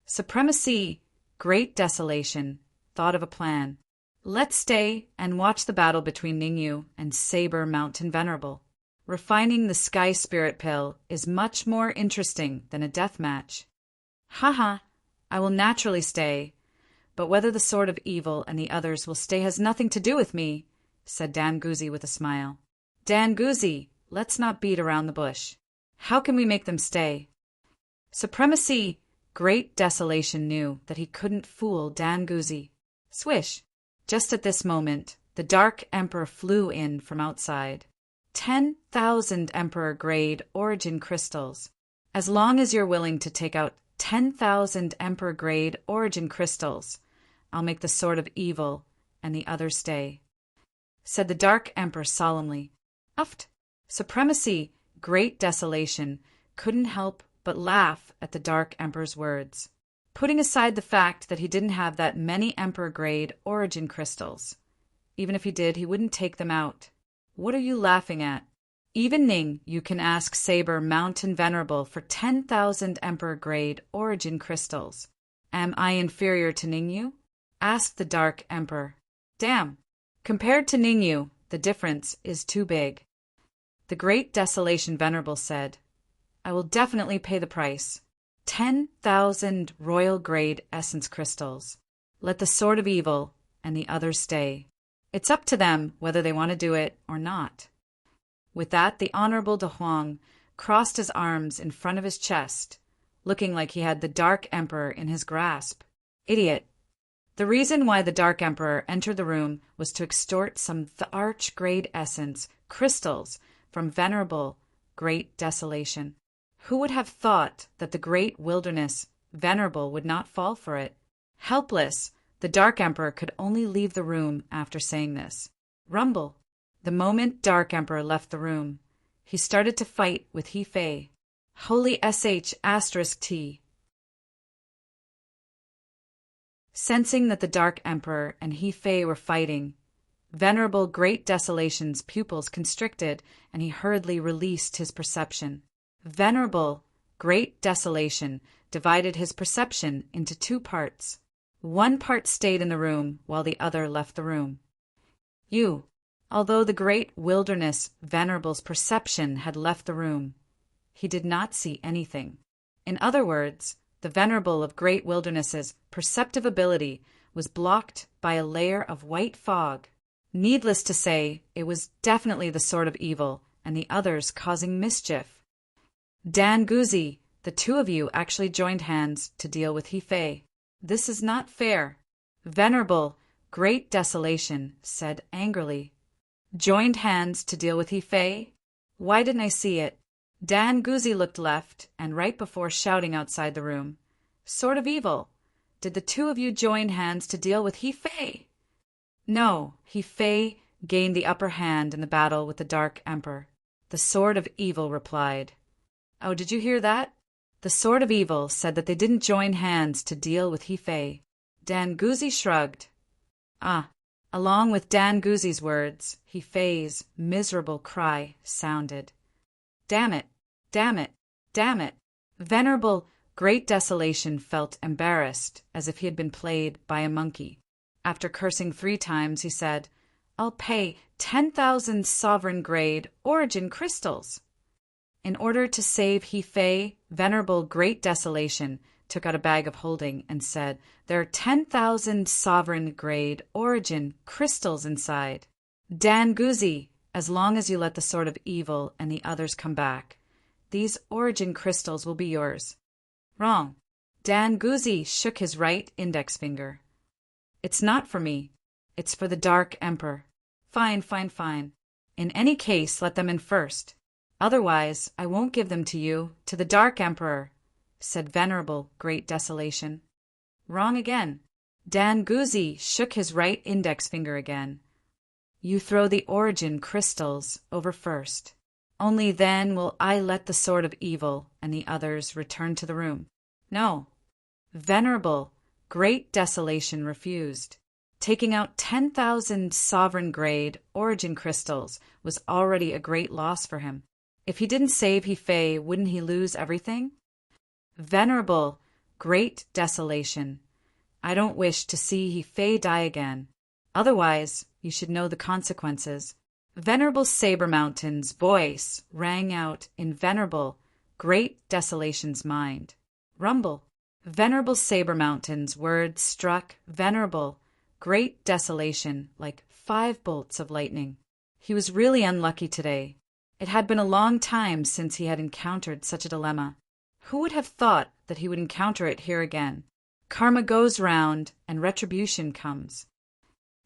Supremacy, Great Desolation, thought of a plan. Let's stay and watch the battle between Ningyu and Saber Mountain Venerable. Refining the Sky Spirit Pill is much more interesting than a death match. Haha, I will naturally stay, but whether the Sword of Evil and the others will stay has nothing to do with me, said Dan Guzi with a smile. Dan Guzi, let's not beat around the bush. How can we make them stay? Supremacy, Great Desolation knew that he couldn't fool Dan Guzi. Swish! Just at this moment, the Dark Emperor flew in from outside. 10,000 Emperor-grade origin crystals. As long as you're willing to take out 10,000 Emperor-grade origin crystals, I'll make the Sword of Evil and the others stay, said the Dark Emperor solemnly. Uft! Supremacy, Great Desolation couldn't help but laugh at the Dark Emperor's words. Putting aside the fact that he didn't have that many Emperor-grade origin crystals. Even if he did, he wouldn't take them out. What are you laughing at? Even Ning, you can ask Saber Mountain Venerable for 10,000 Emperor-grade origin crystals. Am I inferior to Ningyu? Asked the Dark Emperor. Damn! Compared to Ningyu, the difference is too big. The Great Desolation Venerable said, I will definitely pay the price. 10,000 royal-grade essence crystals. Let the Sword of Evil and the others stay. It's up to them whether they want to do it or not. With that, the Honorable De Huang crossed his arms in front of his chest, looking like he had the Dark Emperor in his grasp. Idiot. The reason why the Dark Emperor entered the room was to extort some arch-grade essence crystals from Venerable Great Desolation. Who would have thought that the Great Wilderness Venerable would not fall for it? Helpless, the Dark Emperor could only leave the room after saying this. Rumble. The moment Dark Emperor left the room, he started to fight with He-Fei. Holy **T. Sensing that the Dark Emperor and He-Fei were fighting, Venerable Great Desolation's pupils constricted, and he hurriedly released his perception. Venerable Great Desolation divided his perception into two parts. One part stayed in the room while the other left the room. Although the Great Wilderness Venerable's perception had left the room, he did not see anything. In other words, the Venerable of Great Wilderness's perceptive ability was blocked by a layer of white fog. Needless to say, it was definitely the Sword of Evil and the others causing mischief. Dan Guzi, the two of you actually joined hands to deal with He-Fei. This is not fair. Venerable Great Desolation said angrily. Joined hands to deal with He-Fei? Why didn't I see it? Dan Guzi looked left and right before shouting outside the room. Sword of Evil, did the two of you join hands to deal with He-Fei? No, He-Fei gained the upper hand in the battle with the Dark Emperor. The Sword of Evil replied. Oh, did you hear that? The Sword of Evil said that they didn't join hands to deal with He-Fei. Dan Guzi shrugged. Along with Dan Guzi's words, He-Fei's miserable cry sounded. Damn it! Damn it! Damn it! Venerable Great Desolation felt embarrassed, as if he had been played by a monkey. After cursing 3 times, he said, I'll pay 10,000 sovereign-grade origin crystals. In order to save He-Fei, Venerable Great Desolation took out a bag of holding and said, There are 10,000 sovereign-grade origin crystals inside. Dan Guzi, as long as you let the Sword of Evil and the others come back, these origin crystals will be yours. Wrong. Dan Guzi shook his right index finger. It's not for me. It's for the Dark Emperor. Fine. In any case, let them in first. Otherwise, I won't give them to you, to the Dark Emperor, said Venerable Great Desolation. Wrong again. Dan Guzi shook his right index finger again. You throw the origin crystals over first. Only then will I let the sword of evil and the others return to the room. No. Venerable, great desolation refused. Taking out 10,000 sovereign-grade origin crystals was already a great loss for him. If he didn't save He-Fei, wouldn't he lose everything? Venerable, great desolation. I don't wish to see He-Fei die again. Otherwise, you should know the consequences. Venerable Saber Mountain's voice rang out in Venerable, great desolation's mind. Rumble. Venerable Saber Mountain's words struck Venerable, great desolation like 5 bolts of lightning. He was really unlucky today. It had been a long time since he had encountered such a dilemma. Who would have thought that he would encounter it here again? Karma goes round, and retribution comes.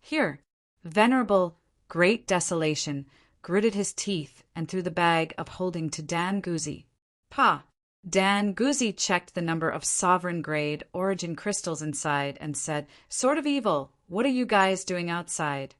Here, Venerable, great desolation, gritted his teeth and threw the bag of holding to Dan Guzzi. Pa! Dan Guzzi checked the number of sovereign-grade origin crystals inside and said, "Sword of evil, what are you guys doing outside?"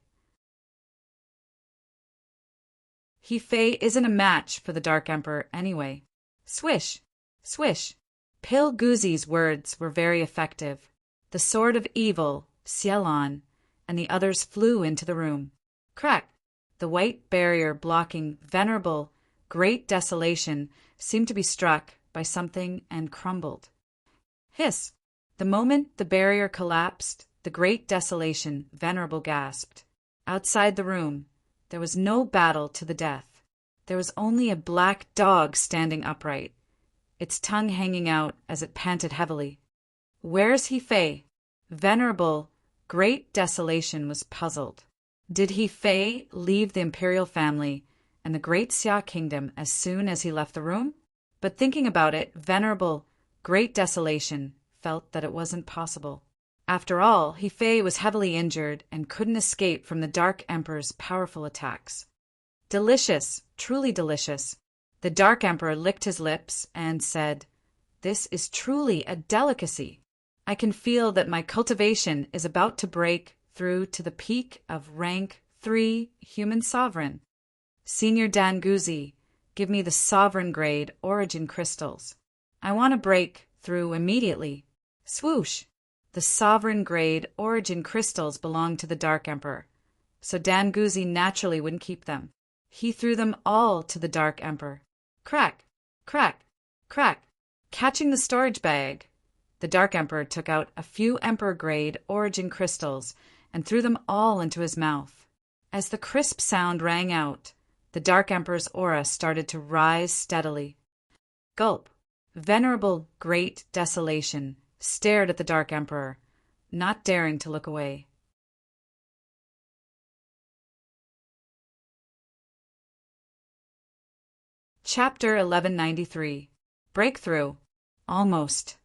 He-Fei isn't a match for the Dark Emperor anyway. Swish! Swish! Pil Guzzi's words were very effective. The sword of evil, Xielon, and the others flew into the room. Crack! The white barrier blocking Venerable, great desolation seemed to be struck by something and crumbled. Hiss! The moment the barrier collapsed, the great desolation, Venerable gasped. Outside the room, there was no battle to the death. There was only a black dog standing upright, its tongue hanging out as it panted heavily. Where's He-Fei? Venerable, great desolation was puzzled. Did He-Fei leave the imperial family and the great Xia kingdom as soon as he left the room? But thinking about it, Venerable, great desolation felt that it wasn't possible. After all, He-Fei was heavily injured and couldn't escape from the Dark Emperor's powerful attacks. Delicious, truly delicious. The Dark Emperor licked his lips and said, "This is truly a delicacy. I can feel that my cultivation is about to break through to the peak of rank 3 human sovereign. Senior Dan Guzzi, give me the sovereign-grade origin crystals. I want to break through immediately." Swoosh! The sovereign-grade origin crystals belonged to the Dark Emperor, so Dan Guzzi naturally wouldn't keep them. He threw them all to the Dark Emperor. Crack! Crack! Crack! Catching the storage bag, the Dark Emperor took out a few Emperor-grade origin crystals and threw them all into his mouth. As the crisp sound rang out, the Dark Emperor's aura started to rise steadily. Gulp! Venerable, great desolation stared at the Dark Emperor, not daring to look away. Chapter 1193. Breakthrough. Almost.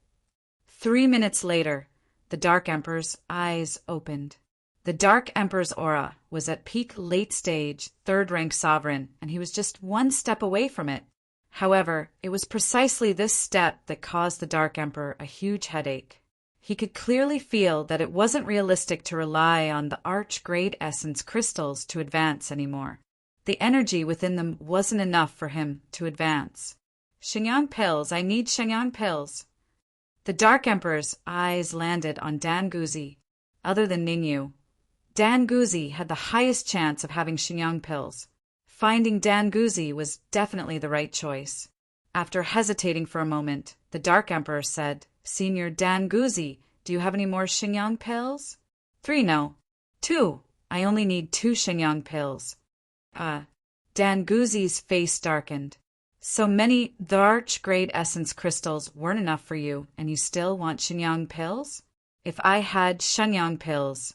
3 minutes later, the Dark Emperor's eyes opened. The Dark Emperor's aura was at peak late-stage, third-rank sovereign, and he was just 1 step away from it. However, it was precisely this step that caused the Dark Emperor a huge headache. He could clearly feel that it wasn't realistic to rely on the Arch-grade essence crystals to advance anymore. The energy within them wasn't enough for him to advance. "Shenyang pills, I need Shenyang pills." The Dark Emperor's eyes landed on Dan Guzzi. Other than Ningyu, Dan Guzzi had the highest chance of having Shenyang pills. Finding Dan Guzzi was definitely the right choice. After hesitating for a moment, the Dark Emperor said, "Senior Dan Guzzi, do you have any more Shenyang pills?" 3, no. 2. I only need 2 Shenyang pills. Dan Guzzi's face darkened. So many the Arch-grade essence crystals weren't enough for you, and you still want Shenyang pills? If I had Shenyang pills,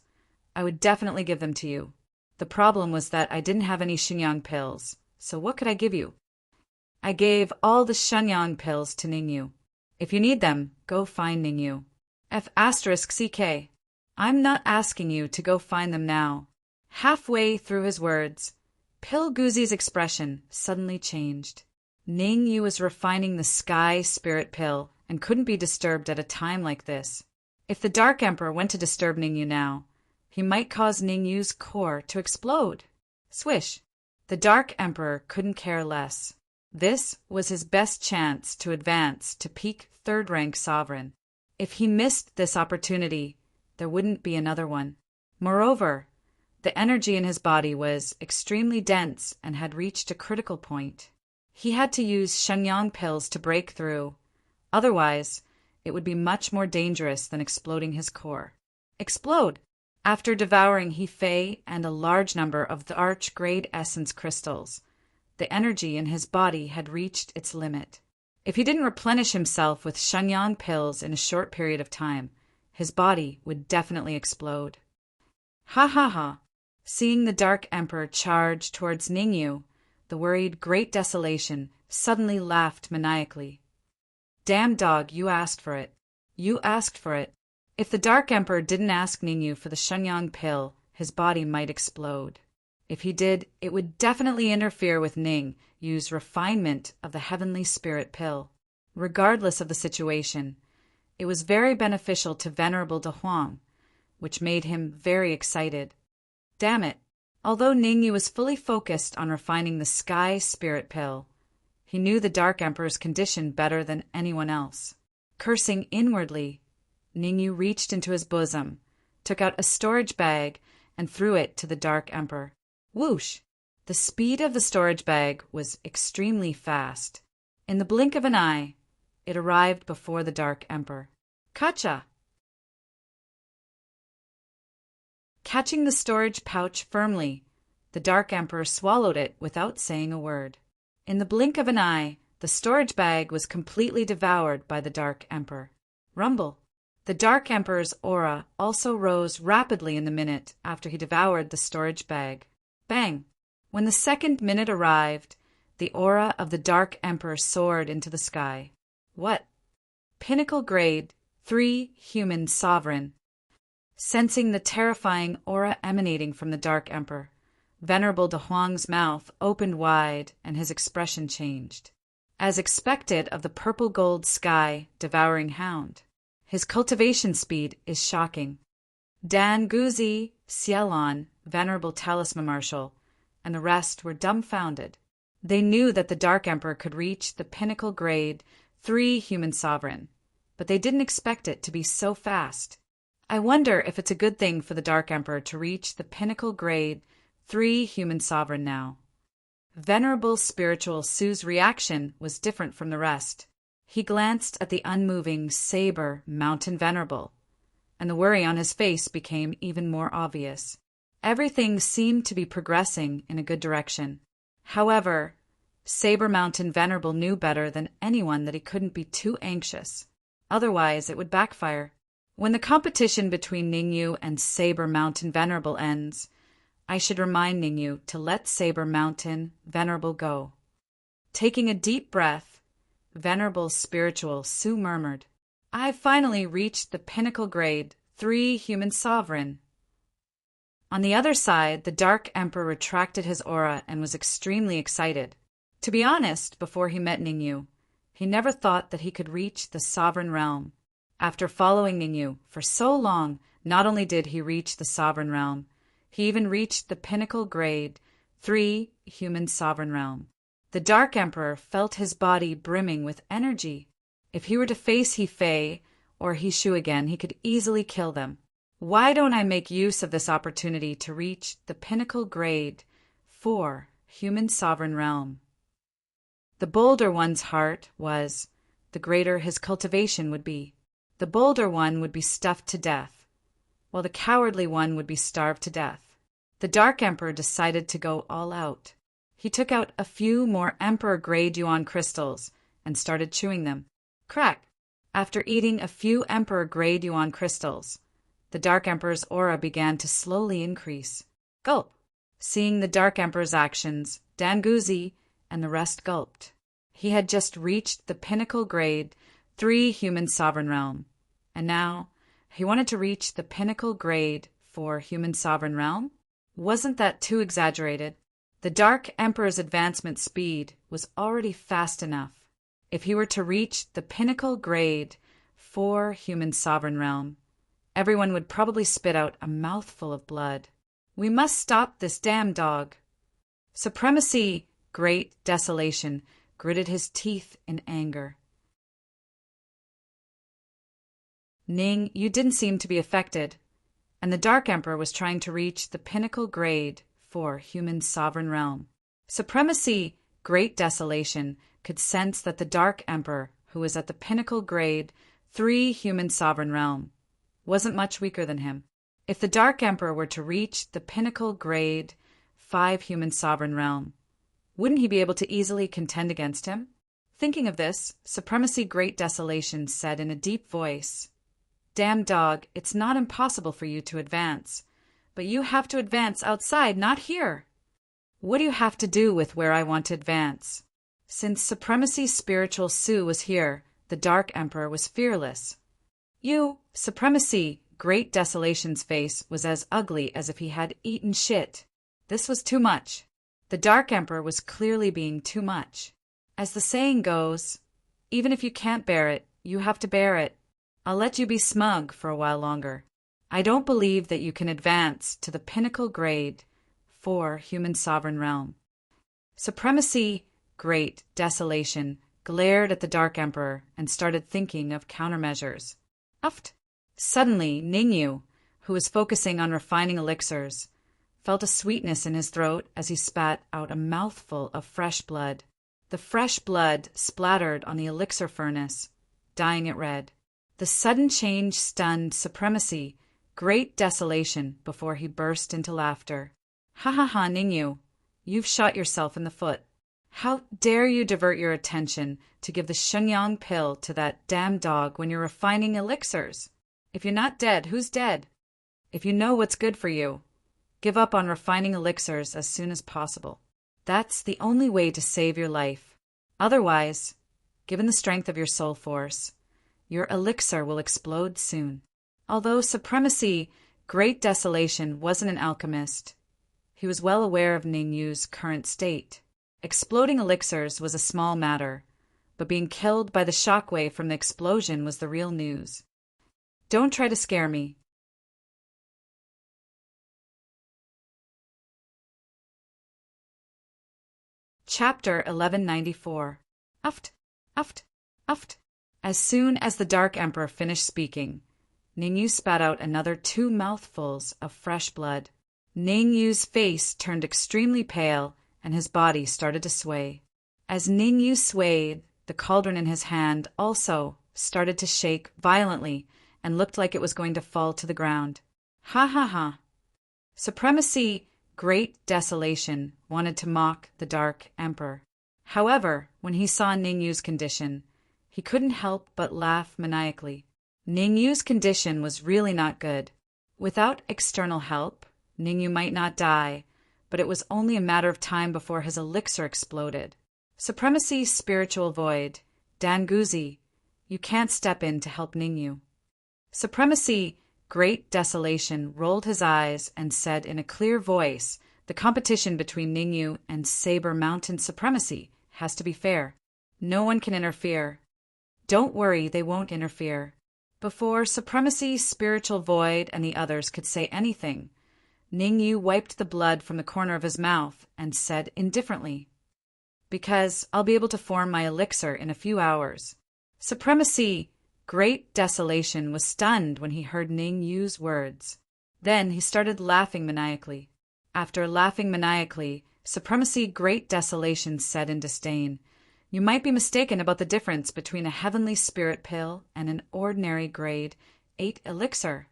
I would definitely give them to you. The problem was that I didn't have any Shenyang pills, so what could I give you? I gave all the Shenyang pills to Ningyu. If you need them, go find Ningyu. F*CK. I'm not asking you to go find them now. Halfway through his words, Pil Guzzi's expression suddenly changed. Ningyu was refining the Sky Spirit Pill and couldn't be disturbed at a time like this. If the Dark Emperor went to disturb Ningyu now, He might cause Ningyu's core to explode. Swish! The Dark Emperor couldn't care less. This was his best chance to advance to peak third-rank sovereign. If he missed this opportunity, there wouldn't be another one. Moreover, the energy in his body was extremely dense and had reached a critical point. He had to use Shenyang pills to break through. Otherwise, it would be much more dangerous than exploding his core. Explode! After devouring He-Fei and a large number of the Arch-grade essence crystals, the energy in his body had reached its limit. If he didn't replenish himself with Shenyang pills in a short period of time, his body would definitely explode. Ha ha ha! Seeing the Dark Emperor charge towards Ningyu, the worried Great Desolation suddenly laughed maniacally. Damn dog, you asked for it. You asked for it. If the Dark Emperor didn't ask Ningyu for the Shenyang pill, his body might explode. If he did, it would definitely interfere with Ningyu's refinement of the heavenly spirit pill. Regardless of the situation, it was very beneficial to Venerable De Huang, which made him very excited. Damn it! Although Ningyu was fully focused on refining the Sky Spirit Pill, he knew the Dark Emperor's condition better than anyone else. Cursing inwardly, Ningyu reached into his bosom, took out a storage bag, and threw it to the Dark Emperor. Whoosh! The speed of the storage bag was extremely fast. In the blink of an eye, it arrived before the Dark Emperor. Kacha! Catching the storage pouch firmly, the Dark Emperor swallowed it without saying a word. In the blink of an eye, the storage bag was completely devoured by the Dark Emperor. Rumble! The Dark Emperor's aura also rose rapidly in the minute after he devoured the storage bag. Bang! When the second minute arrived, the aura of the Dark Emperor soared into the sky. What? Pinnacle grade, 3 human sovereign. Sensing the terrifying aura emanating from the Dark Emperor, Venerable De Huang's mouth opened wide and his expression changed. As expected of the purple-gold sky devouring hound, his cultivation speed is shocking. Dan Guzi, Xielon, Venerable Talisman Marshal, and the rest were dumbfounded. They knew that the Dark Emperor could reach the pinnacle grade 3 human sovereign, but they didn't expect it to be so fast. I wonder if it's a good thing for the Dark Emperor to reach the pinnacle grade 3 human sovereign now. Venerable Spiritual Su's reaction was different from the rest. He glanced at the unmoving Saber Mountain Venerable, and the worry on his face became even more obvious. Everything seemed to be progressing in a good direction. However, Saber Mountain Venerable knew better than anyone that he couldn't be too anxious. Otherwise, it would backfire. When the competition between Ningyu and Saber Mountain Venerable ends, I should remind Ningyu to let Saber Mountain Venerable go. Taking a deep breath, Venerable Spiritual Su murmured, I've finally reached the pinnacle grade 3 human sovereign. On the other side, the Dark Emperor retracted his aura and was extremely excited. To be honest, before he met Ningyu, he never thought that he could reach the sovereign realm. After following Ningyu for so long, not only did he reach the sovereign realm, he even reached the pinnacle grade 3 human sovereign realm. The Dark Emperor felt his body brimming with energy. If he were to face He-Fei or He-Shu again, he could easily kill them. Why don't I make use of this opportunity to reach the pinnacle grade 4 human sovereign realm? The bolder one's heart was, the greater his cultivation would be. The bolder one would be stuffed to death, while the cowardly one would be starved to death. The Dark Emperor decided to go all out. He took out a few more Emperor-grade Yuan crystals and started chewing them. Crack! After eating a few Emperor-grade Yuan crystals, the Dark Emperor's aura began to slowly increase. Gulp! Seeing the Dark Emperor's actions, Danguzi and the rest gulped. He had just reached the pinnacle grade 3 human sovereign realm, and now he wanted to reach the pinnacle grade 4 human sovereign realm? Wasn't that too exaggerated? The Dark Emperor's advancement speed was already fast enough. If he were to reach the pinnacle grade 4 human sovereign realm, everyone would probably spit out a mouthful of blood. We must stop this damn dog. Supremacy, great desolation, gritted his teeth in anger. Ning, you didn't seem to be affected, and the Dark Emperor was trying to reach the pinnacle grade for human sovereign realm. Supremacy, great desolation, could sense that the Dark Emperor, who was at the pinnacle grade 3 human sovereign realm, wasn't much weaker than him. If the Dark Emperor were to reach the pinnacle grade 5 human sovereign realm, wouldn't he be able to easily contend against him? Thinking of this, Supremacy Great Desolation said in a deep voice, "Damn dog, it's not impossible for you to advance, but you have to advance outside, not here." What do you have to do with where I want to advance? Since Supremacy's spiritual Su was here, the Dark Emperor was fearless. Supremacy, Great Desolation's face was as ugly as if he had eaten shit. This was too much. The Dark Emperor was clearly being too much. As the saying goes, even if you can't bear it, you have to bear it. I'll let you be smug for a while longer. I don't believe that you can advance to the pinnacle grade 4 human sovereign realm. Supremacy, Great Desolation, glared at the Dark Emperor and started thinking of countermeasures. Suddenly, Ningyu, who was focusing on refining elixirs, felt a sweetness in his throat as he spat out a mouthful of fresh blood. The fresh blood splattered on the elixir furnace, dyeing it red. The sudden change stunned Supremacy, Great Desolation, before he burst into laughter. "Ha ha ha, Ningyu, you've shot yourself in the foot. How dare you divert your attention to give the Shenyang pill to that damn dog when you're refining elixirs? If you're not dead, who's dead? If you know what's good for you, give up on refining elixirs as soon as possible. That's the only way to save your life. Otherwise, given the strength of your soul force, your elixir will explode soon." Although Supremacy, Great Desolation wasn't an alchemist, he was well aware of Ningyu's current state. Exploding elixirs was a small matter, but being killed by the shockwave from the explosion was the real news. "Don't try to scare me." Chapter 1194. As soon as the Dark Emperor finished speaking, Ningyu spat out another 2 mouthfuls of fresh blood. Ningyu's face turned extremely pale, and his body started to sway. As Ningyu swayed, the cauldron in his hand also started to shake violently and looked like it was going to fall to the ground. Ha ha ha. Supremacy, Great Desolation, wanted to mock the Dark Emperor. However, when he saw Ningyu's condition, he couldn't help but laugh maniacally. Ningyu's condition was really not good. Without external help, Ningyu might not die, but it was only a matter of time before his elixir exploded. Supremacy's spiritual void, Danguzi, you can't step in to help Ningyu. Supremacy, Great Desolation, rolled his eyes and said in a clear voice, the competition between Ningyu and Saber Mountain Supremacy has to be fair. No one can interfere. Don't worry, they won't interfere. Before Supremacy's spiritual void and the others could say anything, Ningyu wiped the blood from the corner of his mouth and said indifferently, "Because I'll be able to form my elixir in a few hours." Supremacy, Great Desolation, was stunned when he heard Ningyu's words. Then he started laughing maniacally. After laughing maniacally, Supremacy, Great Desolation said in disdain, "You might be mistaken about the difference between a heavenly spirit pill and an ordinary grade 8 elixir.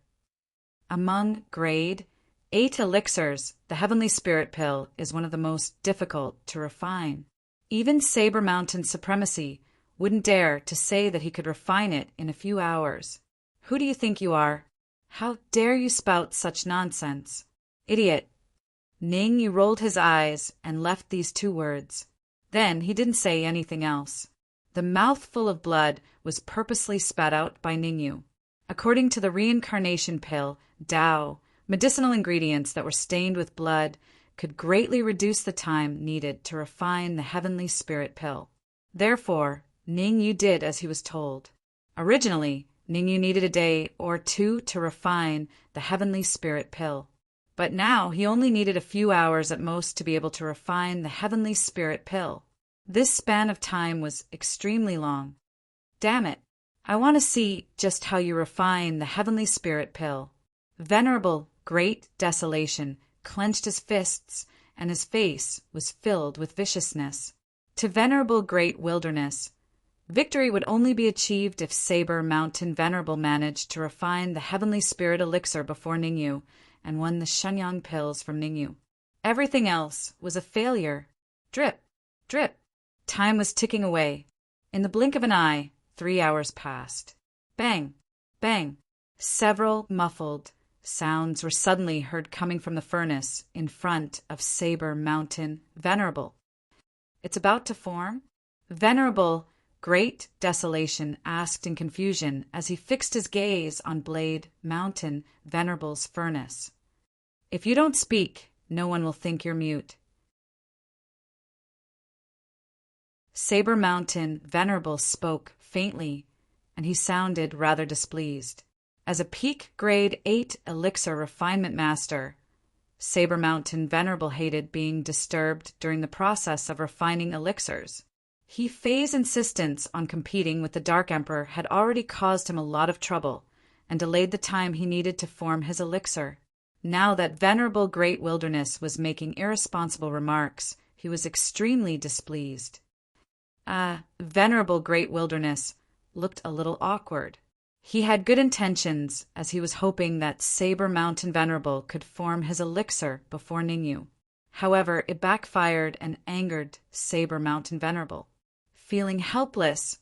Among grade 8 elixirs, the heavenly spirit pill is one of the most difficult to refine. Even Saber Mountain Supremacy wouldn't dare to say that he could refine it in a few hours. Who do you think you are? How dare you spout such nonsense? Idiot." Ningyu rolled his eyes and left these 2 words. Then he didn't say anything else. The mouthful of blood was purposely spat out by Ningyu. According to the reincarnation pill, Tao, medicinal ingredients that were stained with blood could greatly reduce the time needed to refine the heavenly spirit pill. Therefore, Ningyu did as he was told. Originally, Ningyu needed a day or two to refine the heavenly spirit pill. But now he only needed a few hours at most to be able to refine the heavenly spirit pill. This span of time was extremely long. Damn it, I want to see just how you refine the heavenly spirit pill. Venerable Great Desolation clenched his fists, and his face was filled with viciousness. To Venerable Great Wilderness, victory would only be achieved if Saber Mountain Venerable managed to refine the heavenly spirit elixir before Ningyu and won the Shenyang pills from Ningyu. Everything else was a failure. Drip, drip. Time was ticking away. In the blink of an eye, 3 hours passed. Bang, bang. Several muffled sounds were suddenly heard coming from the furnace in front of Saber Mountain Venerable. It's about to form? Venerable Great Desolation asked in confusion as he fixed his gaze on Blade Mountain Venerable's furnace. If you don't speak, no one will think you're mute. Saber Mountain Venerable spoke faintly, and he sounded rather displeased. As a peak grade 8 elixir refinement master, Saber Mountain Venerable hated being disturbed during the process of refining elixirs. Fei's insistence on competing with the Dark Emperor had already caused him a lot of trouble and delayed the time he needed to form his elixir. Now that Venerable Great Wilderness was making irresponsible remarks, he was extremely displeased. Venerable Great Wilderness looked a little awkward. He had good intentions, as he was hoping that Saber Mountain Venerable could form his elixir before Ningyu. However, it backfired and angered Saber Mountain Venerable. Feeling helpless,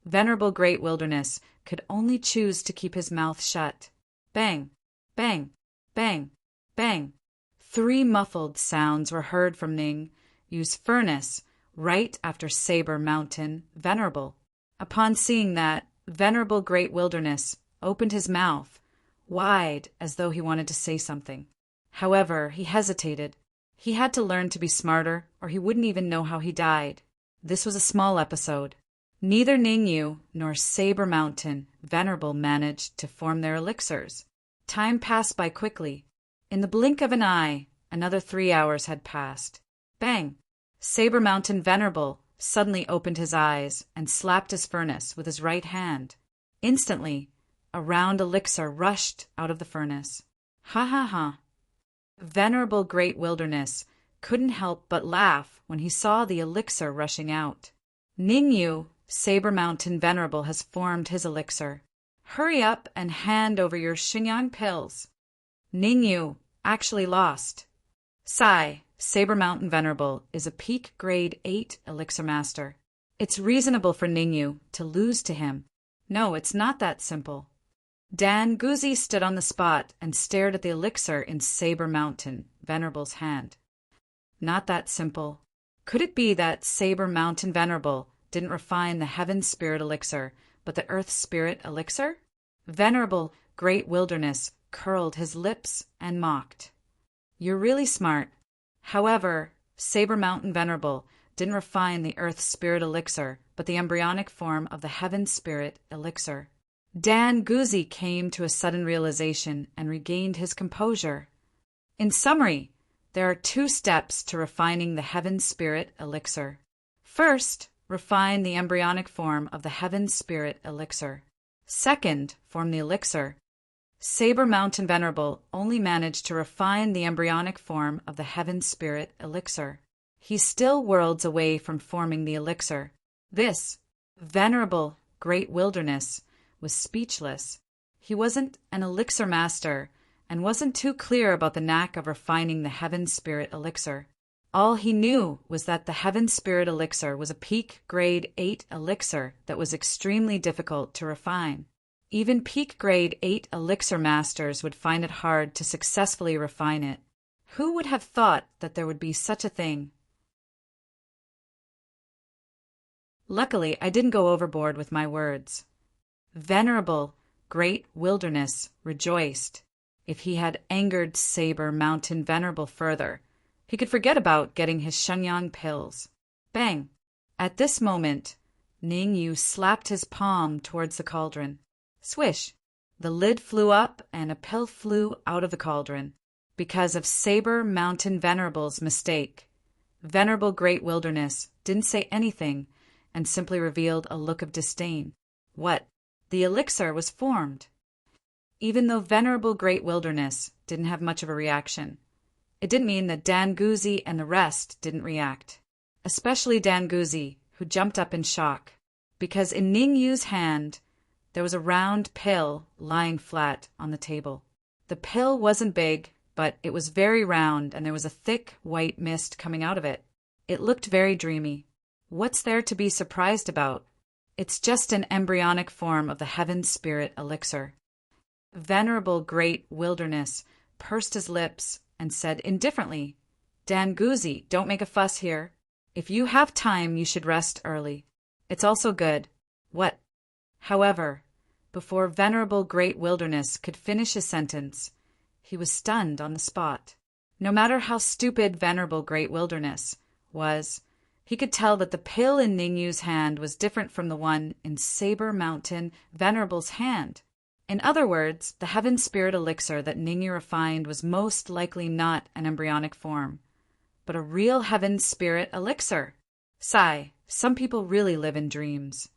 Venerable Great Wilderness could only choose to keep his mouth shut. Bang, bang, bang, bang. 3 muffled sounds were heard from Ningyu's furnace right after Saber Mountain Venerable. Upon seeing that, Venerable Great Wilderness opened his mouth wide as though he wanted to say something. However, he hesitated. He had to learn to be smarter, or he wouldn't even know how he died. This was a small episode. Neither Ningyu nor Saber Mountain Venerable managed to form their elixirs. Time passed by quickly. In the blink of an eye, another 3 hours had passed. Bang! Saber Mountain Venerable suddenly opened his eyes and slapped his furnace with his right hand. Instantly, a round elixir rushed out of the furnace. Ha ha ha! Venerable Great Wilderness couldn't help but laugh when he saw the elixir rushing out. Ningyu, Saber Mountain Venerable, has formed his elixir. Hurry up and hand over your Shenyang pills. Ningyu actually lost. Sai, Saber Mountain Venerable, is a peak grade 8 elixir master. It's reasonable for Ningyu to lose to him. No, it's not that simple. Dan Guzi stood on the spot and stared at the elixir in Saber Mountain Venerable's hand. Not that simple. Could it be that Saber Mountain Venerable didn't refine the Heaven Spirit elixir, but the Earth Spirit elixir? Venerable Great Wilderness curled his lips and mocked. You're really smart. However, Saber Mountain Venerable didn't refine the Earth Spirit elixir, but the embryonic form of the Heaven Spirit elixir. Dan Guzi came to a sudden realization and regained his composure. In summary, there are 2 steps to refining the Heaven Spirit elixir. First, refine the embryonic form of the Heaven Spirit elixir. Second, form the elixir. Saber Mountain Venerable only managed to refine the embryonic form of the Heaven Spirit elixir. He's still worlds away from forming the elixir. This Venerable Great Wilderness was speechless. He wasn't an elixir master and wasn't too clear about the knack of refining the Heaven Spirit elixir. All he knew was that the Heaven Spirit elixir was a peak grade 8 elixir that was extremely difficult to refine. Even peak grade 8 elixir masters would find it hard to successfully refine it. Who would have thought that there would be such a thing? Luckily, I didn't go overboard with my words. Venerable Great Wilderness rejoiced. If he had angered Saber Mountain Venerable further, he could forget about getting his Shenyang pills. Bang! At this moment, Ningyu slapped his palm towards the cauldron. Swish! The lid flew up and a pill flew out of the cauldron. Because of Saber Mountain Venerable's mistake. Venerable Great Wilderness didn't say anything and simply revealed a look of disdain. What? The elixir was formed. Even though Venerable Great Wilderness didn't have much of a reaction, it didn't mean that Dan Guzzi and the rest didn't react. Especially Dan Guzzi, who jumped up in shock. Because in Ning Yu's hand, there was a round pill lying flat on the table. The pill wasn't big, but it was very round and there was a thick white mist coming out of it. It looked very dreamy. What's there to be surprised about? It's just an embryonic form of the Heaven Spirit elixir. Venerable Great Wilderness pursed his lips and said indifferently, Dan Guzzi, don't make a fuss here. If you have time, you should rest early. It's also good. What? However, before Venerable Great Wilderness could finish his sentence, he was stunned on the spot. No matter how stupid Venerable Great Wilderness was, he could tell that the pill in Ning Yu's hand was different from the one in Saber Mountain Venerable's hand. In other words, the Heaven Spirit elixir that Ning Yu refined was most likely not an embryonic form, but a real Heaven Spirit elixir. Sigh, some people really live in dreams.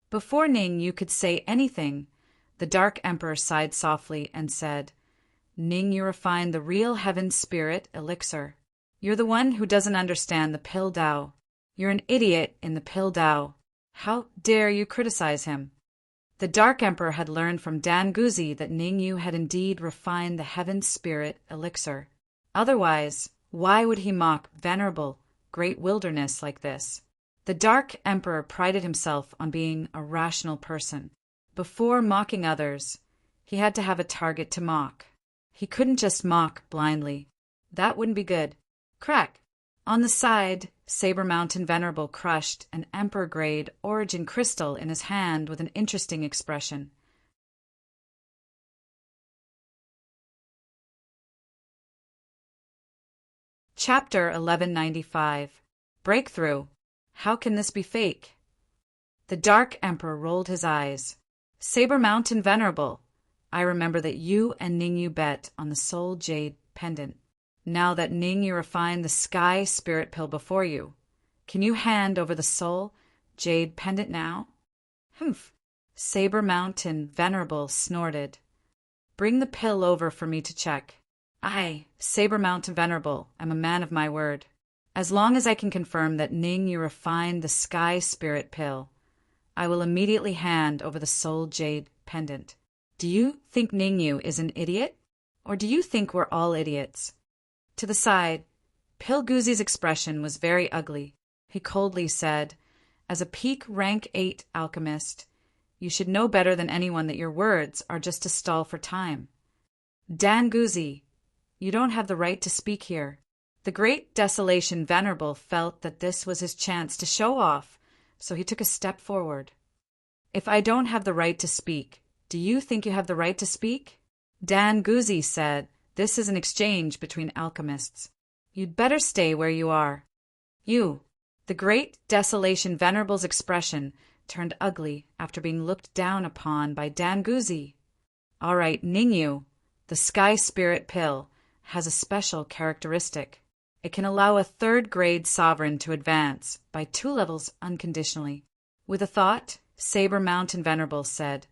Before Ning Yu could say anything, the Dark Emperor sighed softly and said, Ning Yu refined the real Heaven Spirit elixir. You're the one who doesn't understand the Pill Dao. You're an idiot in the Pill Dao. How dare you criticize him? The Dark Emperor had learned from Dan Guzzi that Ning Yu had indeed refined the Heaven Spirit elixir. Otherwise, why would he mock Venerable Great Wilderness like this? The Dark Emperor prided himself on being a rational person. Before mocking others, he had to have a target to mock. He couldn't just mock blindly. That wouldn't be good. Crack! On the side, Saber Mountain Venerable crushed an Emperor-grade origin crystal in his hand with an interesting expression. Chapter 1195. Breakthrough. How can this be fake? The Dark Emperor rolled his eyes. Saber Mountain Venerable, I remember that you and Ning Yu bet on the Soul Jade pendant. Now that Ning Yu refined the Sky Spirit pill before you, can you hand over the Soul Jade pendant now? Humph. Saber Mountain Venerable snorted. Bring the pill over for me to check. I, Saber Mountain Venerable, am a man of my word. As long as I can confirm that Ning Yu refined the Sky Spirit pill, I will immediately hand over the Soul Jade pendant. Do you think Ning Yu is an idiot? Or do you think we're all idiots? To the side, Pill Guzzi's expression was very ugly. He coldly said, as a peak rank 8 alchemist, you should know better than anyone that your words are just a stall for time. Dan Guzzi, you don't have the right to speak here. The Great Desolation Venerable felt that this was his chance to show off, so he took a step forward. If I don't have the right to speak, do you think you have the right to speak? Dan Guzzi said, this is an exchange between alchemists. You'd better stay where you are. You. The Great Desolation Venerable's expression turned ugly after being looked down upon by Dan Guzzi. All right, Ning Yu, the Sky Spirit pill has a special characteristic. It can allow a third-grade sovereign to advance by 2 levels unconditionally. With a thought, Saber Mountain Venerable said,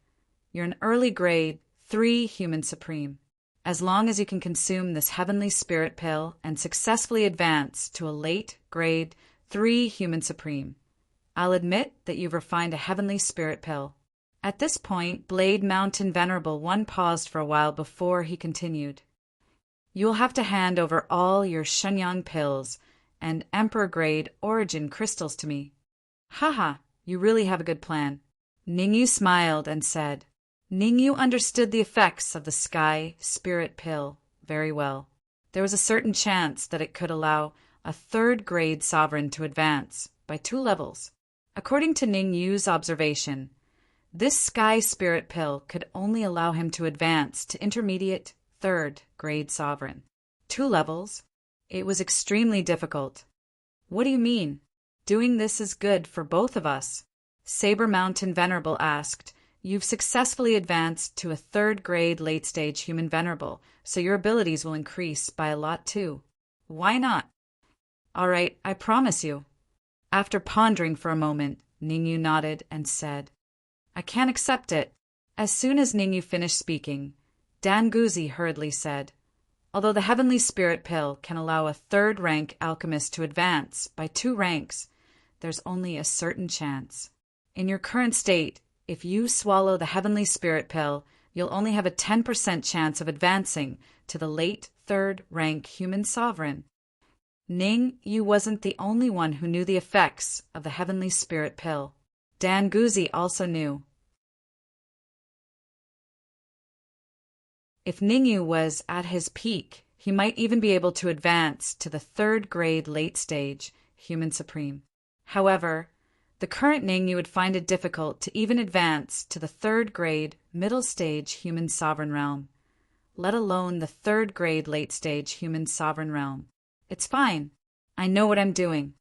you're an early grade 3 human supreme. As long as you can consume this heavenly spirit pill and successfully advance to a late grade 3 human supreme, I'll admit that you've refined a heavenly spirit pill. At this point, Blade Mountain Venerable one paused for a while before he continued. You will have to hand over all your Shenyang pills and Emperor-grade origin crystals to me. Haha, you really have a good plan. Ning Yu smiled and said, Ning Yu understood the effects of the Sky Spirit pill very well. There was a certain chance that it could allow a third-grade sovereign to advance by 2 levels. According to Ning Yu's observation, this Sky Spirit pill could only allow him to advance to intermediate 3rd-grade sovereign. 2 levels? It was extremely difficult. What do you mean? Doing this is good for both of us? Saber Mountain Venerable asked, You've successfully advanced to a third-grade late-stage human venerable, so your abilities will increase by a lot too. Why not? All right, I promise you. After pondering for a moment, Ningyu nodded and said, I can't accept it. As soon as Ningyu finished speaking, Danguzi hurriedly said, although the heavenly spirit pill can allow a third-rank alchemist to advance by 2 ranks, there's only a certain chance. In your current state, if you swallow the heavenly spirit pill, you'll only have a 10% chance of advancing to the late 3rd-rank human sovereign. Ningyu wasn't the only one who knew the effects of the heavenly spirit pill. Danguzi also knew. If Ningyu was at his peak, he might even be able to advance to the 3rd-grade late-stage human supreme. However, the current Ningyu would find it difficult to even advance to the 3rd-grade middle-stage human sovereign realm, let alone the 3rd-grade late-stage human sovereign realm. It's fine. I know what I'm doing.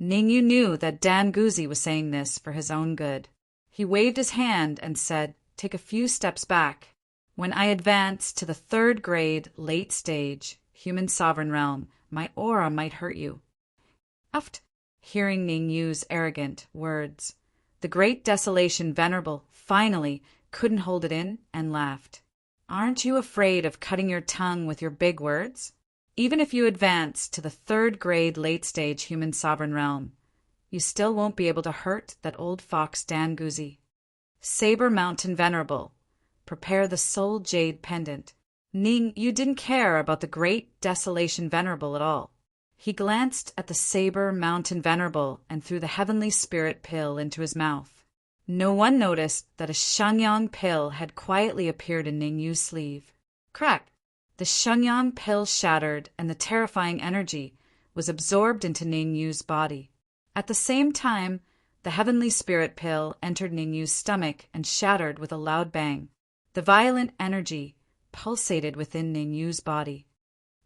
Ningyu knew that Danguzi was saying this for his own good. He waved his hand and said, take a few steps back. When I advance to the 3rd-grade late-stage human sovereign realm, my aura might hurt you. Uft. Hearing Ningyu's arrogant words, the Great Desolation Venerable finally couldn't hold it in and laughed. Aren't you afraid of cutting your tongue with your big words? Even if you advance to the 3rd-grade late-stage human sovereign realm, you still won't be able to hurt that old fox Danguzi. Saber Mountain Venerable, prepare the soul jade pendant. Ningyu didn't care about the Great Desolation Venerable at all. He glanced at the Saber Mountain Venerable and threw the heavenly spirit pill into his mouth. No one noticed that a Shenyang pill had quietly appeared in Ningyu's sleeve. Crack! The Shenyang pill shattered and the terrifying energy was absorbed into Ningyu's body. At the same time, the heavenly spirit pill entered Ningyu's stomach and shattered with a loud bang. The violent energy pulsated within Ningyu's body.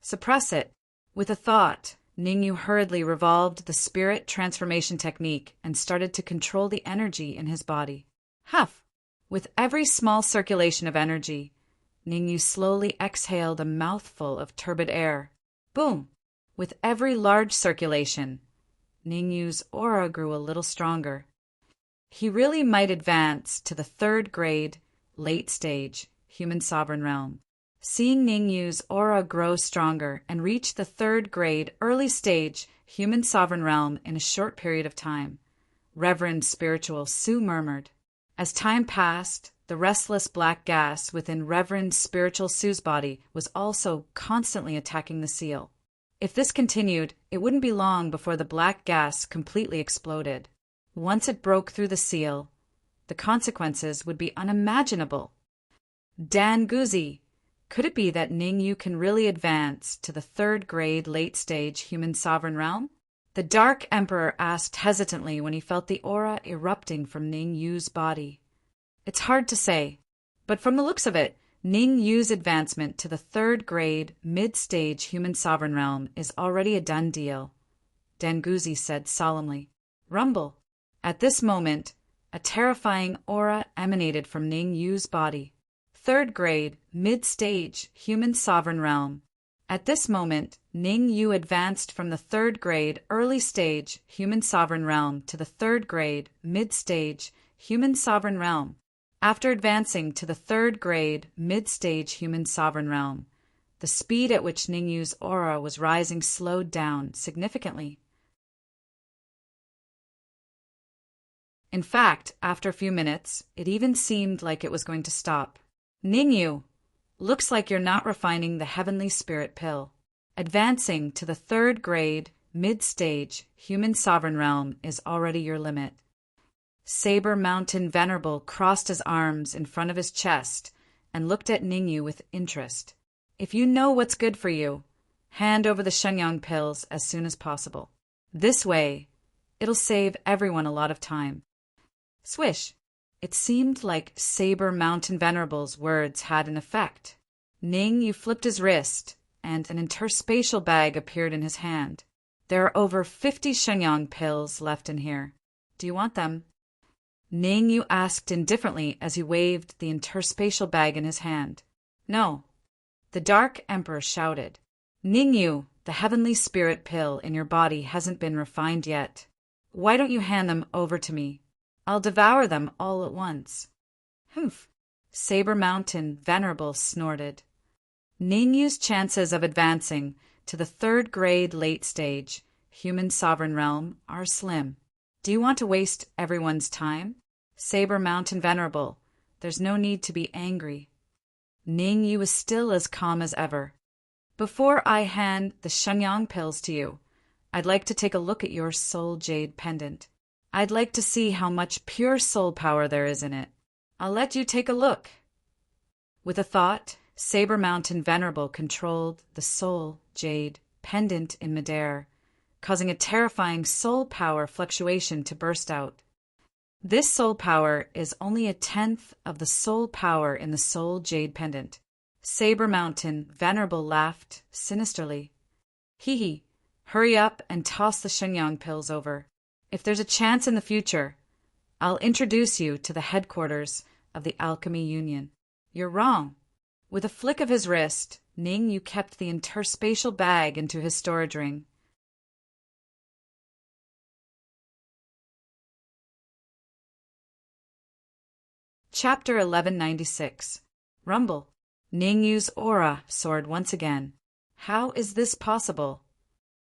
Suppress it. With a thought, Ningyu hurriedly revolved the spirit transformation technique and started to control the energy in his body. Huff! With every small circulation of energy, Ningyu slowly exhaled a mouthful of turbid air. Boom! With every large circulation, Ningyu's aura grew a little stronger. He really might advance to the 3rd-grade, late-stage, human sovereign realm. Seeing Ningyu's aura grow stronger and reach the 3rd-grade, early-stage, human sovereign realm in a short period of time, Reverend Spiritual Su murmured. As time passed, the restless black gas within Reverend Spiritual Su's body was also constantly attacking the seal. If this continued, it wouldn't be long before the black gas completely exploded. Once it broke through the seal, the consequences would be unimaginable. Danguzi! Could it be that Ningyu can really advance to the 3rd-grade late-stage human sovereign realm? The Dark Emperor asked hesitantly when he felt the aura erupting from Ningyu's body. It's hard to say, but from the looks of it, Ningyu's advancement to the 3rd-grade, mid-stage human sovereign realm is already a done deal, Danguzi said solemnly. Rumble. At this moment, a terrifying aura emanated from Ningyu's body. 3rd-grade, mid-stage, human sovereign realm. At this moment, Ningyu advanced from the 3rd-grade, early-stage, human sovereign realm to the 3rd-grade, mid-stage, human sovereign realm. After advancing to the 3rd-grade, mid-stage human sovereign realm, the speed at which Ningyu's aura was rising slowed down significantly. In fact, after a few minutes, it even seemed like it was going to stop. Ningyu, looks like you're not refining the heavenly spirit pill. Advancing to the 3rd-grade, mid-stage, human sovereign realm is already your limit. Saber Mountain Venerable crossed his arms in front of his chest and looked at Ningyu with interest. If you know what's good for you, hand over the Shenyang pills as soon as possible. This way, it'll save everyone a lot of time. Swish! It seemed like Saber Mountain Venerable's words had an effect. Ningyu flipped his wrist, and an interspatial bag appeared in his hand. There are over 50 Shenyang pills left in here. Do you want them? Ningyu asked indifferently as he waved the interspatial bag in his hand. No. The Dark Emperor shouted. Ningyu, the heavenly spirit pill in your body hasn't been refined yet. Why don't you hand them over to me? I'll devour them all at once. Humph. Saber Mountain Venerable snorted. Ningyu's chances of advancing to the 3rd grade late stage, human sovereign realm, are slim. Do you want to waste everyone's time? Saber Mountain Venerable, there's no need to be angry. Ningyu was still as calm as ever. Before I hand the Shenyang pills to you, I'd like to take a look at your soul jade pendant. I'd like to see how much pure soul power there is in it. I'll let you take a look. With a thought, Saber Mountain Venerable controlled the soul jade pendant in midair, causing a terrifying soul power fluctuation to burst out. This soul power is only a 10th of the soul power in the soul jade pendant. Saber Mountain Venerable laughed sinisterly. Hee hee, hurry up and toss the Shenyang pills over. If there's a chance in the future, I'll introduce you to the headquarters of the Alchemy Union. You're wrong. With a flick of his wrist, Ningyu kept the interspatial bag into his storage ring. Chapter 1196. Rumble. Ningyu's aura soared once again. How is this possible?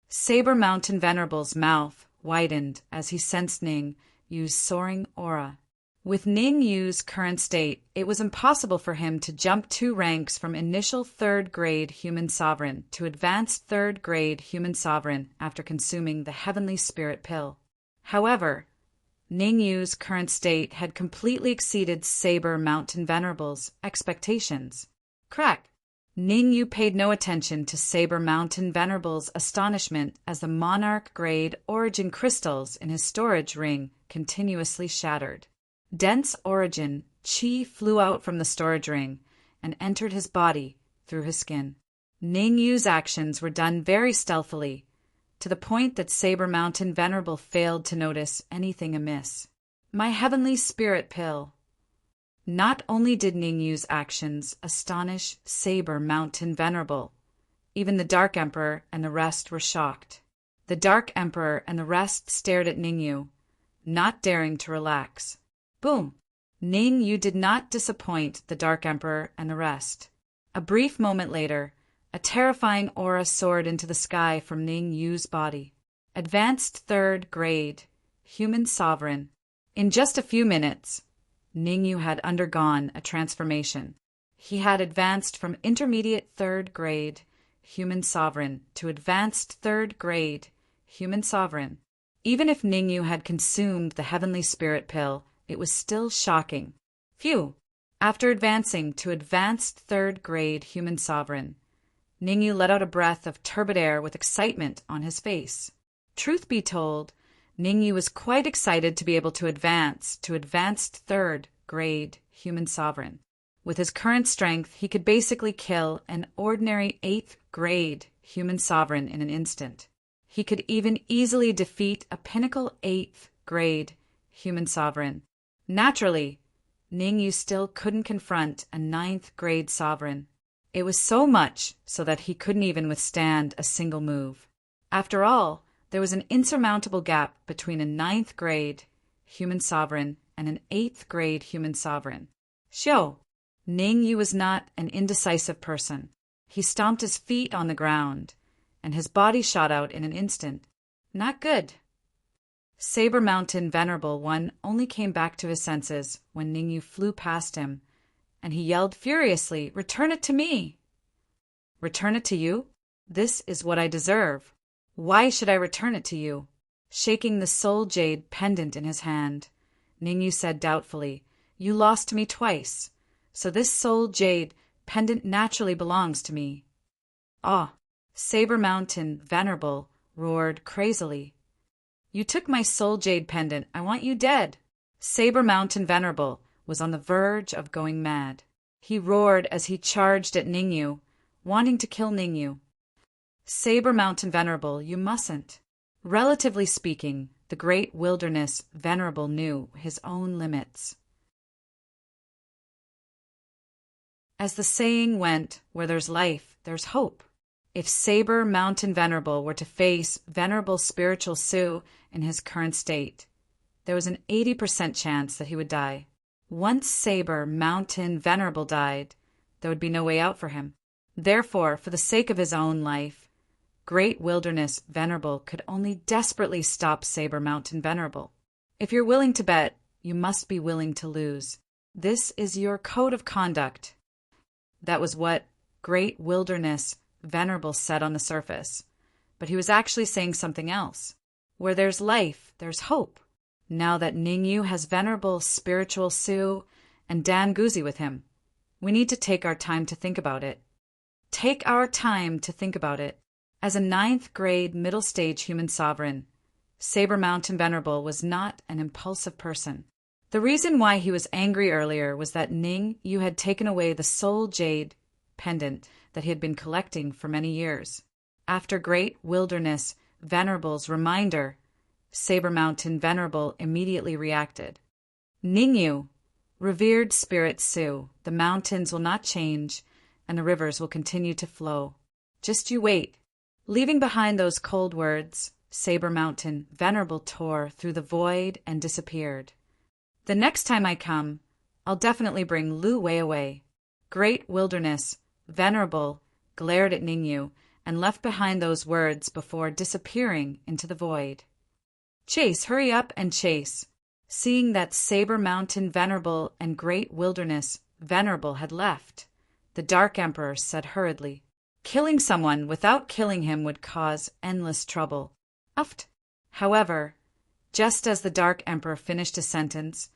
Saber Mountain Venerable's mouth widened as he sensed Ningyu's soaring aura. With Ningyu's current state, it was impossible for him to jump 2 ranks from initial 3rd grade human sovereign to advanced 3rd grade human sovereign after consuming the heavenly spirit pill. However, Ningyu's current state had completely exceeded Saber Mountain Venerable's expectations. Crack! Ningyu paid no attention to Saber Mountain Venerable's astonishment as the monarch-grade origin crystals in his storage ring continuously shattered. Dense origin chi flew out from the storage ring and entered his body through his skin. Ningyu's actions were done very stealthily, to the point that Saber Mountain Venerable failed to notice anything amiss. My heavenly spirit pill. Not only did Ningyu's actions astonish Saber Mountain Venerable, even the Dark Emperor and the rest were shocked. The Dark Emperor and the rest stared at Ningyu, not daring to relax. Boom! Ningyu did not disappoint the Dark Emperor and the rest. A brief moment later, a terrifying aura soared into the sky from Ningyu's body. Advanced 3rd grade, human sovereign. In just a few minutes, Ningyu had undergone a transformation. He had advanced from intermediate 3rd grade, human sovereign, to advanced 3rd grade, human sovereign. Even if Ningyu had consumed the heavenly spirit pill, it was still shocking. Phew! After advancing to advanced 3rd grade human sovereign, Ningyu let out a breath of turbid air with excitement on his face. Truth be told, Ningyu was quite excited to be able to advance to advanced 3rd grade human sovereign. With his current strength, he could basically kill an ordinary 8th grade human sovereign in an instant. He could even easily defeat a pinnacle 8th grade human sovereign. Naturally, Ningyu still couldn't confront a 9th grade sovereign. It was so much so that he couldn't even withstand a single move. After all, there was an insurmountable gap between a 9th grade human sovereign and an 8th grade human sovereign. Xiao! Ningyu was not an indecisive person. He stomped his feet on the ground, and his body shot out in an instant. Not good. Saber Mountain Venerable One only came back to his senses when Ningyu flew past him, and he yelled furiously, "Return it to me!" Return it to you? This is what I deserve. Why should I return it to you? Shaking the soul jade pendant in his hand, Ningyu said doubtfully, "You lost me twice, so this soul jade pendant naturally belongs to me." Ah! Saber Mountain Venerable roared crazily. "You took my soul jade pendant. I want you dead." Saber Mountain Venerable was on the verge of going mad. He roared as he charged at Ningyu, wanting to kill Ningyu. "Saber Mountain Venerable, you mustn't." Relatively speaking, the great wilderness venerable knew his own limits. As the saying went, where there's life, there's hope. If Saber Mountain Venerable were to face Venerable Spiritual Sioux in his current state, there was an 80% chance that he would die. Once Saber Mountain Venerable died, there would be no way out for him. Therefore, for the sake of his own life, Great Wilderness Venerable could only desperately stop Saber Mountain Venerable. If you're willing to bet, you must be willing to lose. This is your code of conduct. That was what Great Wilderness Venerable said on the surface, but he was actually saying something else. Where there's life, there's hope. Now that Ningyu has Venerable Spiritual Sioux and Dan Guzi with him, we need to take our time to think about it. Take our time to think about it. As a 9th grade middle stage human sovereign, Saber Mountain Venerable was not an impulsive person. The reason why he was angry earlier was that Ningyu had taken away the soul jade pendant that he had been collecting for many years. After Great Wilderness Venerable's reminder, Saber Mountain Venerable immediately reacted. Ningyu, revered Spirit Sioux, the mountains will not change, and the rivers will continue to flow. Just you wait. Leaving behind those cold words, Saber Mountain Venerable tore through the void and disappeared. The next time I come, I'll definitely bring Lu Wei away. Great Wilderness Venerable glared at Ningyu and left behind those words before disappearing into the void. Chase, hurry up and chase. Seeing that Saber Mountain Venerable and Great Wilderness Venerable had left, the Dark Emperor said hurriedly, "Killing someone without killing him would cause endless trouble." Uft. However, just as the Dark Emperor finished his sentence,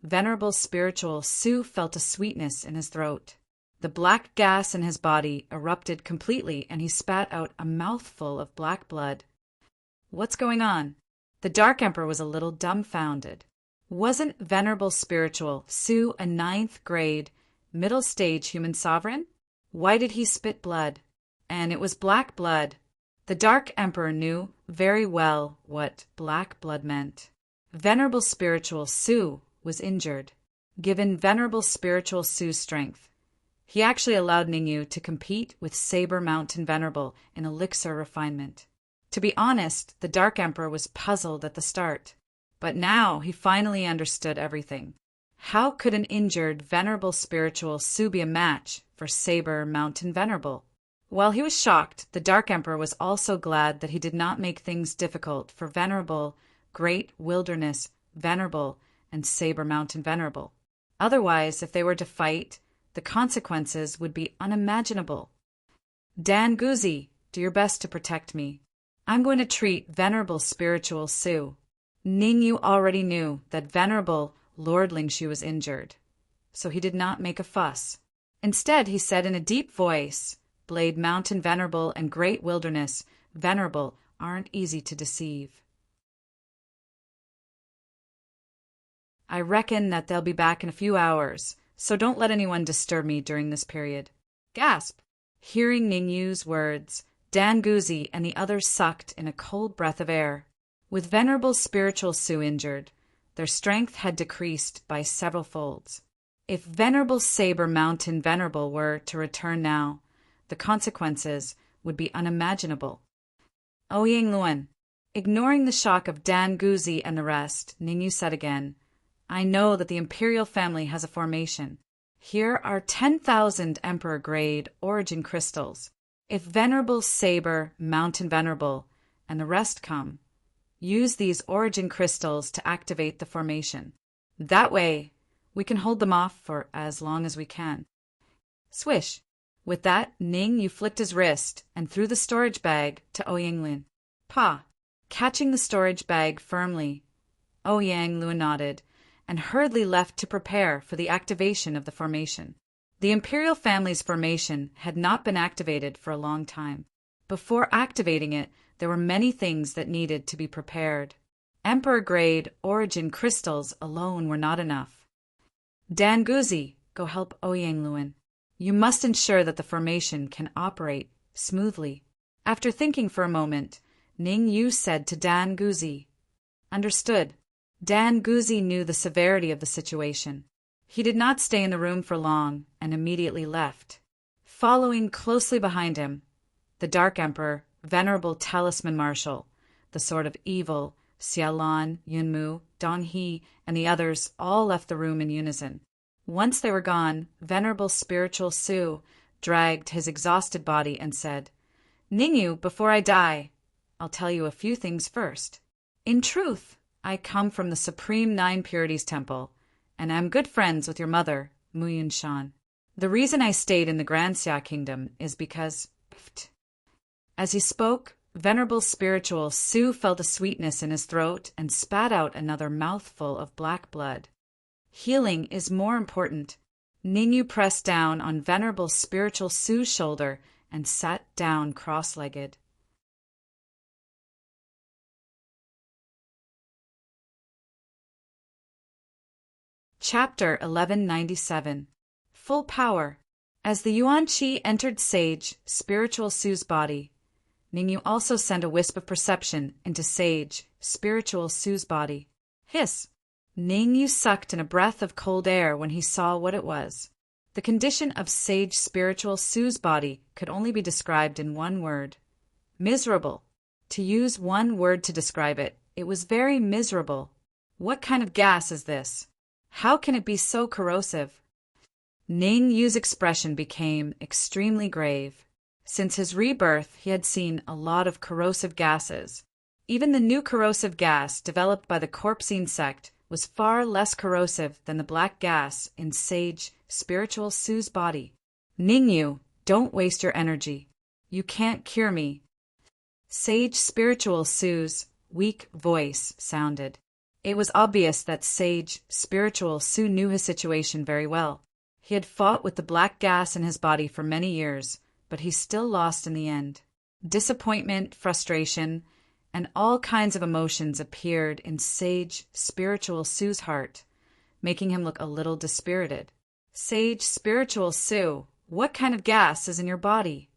Venerable Spiritual Sioux felt a sweetness in his throat. The black gas in his body erupted completely and he spat out a mouthful of black blood. What's going on? The Dark Emperor was a little dumbfounded. Wasn't Venerable Spiritual Sioux a 9th grade, middle stage human sovereign? Why did he spit blood? And it was black blood. The Dark Emperor knew very well what black blood meant. Venerable Spiritual Sioux was injured. Given Venerable Spiritual Sioux's strength, he actually allowed Ningyu to compete with Saber Mountain Venerable in elixir refinement. To be honest, the Dark Emperor was puzzled at the start, but now he finally understood everything. How could an injured Venerable Spiritual Sioux be a match for Saber Mountain Venerable? While he was shocked, the Dark Emperor was also glad that he did not make things difficult for Venerable Great Wilderness Venerable and Saber Mountain Venerable. Otherwise, if they were to fight, the consequences would be unimaginable. Dan Guzi, do your best to protect me. I'm going to treat Venerable Spiritual Sioux. Ningyu already knew that Venerable Lord Lingshu was injured, so he did not make a fuss. Instead, he said in a deep voice, Blade Mountain Venerable and Great Wilderness Venerable aren't easy to deceive. I reckon that they'll be back in a few hours, so don't let anyone disturb me during this period. Gasp! Hearing Ningyu's words, Dan Guzi and the others sucked in a cold breath of air. With Venerable Spiritual Sioux injured, their strength had decreased by several folds. If Venerable Saber Mountain Venerable were to return now, the consequences would be unimaginable. Ouyang Luan, ignoring the shock of Dan Guzi and the rest, Ningyu said again, I know that the imperial family has a formation. Here are 10,000 Emperor-grade origin crystals. If Venerable Saber Mountain Venerable and the rest come, use these origin crystals to activate the formation. That way, we can hold them off for as long as we can. Swish! With that, Ningyu flicked his wrist and threw the storage bag to Ouyang Luan. Pa! Catching the storage bag firmly, Ouyang Luan nodded and hurriedly left to prepare for the activation of the formation. The imperial family's formation had not been activated for a long time. Before activating it, there were many things that needed to be prepared. Emperor-grade origin crystals alone were not enough. Dan Guzi, go help Ouyang Luan. You must ensure that the formation can operate smoothly. After thinking for a moment, Ning Yu said to Dan Guzi. Understood. Dan Guzi knew the severity of the situation. He did not stay in the room for long and immediately left. Following closely behind him, the Dark Emperor, Venerable Talisman Marshal, the Sword of Evil, Xiaolan, Yunmu, Dong He, and the others all left the room in unison. Once they were gone, Venerable Spiritual Su dragged his exhausted body and said, Ningyu, before I die, I'll tell you a few things first. In truth, I come from the Supreme Nine Purities Temple, and am good friends with your mother, Muyun Shan. The reason I stayed in the Grand Xia Kingdom is because... As he spoke, Venerable Spiritual Su felt a sweetness in his throat and spat out another mouthful of black blood. Healing is more important. Ningyu pressed down on Venerable Spiritual Su's shoulder and sat down cross-legged. Chapter 1197. Full Power. As the Yuan Qi entered Sage, Spiritual Su's body, Ningyu also sent a wisp of perception into Sage, Spiritual Su's body. Hiss! Ningyu sucked in a breath of cold air when he saw what it was. The condition of Sage Spiritual Su's body could only be described in one word. Miserable. To use one word to describe it, it was very miserable. What kind of gas is this? How can it be so corrosive? Ning Yu's expression became extremely grave. Since his rebirth, he had seen a lot of corrosive gases. Even the new corrosive gas developed by the Corpsine sect was far less corrosive than the black gas in Sage Spiritual Su's body. Ningyu, don't waste your energy. You can't cure me. Sage Spiritual Su's weak voice sounded. It was obvious that Sage Spiritual Su knew his situation very well. He had fought with the black gas in his body for many years, but he still lost in the end. Disappointment, frustration, and all kinds of emotions appeared in Sage Spiritual Su's heart, making him look a little dispirited. Sage Spiritual Su, what kind of gas is in your body?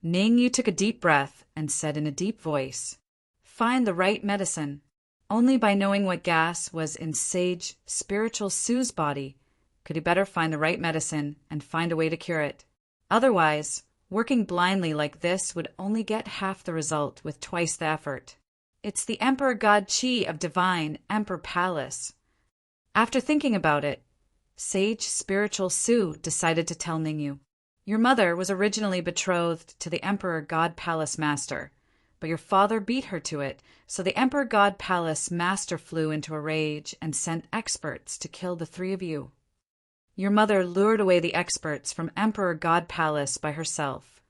Ningyu took a deep breath and said in a deep voice, Find the right medicine. Only by knowing what gas was in Sage Spiritual Su's body could he better find the right medicine and find a way to cure it. Otherwise, working blindly like this would only get half the result with twice the effort. It's the Emperor God Qi of Divine Emperor Palace. After thinking about it, Sage Spiritual Su decided to tell Ningyu, Your mother was originally betrothed to the Emperor God Palace Master, but your father beat her to it, so the Emperor God Palace Master flew into a rage and sent experts to kill the three of you. Your mother lured away the experts from Emperor God Palace by herself,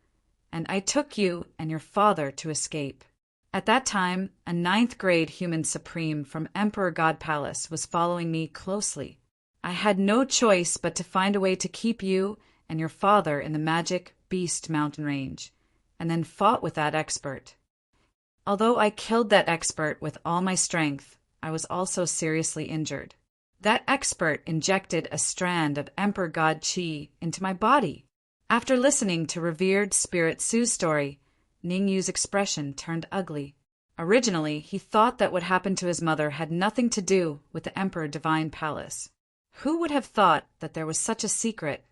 and I took you and your father to escape. At that time, a 9th grade human supreme from Emperor God Palace was following me closely. I had no choice but to find a way to keep you and your father in the Magic Beast mountain range, and then fought with that expert. Although I killed that expert with all my strength, I was also seriously injured. That expert injected a strand of Emperor God Qi into my body. After listening to revered Spirit Su's story, Ningyu's expression turned ugly. Originally, he thought that what happened to his mother had nothing to do with the Emperor Divine Palace. Who would have thought that there was such a secret?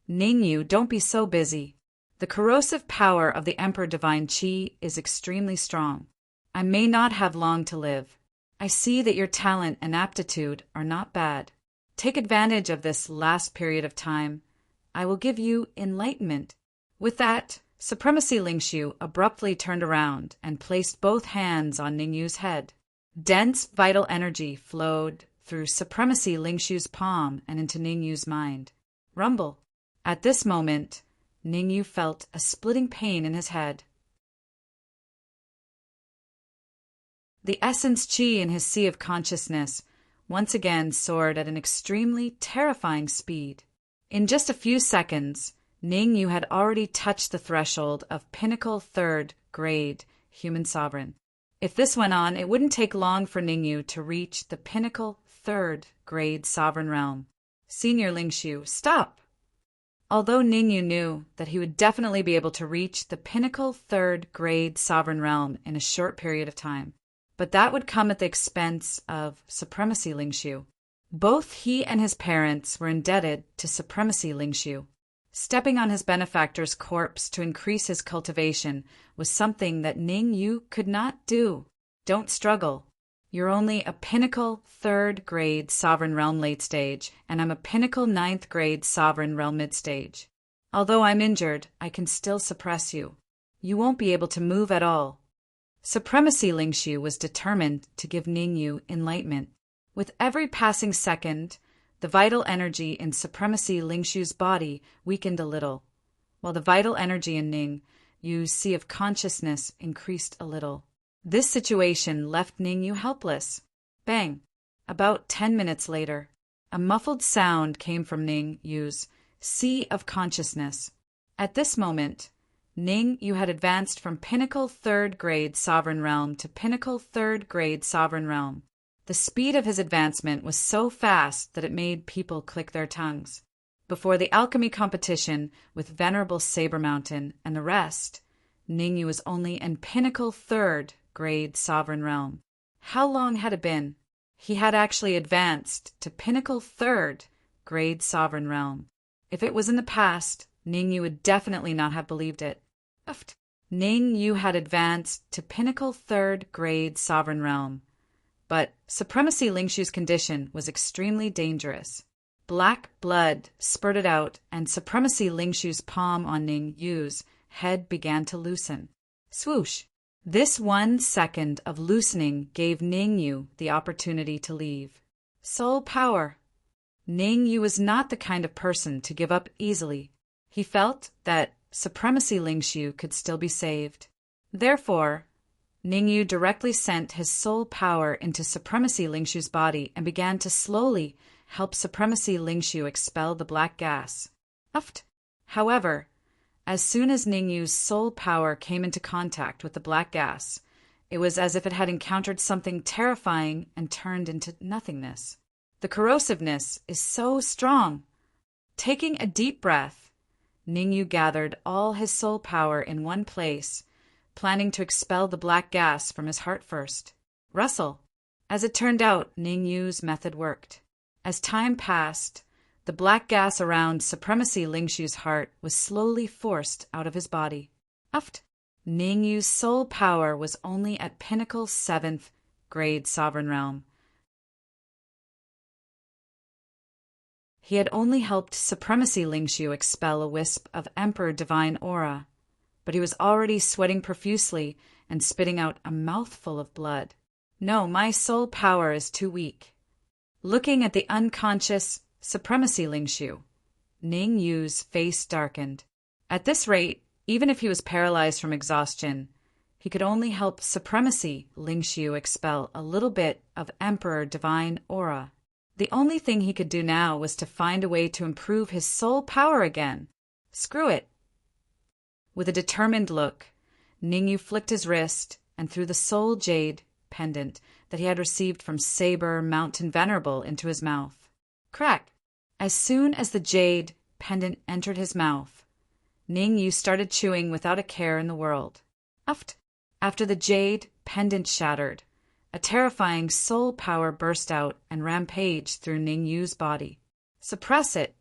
Ningyu, don't be so busy. The corrosive power of the Emperor Divine Qi is extremely strong. I may not have long to live. I see that your talent and aptitude are not bad. Take advantage of this last period of time. I will give you enlightenment. With that, Supremacy Lingshu abruptly turned around and placed both hands on Ningyu's head. Dense vital energy flowed through Supremacy Lingshu's palm and into Ningyu's mind. Rumble. At this moment, Ningyu felt a splitting pain in his head. The essence Qi in his sea of consciousness once again soared at an extremely terrifying speed. In just a few seconds, Ningyu had already touched the threshold of Pinnacle 3rd grade human sovereign. If this went on, it wouldn't take long for Ningyu to reach the Pinnacle 3rd grade sovereign realm. Senior Lingshu, stop! Although Ningyu knew that he would definitely be able to reach the pinnacle third-grade sovereign realm in a short period of time, but that would come at the expense of Supremacy Lingshu. Both he and his parents were indebted to Supremacy Lingshu. Stepping on his benefactor's corpse to increase his cultivation was something that Ningyu could not do. Don't struggle. You're only a pinnacle third-grade sovereign realm late stage, and I'm a pinnacle ninth-grade sovereign realm mid-stage. Although I'm injured, I can still suppress you. You won't be able to move at all. Supremacy Lingshu was determined to give Ningyu enlightenment. With every passing second, the vital energy in Supremacy Lingshu's body weakened a little, while the vital energy in Ningyu's sea of consciousness increased a little. This situation left Ningyu helpless. Bang! About 10 minutes later, a muffled sound came from Ningyu's sea of consciousness. At this moment, Ningyu had advanced from pinnacle third-grade sovereign realm to pinnacle third-grade sovereign realm. The speed of his advancement was so fast that it made people click their tongues. Before the alchemy competition with Venerable Saber Mountain and the rest, Ningyu was only in pinnacle third-grade sovereign realm. How long had it been? He had actually advanced to pinnacle third-grade sovereign realm. If it was in the past, Ningyu would definitely not have believed it. Ningyu had advanced to pinnacle third-grade sovereign realm. But Supremacy Lingshu's condition was extremely dangerous. Black blood spurted out, and Supremacy Lingshu's palm on Ningyu's head began to loosen. Swoosh! This 1 second of loosening gave Ningyu the opportunity to leave. Soul power! Ningyu was not the kind of person to give up easily. He felt that Supremacy Lingshu could still be saved. Therefore, Ningyu directly sent his soul power into Supremacy Lingshu's body and began to slowly help Supremacy Lingshu expel the black gas. However, as soon as Ningyu's soul power came into contact with the black gas, it was as if it had encountered something terrifying and turned into nothingness. The corrosiveness is so strong. Taking a deep breath, Ningyu gathered all his soul power in one place, planning to expel the black gas from his heart first. Rustle! As it turned out, Ningyu's method worked. As time passed, the black gas around Supremacy Lingshu's heart was slowly forced out of his body. Ningyu's soul power was only at pinnacle 7th grade sovereign realm. He had only helped Supremacy Lingshu expel a wisp of Emperor Divine Aura, but he was already sweating profusely and spitting out a mouthful of blood. No, my soul power is too weak. Looking at the unconscious Supremacy Lingshu, Ningyu's face darkened. At this rate, even if he was paralyzed from exhaustion, he could only help Supremacy Lingshu expel a little bit of Emperor Divine Aura. The only thing he could do now was to find a way to improve his soul power again. Screw it. With a determined look, Ningyu flicked his wrist and threw the soul jade pendant that he had received from Saber Mountain Venerable into his mouth. Crack! As soon as the jade pendant entered his mouth, Ningyu started chewing without a care in the world. After the jade pendant shattered, a terrifying soul power burst out and rampaged through Ningyu's body. Suppress it!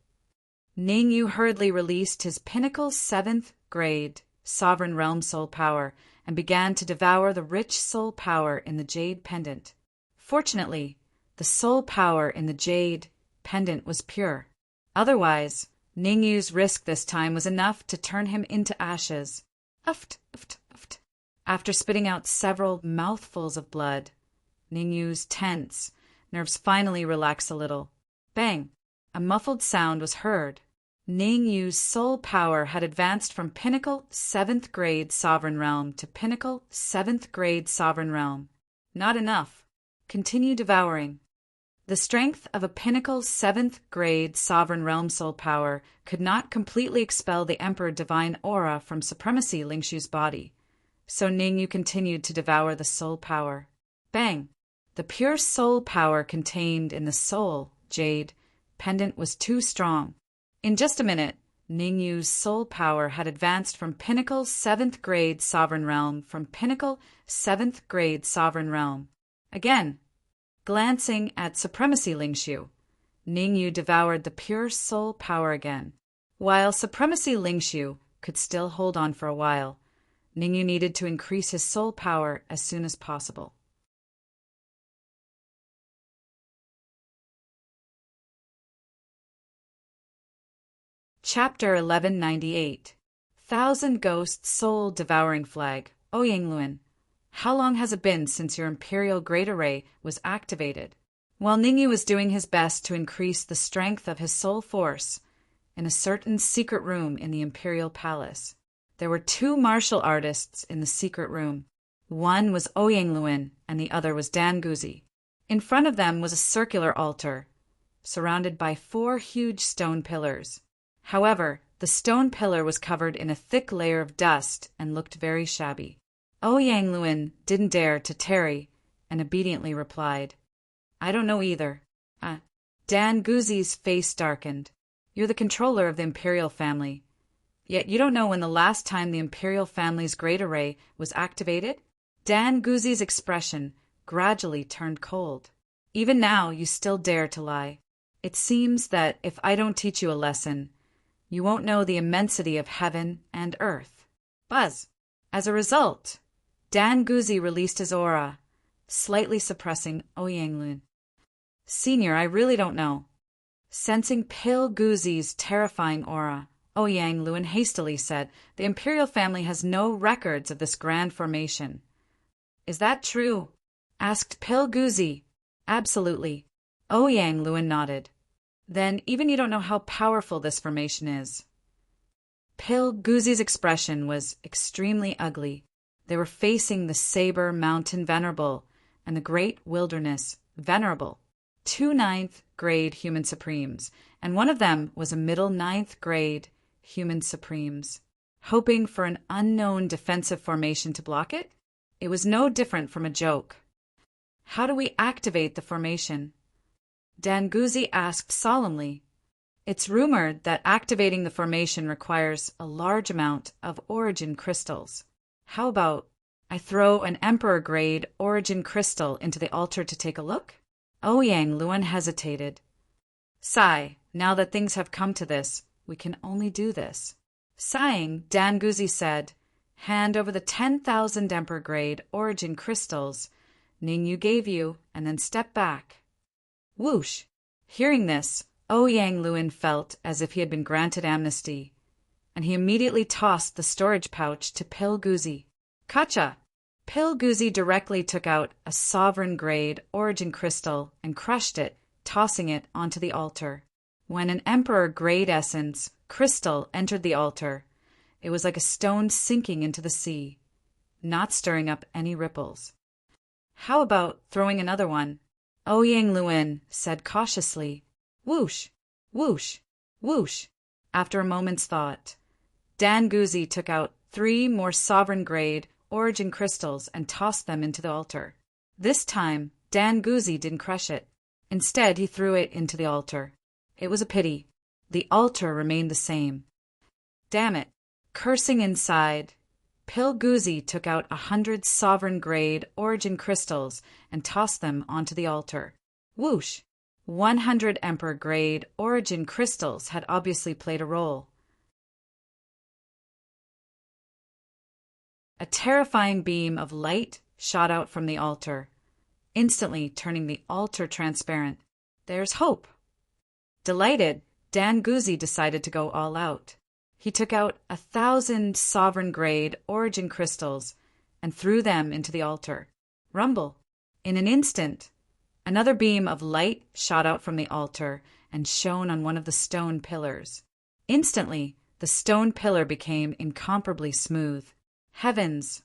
Ningyu hurriedly released his pinnacle 7th grade sovereign realm soul power and began to devour the rich soul power in the jade pendant. Fortunately, the soul power in the jade pendant was pure. Otherwise, Ningyu's risk this time was enough to turn him into ashes. After spitting out several mouthfuls of blood, Ningyu's tense nerves finally relaxed a little. Bang! A muffled sound was heard. Ningyu's soul power had advanced from pinnacle 7th grade sovereign realm to pinnacle 7th grade sovereign realm. Not enough. Continue devouring. The strength of a pinnacle 7th grade sovereign realm soul power could not completely expel the Emperor Divine Aura from Supremacy Lingshu's body, so Ningyu continued to devour the soul power. Bang! The pure soul power contained in the soul jade pendant was too strong. In just a minute, Ningyu's soul power had advanced from pinnacle 7th grade sovereign realm, Again, glancing at supremacy Lingshu, Ningyu devoured the pure soul power again. While supremacy Lingshu could still hold on for a while, Ningyu needed to increase his soul power as soon as possible. Chapter 1198. Thousand Ghosts Soul Devouring Flag. Ouyangluan, how long has it been since your Imperial Great Array was activated? While Ningyu was doing his best to increase the strength of his soul force, in a certain secret room in the Imperial Palace, there were 2 martial artists in the secret room. One was Ouyangluan and the other was Dan Guzi. In front of them was a circular altar, surrounded by 4 huge stone pillars. However, the stone pillar was covered in a thick layer of dust and looked very shabby. Ouyangluan didn't dare to tarry and obediently replied, "I don't know either." Dan Guzi's face darkened. "You're the controller of the Imperial family, yet you don't know when the last time the Imperial family's Great Array was activated?" Dan Guzi's expression gradually turned cold. "Even now, you still dare to lie. It seems that if I don't teach you a lesson, you won't know the immensity of heaven and earth." Buzz! As a result, Dan Guzi released his aura, slightly suppressing Ouyangluan. "Senior, I really don't know." Sensing Pil Guzi's terrifying aura, Ouyangluan hastily said, "The Imperial family has no records of this grand formation." "Is that true?" asked Pil Guzi. "Absolutely." Ouyangluan nodded. "Then even you don't know how powerful this formation is." Pil Guzi's expression was extremely ugly. They were facing the Saber Mountain Venerable and the Great Wilderness Venerable, 2 9th grade human supremes, and one of them was a middle 9th grade human supremes. Hoping for an unknown defensive formation to block it? It was no different from a joke. "How do we activate the formation?" Dan Guzi asked solemnly. "It's rumored that activating the formation requires a large amount of origin crystals. How about I throw an Emperor-grade origin crystal into the altar to take a look?" Ouyangluan hesitated. "Sigh, now that things have come to this, we can only do this." Sighing, Dan Guzi said, "Hand over the 10,000 Emperor-grade origin crystals Ningyu gave you, and then step back." Whoosh! Hearing this, Ouyangluan felt as if he had been granted amnesty, and he immediately tossed the storage pouch to Pil Guzi. "Kacha!" Pil Guzi directly took out a sovereign-grade origin crystal and crushed it, tossing it onto the altar. When an Emperor-grade essence crystal entered the altar, it was like a stone sinking into the sea, not stirring up any ripples. "How about throwing another one?" Ouyangluan said cautiously. Whoosh! Whoosh! Whoosh! After a moment's thought, Dan Guzi took out 3 more sovereign-grade origin crystals and tossed them into the altar. This time, Dan Guzi didn't crush it. Instead, he threw it into the altar. It was a pity. The altar remained the same. Damn it! Cursing inside, Pil Guzi took out 100 sovereign-grade origin crystals and tossed them onto the altar. Whoosh! 100 Emperor-grade origin crystals had obviously played a role. A terrifying beam of light shot out from the altar, instantly turning the altar transparent. "There's hope." Delighted, Dan Guzi decided to go all out. He took out 1,000 sovereign-grade origin crystals and threw them into the altar. Rumble! In an instant, another beam of light shot out from the altar and shone on one of the stone pillars. Instantly, the stone pillar became incomparably smooth. Heavens!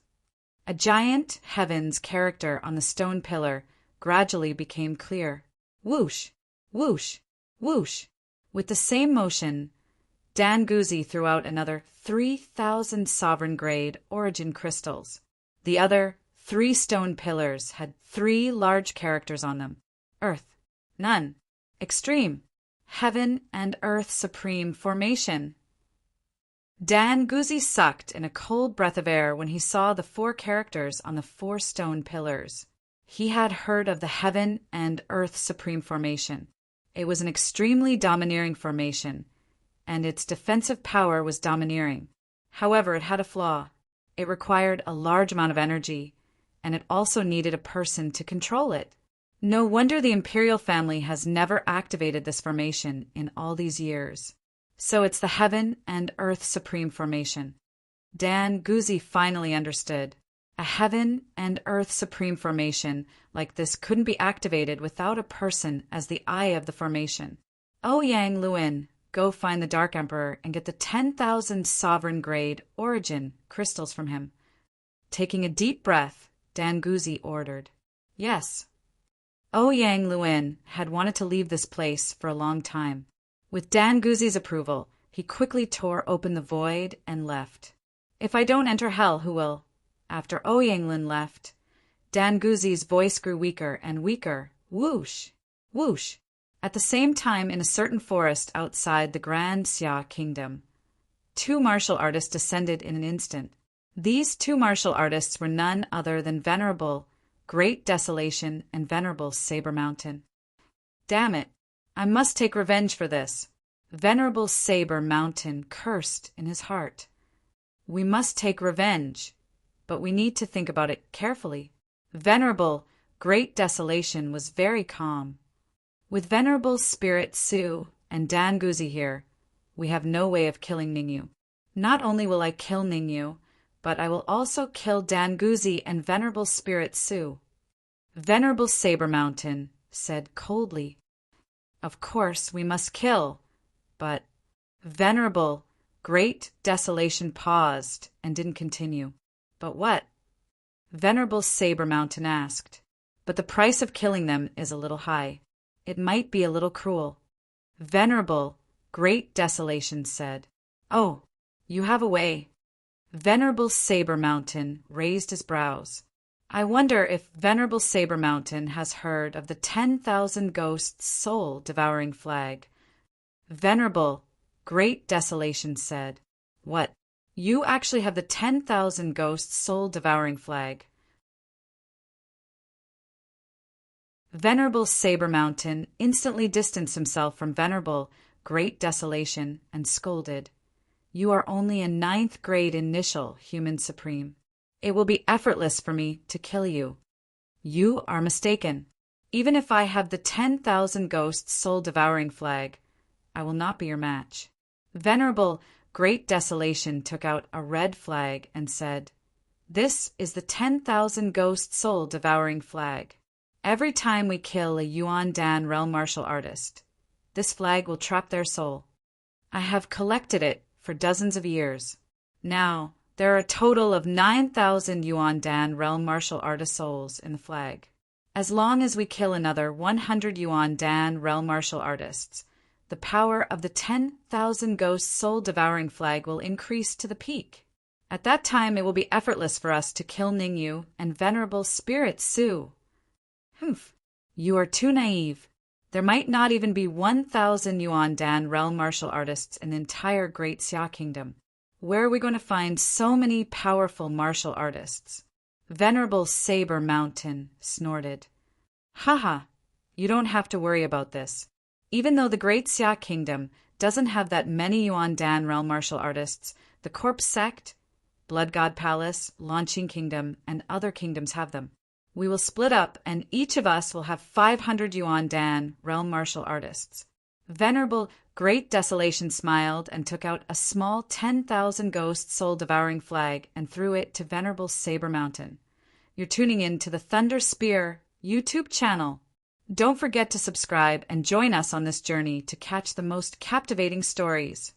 A giant heavens character on the stone pillar gradually became clear. Whoosh! Whoosh! Whoosh! With the same motion, Dan Guzi threw out another 3,000 sovereign-grade origin crystals. The other 3 stone pillars had 3 large characters on them. Earth. None. Extreme. Heaven and Earth Supreme Formation. Dan Guzzi sucked in a cold breath of air when he saw the 4 characters on the 4 stone pillars. He had heard of the Heaven and Earth Supreme Formation. It was an extremely domineering formation, and its defensive power was domineering. However, it had a flaw. It required a large amount of energy, and it also needed a person to control it. No wonder the Imperial family has never activated this formation in all these years. So it's the Heaven and Earth Supreme Formation. Dan Guzzi finally understood. A Heaven and Earth Supreme Formation like this couldn't be activated without a person as the eye of the formation. Ouyang Luin, go find the Dark Emperor and get the 10,000 sovereign-grade origin crystals from him. Taking a deep breath, Dan Guzzi ordered. Yes. Ouyang Luin had wanted to leave this place for a long time. With Dan Guzzi's approval, he quickly tore open the void and left. If I don't enter hell, who will? After Ouyang Luin left, Dan Guzzi's voice grew weaker and weaker. Whoosh! Whoosh! At the same time, in a certain forest outside the Grand Xia Kingdom, 2 martial artists descended in an instant. These 2 martial artists were none other than Venerable Great Desolation and Venerable Saber Mountain. Damn it! I must take revenge for this. Venerable Saber Mountain cursed in his heart. We must take revenge, but we need to think about it carefully. Venerable Great Desolation was very calm. With Venerable Spirit Su and Dan Guzzi here, we have no way of killing Ningyu. Not only will I kill Ningyu, but I will also kill Dan Guzzi and Venerable Spirit Su. Venerable Saber Mountain said coldly, Of course we must kill, but Venerable Great Desolation paused and didn't continue. But what? Venerable Saber Mountain asked. But the price of killing them is a little high. It might be a little cruel. Venerable Great Desolation said. Oh, you have a way. Venerable Saber Mountain raised his brows. I wonder if Venerable Saber Mountain has heard of the 10,000 Ghosts soul-devouring flag. Venerable Great Desolation said. What? You actually have the 10,000 Ghosts soul-devouring flag. Venerable Saber Mountain instantly distanced himself from Venerable Great Desolation and scolded. You are only a 9th grade initial human supreme. It will be effortless for me to kill you. You are mistaken. Even if I have the 10,000 Ghosts soul-devouring flag, I will not be your match. Venerable Great Desolation took out a red flag and said, This is the 10,000 Ghost soul-devouring flag. Every time we kill a Yuan Dan realm martial artist, this flag will trap their soul. I have collected it for dozens of years. Now, there are a total of 9,000 Yuan Dan realm martial artist souls in the flag. As long as we kill another 100 Yuan Dan realm martial artists, the power of the 10,000 Ghost soul-devouring flag will increase to the peak. At that time, it will be effortless for us to kill Ningyu and Venerable Spirit Su. Humph, you are too naive. There might not even be 1,000 Yuan Dan realm martial artists in the entire Great Xia Kingdom. Where are we going to find so many powerful martial artists? Venerable Saber Mountain snorted. Haha, you don't have to worry about this. Even though the Great Xia Kingdom doesn't have that many Yuan Dan realm martial artists, the Corpse Sect, Blood God Palace, Launching Kingdom, and other kingdoms have them. We will split up, and each of us will have 500 Yuan Dan realm martial artists. Venerable Great Desolation smiled and took out a small 10,000 Ghost soul-devouring flag and threw it to Venerable Saber Mountain. You're tuning in to the Thunder Spear YouTube channel. Don't forget to subscribe and join us on this journey to catch the most captivating stories.